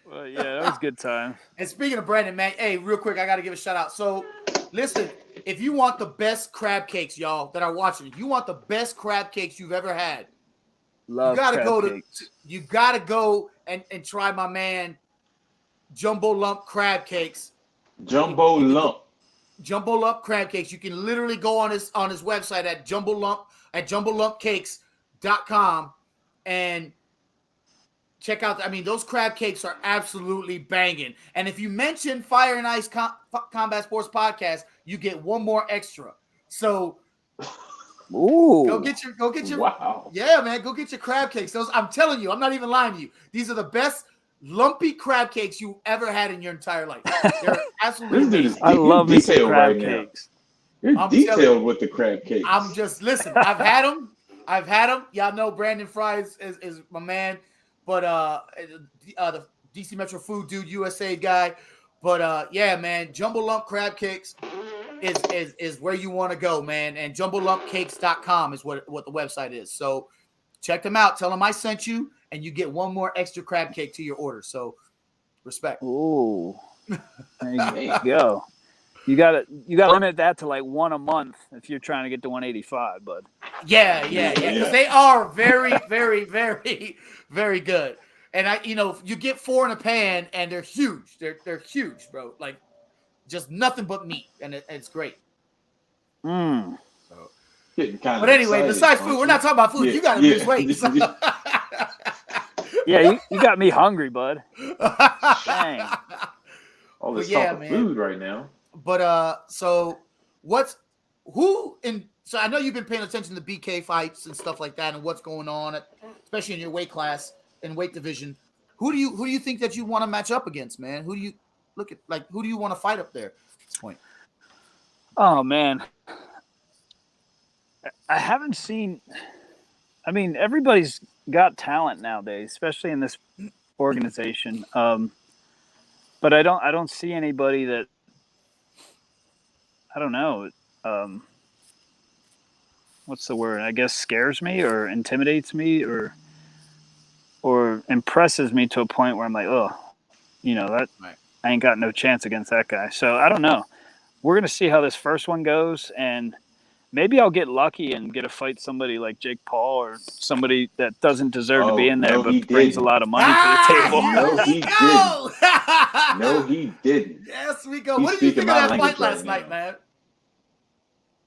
well, yeah, that was a good time. And speaking of Brandon, man, hey, real quick, I got to give a shout out. So, listen, if you want the best crab cakes, y'all that are watching, if you want the best crab cakes you've ever had, you gotta go and try my man Jumbo Lump crab cakes. Jumbo Lump crab cakes. You can literally go on his website at jumbolumpcakes.com and check out. I mean, those crab cakes are absolutely banging. And if you mention Fire and Ice Combat Sports Podcast, you get one more extra. So. Ooh. Go get your wow. Yeah, man, go get your crab cakes. Those, I'm telling you, I'm not even lying to you. These are the best lumpy crab cakes you ever had in your entire life. They're absolutely amazing. I love me some crab cakes. You're detailed with the crab cakes. I'm just listen, I've had them. Y'all know Brandon Fry is my man, but the DC Metro Food Dude USA guy. But yeah, man, Jumbo Lump crab cakes is where you want to go, man. And jumbolumpcakes.com is what the website is. So check them out. Tell them I sent you, and you get one more extra crab cake to your order. So respect. Ooh. There you go. You gotta limit that to like one a month if you're trying to get to 185, bud. Yeah. Because they are very, very, very, very good. And you get 4 in a pan, and they're huge. They're huge, bro. Like just nothing but meat, and it's great. Mm. So, but anyway, besides food, we're not talking about food. You got to lose weight. So. Yeah, you got me hungry, bud. Dang. All this talk of food right now. But so I know you've been paying attention to BK fights and stuff like that, and what's going on, especially in your weight class and weight division. Who do you think that you want to match up against, man? Who do you who do you want to fight up there at this point? Oh man, I haven't seen. I mean, everybody's got talent nowadays, especially in this organization. But I don't see anybody that, I don't know, what's the word? I guess scares me or intimidates me or impresses me to a point where I'm like, oh, that right. I ain't got no chance against that guy. So I don't know. We're gonna see how this first one goes, and maybe I'll get lucky and get to fight somebody like Jake Paul or somebody that doesn't deserve to be in there, but brings a lot of money to the table. No, he didn't. No, he didn't. Yes, we go. What did you think of that fight last night, man?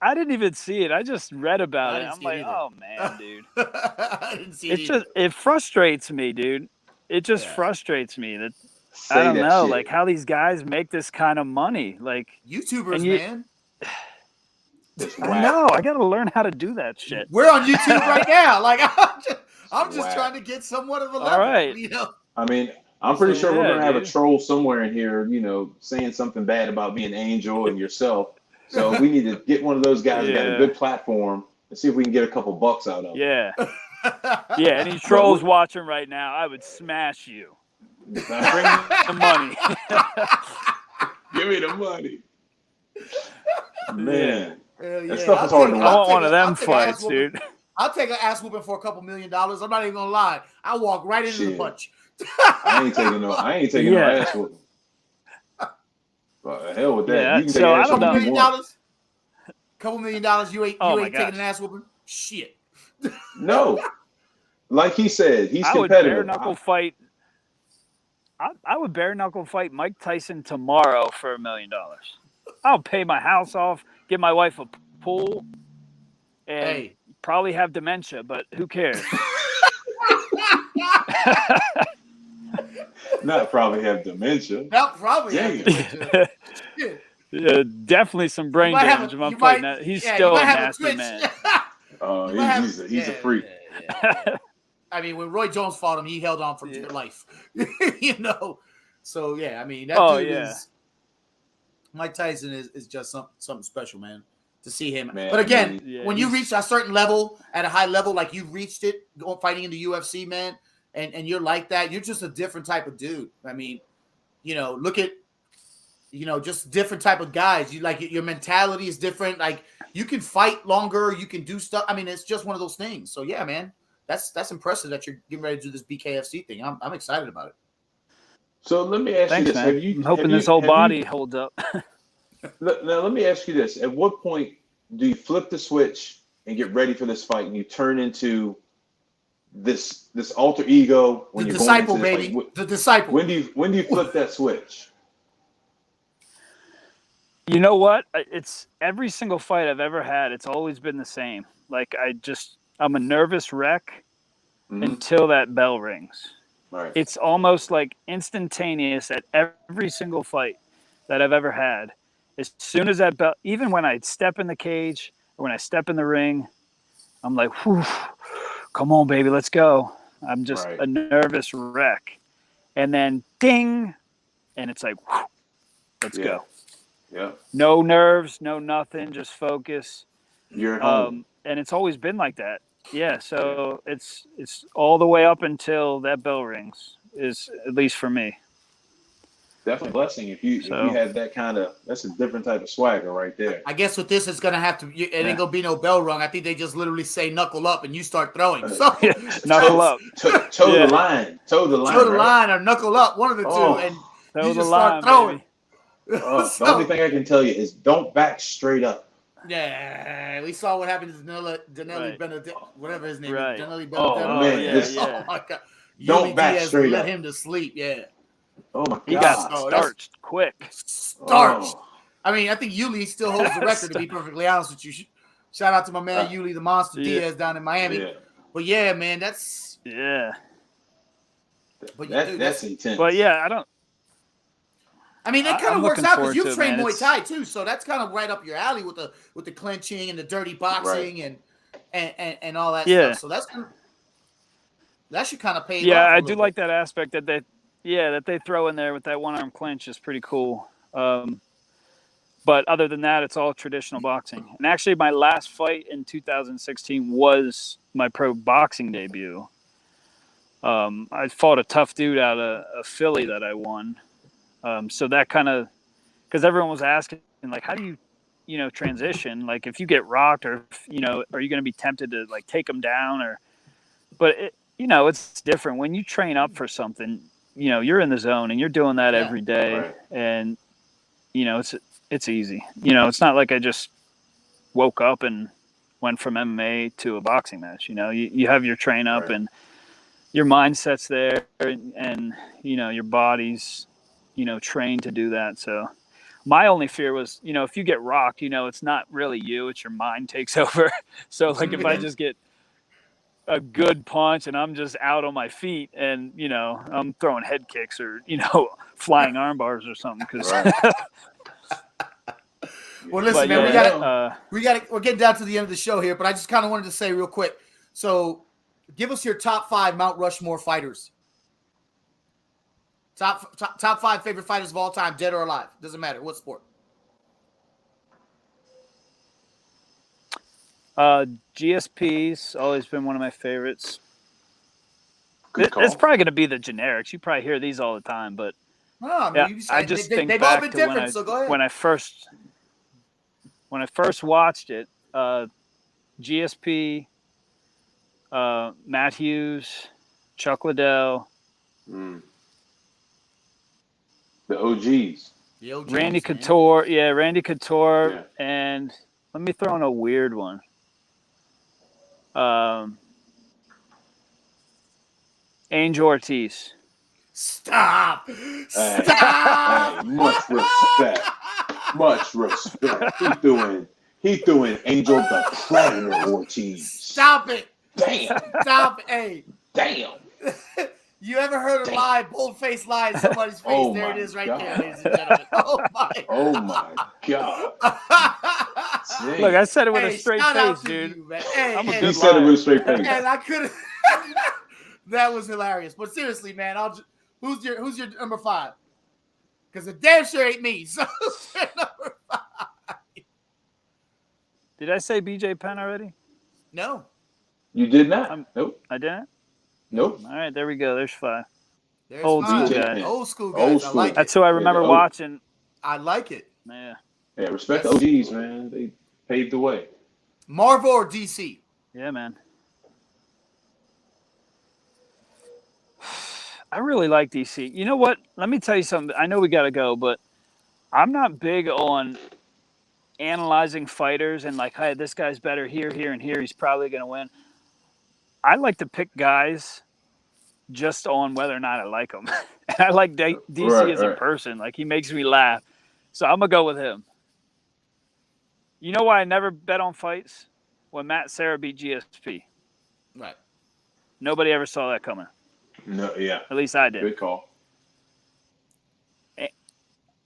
I didn't even see it. I just read about it. I'm like, oh man, dude. I didn't see it. It frustrates me, dude. It just frustrates me that I don't know, shit. like how these guys make this kind of money, like YouTubers, man. I know. I got to learn how to do that shit. We're on YouTube right now. Like I'm just trying to get somewhat of a level. All right. I mean, I'm pretty sure we're gonna have a troll somewhere in here, saying something bad about me and Angel and yourself. So we need to get one of those guys that got a good platform and see if we can get a couple bucks out of them. Yeah. Yeah, any trolls watching right now, I would smash you. Bring the money. Give me the money. Man. Yeah. That stuff is hard to watch. I want one of them fights, dude. I'll take an ass whooping for $2 million. I'm not even gonna lie. I walk right into the punch. I ain't taking no ass whooping. But hell with that. Yeah, you can take an ass $2 million. $2 million. You ain't taking an ass whooping. Shit. No. Like he said, he's competitive. Would bare knuckle fight. I would bare knuckle fight Mike Tyson tomorrow for $1 million. I'll pay my house off, give my wife a pool, and probably have dementia, but who cares? Not probably have dementia. Not probably have dementia. Yeah, definitely some brain damage. I'm fighting that. He's still a nasty man. Oh, he's a freak. Yeah. I mean, when Roy Jones fought him, he held on for dear life. So yeah, I mean that dude is Mike Tyson is just something special, man. To see him. Man, but again, when you reach a certain level at a high level, like you reached it, fighting in the UFC, man, and you're like that, you're just a different type of dude. I mean, look at just different type of guys. You like your mentality is different. Like you can fight longer, you can do stuff. I mean, it's just one of those things. So yeah, man, that's impressive that you're getting ready to do this BKFC thing. I'm excited about it. So let me ask you this: man. I'm hoping this whole body holds up. Now let me ask you this: at what point do you flip the switch and get ready for this fight, and you turn into this alter ego? When the you're disciple, going into baby, this fight? the disciple. When do you flip that switch? You know what? It's every single fight I've ever had. It's always been the same. Like I'm a nervous wreck until that bell rings. Right. It's almost like instantaneous at every single fight that I've ever had. As soon as that bell, even when I step in the cage or when I step in the ring, I'm like, whew, come on, baby, let's go. I'm just a nervous wreck. And then ding, and it's like, whew, let's go. Yeah. No nerves, no nothing, just focus. You're at home. And it's always been like that. Yeah, so it's all the way up until that bell rings, is at least for me. Definitely a blessing if you had that that's a different type of swagger right there. I guess with this, it's gonna have to. It ain't gonna be no bell rung. I think they just literally say knuckle up and you start throwing. So knuckle up, toe the line, toe the line, or knuckle up, one of the two, and you just start throwing. The only thing I can tell you is don't back straight up. Yeah, we saw what happened to Danelli Benedict, whatever his name is. Danelli Benedict. Oh man, oh my God. Don't back straight up. Let him to sleep. Yeah. Oh my God. He got starched quick. Starched. I mean, I think Yuli still holds the record, to be perfectly honest with you. Shout out to my man Yuli, the Monster Diaz down in Miami. Yeah. But yeah, man, that's But that's intense. But yeah, I don't. I mean, that kind of works out because you train Muay Thai too, so that's kind of right up your alley with the clinching and the dirty boxing and all that stuff. So that should kind of pay. Yeah, I do like that aspect that they throw in there with that one arm clinch is pretty cool. But other than that, it's all traditional boxing. And actually, my last fight in 2016 was my pro boxing debut. I fought a tough dude out of Philly that I won. So that kind of, because everyone was asking, like, how do you transition? Like, if you get rocked, or are you going to be tempted to like take them down? But it's different when you train up for something. You're in the zone and you're doing that every day, and it's easy. It's not like I just woke up and went from MMA to a boxing match. You have your train up and your mindset's there, and your body's trained to do that. So my only fear was, if you get rocked, it's not really you, it's your mind takes over. So like if I just get a good punch and I'm just out on my feet and, I'm throwing head kicks or, flying arm bars or something. Well, listen, man, we're getting down to the end of the show here, but I just kind of wanted to say real quick. So give us your top 5 Mount Rushmore fighters. Top 5 favorite fighters of all time, dead or alive. Doesn't matter what sport. GSP's always been one of my favorites. Good call. It's probably going to be the generics. You probably hear these all the time, but No, yeah, you I just think they've all back been to different. So go ahead. when I first watched it. GSP, Matt Hughes, Chuck Liddell, The OGs. The OGs, Randy man. Couture. Yeah, Randy Couture. Yeah. And let me throw in a weird one. Angel Ortiz. Stop. Hey, Stop. hey, much respect. Much respect. He threw in Angel the Predator Ortiz. Stop it. Damn. Stop it. Hey. Damn. You ever heard a lie, bold-faced lie in somebody's face? Oh there it my is right God. there, ladies and gentlemen. Oh, my. Oh, my God. Dang. Look, I said it with Hey, a straight shout out face, to dude. you, man. Hey, I'm a hey, He good said it liar. with a straight face. and I could have. That was hilarious. But seriously, man, who's your number 5? Because the damn sure ain't me. So who's your number 5? Did I say BJ Penn already? No. You did not. Nope. I didn't? Nope. All right, there we go. There's 5. There's Old mine. school BJ guys. Penn. Old school guys. Old I school. like That's it. who I remember watching. I like it. Yeah. Yeah, respect Yes. the OGs, man. They paved the way. Marvel or DC? Yeah, man. I really like DC. You know what? Let me tell you something. I know we got to go, but I'm not big on analyzing fighters and like, hey, this guy's better here, here, and here. He's probably going to win. I like to pick guys just on whether or not I like them. And I like DC as a person. Like, he makes me laugh. So I'm going to go with him. You know why I never bet on fights? When Matt Serra beat GSP. Right. Nobody ever saw that coming. No, yeah. At least I did. Good call.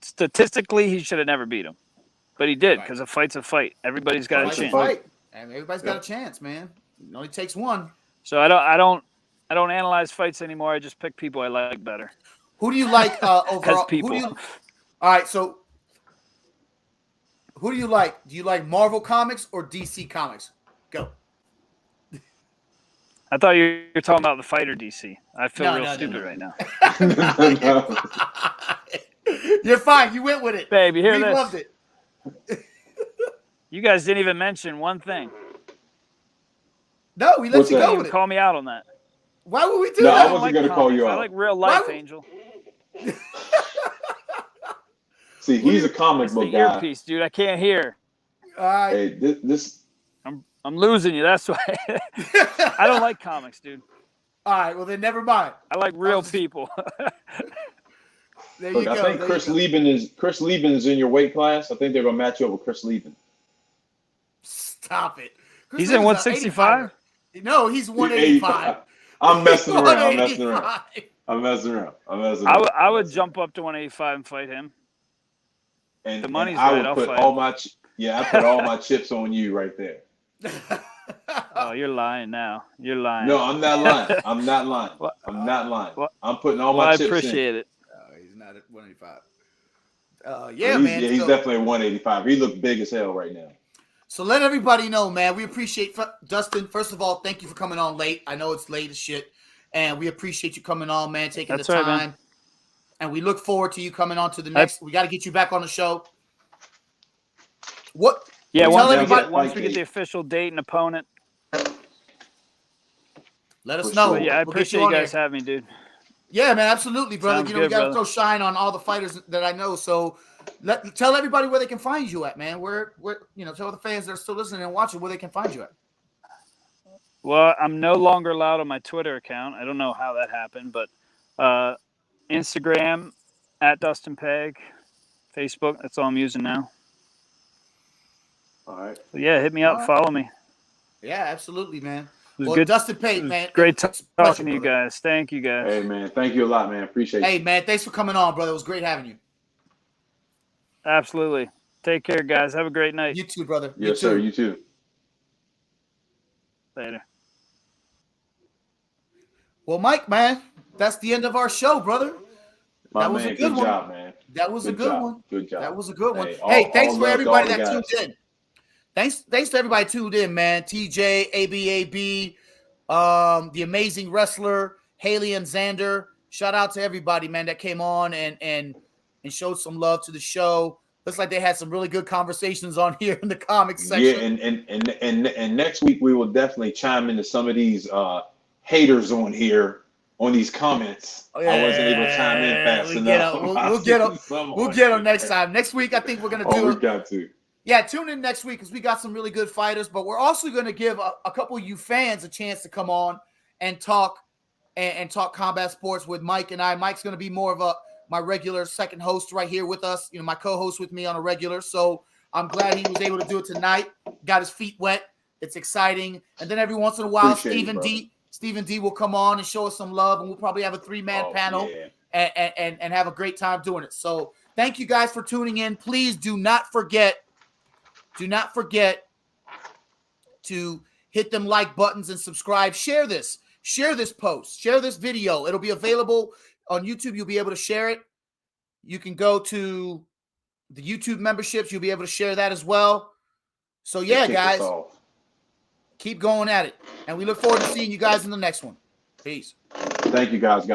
Statistically, he should have never beat him. But he did, Right. because a fight's a fight. Everybody's got Fight's a chance. fight. And everybody's got a chance, man. It only takes one. So I don't analyze fights anymore. I just pick people I like better. Who do you like overall? As people. All right, so who do you like? Do you like Marvel Comics or DC Comics? Go. I thought you were talking about the fighter DC. I feel No. stupid right now. You're fine. You went with it. Babe, you hear We this? loved it. You guys didn't even mention one thing. No, we let What's you that? go You with didn't it. call me out on that. Why would we do No, that? I wasn't going to call you I out. like real life, Why- Angel. See, he's a comic It's the book guy. earpiece, dude. I can't hear. All right. Hey, this I'm losing you. That's why. I don't like comics, dude. All right. Well, then never mind. I like real people. There look. you I go. think there Chris you go. Lieben is in your weight class. I think they're going to match you up with Chris Lieben. Stop it. Chris He's in Liebman's a 165? 85er. No, he's 185. I'm messing around. I'm 185. messing around. I would jump up to 185 and fight him. And The money's I right, would I'll put fight all him. my I put all my chips on you right there. Oh, you're lying now. You're lying. No, I'm not lying. I'm not lying. What? I'm not lying. What? I'm putting all Well, my I chips appreciate it. He's not at 185. in. Yeah, man. He's so, definitely 185. He looks big as hell right now. so let everybody know, man. We appreciate Dustin. First of all, thank you for coming on late. I know it's late as shit, and we appreciate you coming on, man. Taking That's the right, time, man. and we look forward to you coming on to the next. We got to get you back on the show. What? Yeah, Tell once everybody- we get the official date and opponent. Let us For know. sure. But yeah, I We'll get appreciate you you on guys there. having me, dude. Yeah, man, absolutely, brother. Sounds You know, good, we got to brother. throw shine on all the fighters that I know. So tell everybody where they can find you at, man. Where tell the fans that are still listening and watching where they can find you at. Well, I'm no longer allowed on my Twitter account. I don't know how that happened, but Instagram at Dustin Peg, Facebook. That's all I'm using now. All right. So yeah, hit me up, All right. follow me. Yeah, absolutely, man. It was Well, good. Dustin It Pate, was man. great it's a talking pleasure, to you brother. guys. Thank you guys. Hey, man. Thank you a lot, man. Appreciate Hey, you. man, thanks for coming on, brother. It was great having you. Absolutely. Take care, guys. Have a great night. You too, brother. Yes, sir. You too. Later. Well, Mike, man, that's the end of our show, brother. My That was a man, good one. job, man. That was a good job. one. Good job. That was a good one. Hey, Hey, all thanks for love to everybody all the that tuned guys. in. Thanks to everybody tuned in, man. TJ, ABAB, the amazing wrestler, Haley and Xander. Shout out to everybody, man, that came on and showed some love to the show. Looks like they had some really good conversations on here in the comics section. Yeah, and next week we will definitely chime into some of these haters on here on these comments. Oh, yeah, I wasn't able to chime in fast enough. We'll get them next time. Next week, I think we're gonna do. We got to. Yeah, tune in next week because we got some really good fighters. But we're also going to give a couple of you fans a chance to come on and talk and talk combat sports with Mike and I. Mike's going to be more of my regular second host right here with us. You know, my co-host with me on a regular. So I'm glad he was able to do it tonight. Got his feet wet. It's exciting. And then every once in a while, Stephen D will come on and show us some love, and we'll probably have a 3-man panel and have a great time doing it. So thank you guys for tuning in. Please do not forget to hit them like buttons and subscribe. Share this post, share this video. It'll be available on YouTube. You'll be able to share it. You can go to the YouTube memberships. You'll be able to share that as well. So yeah, guys, keep going at it. And we look forward to seeing you guys in the next one. Peace. Thank you guys.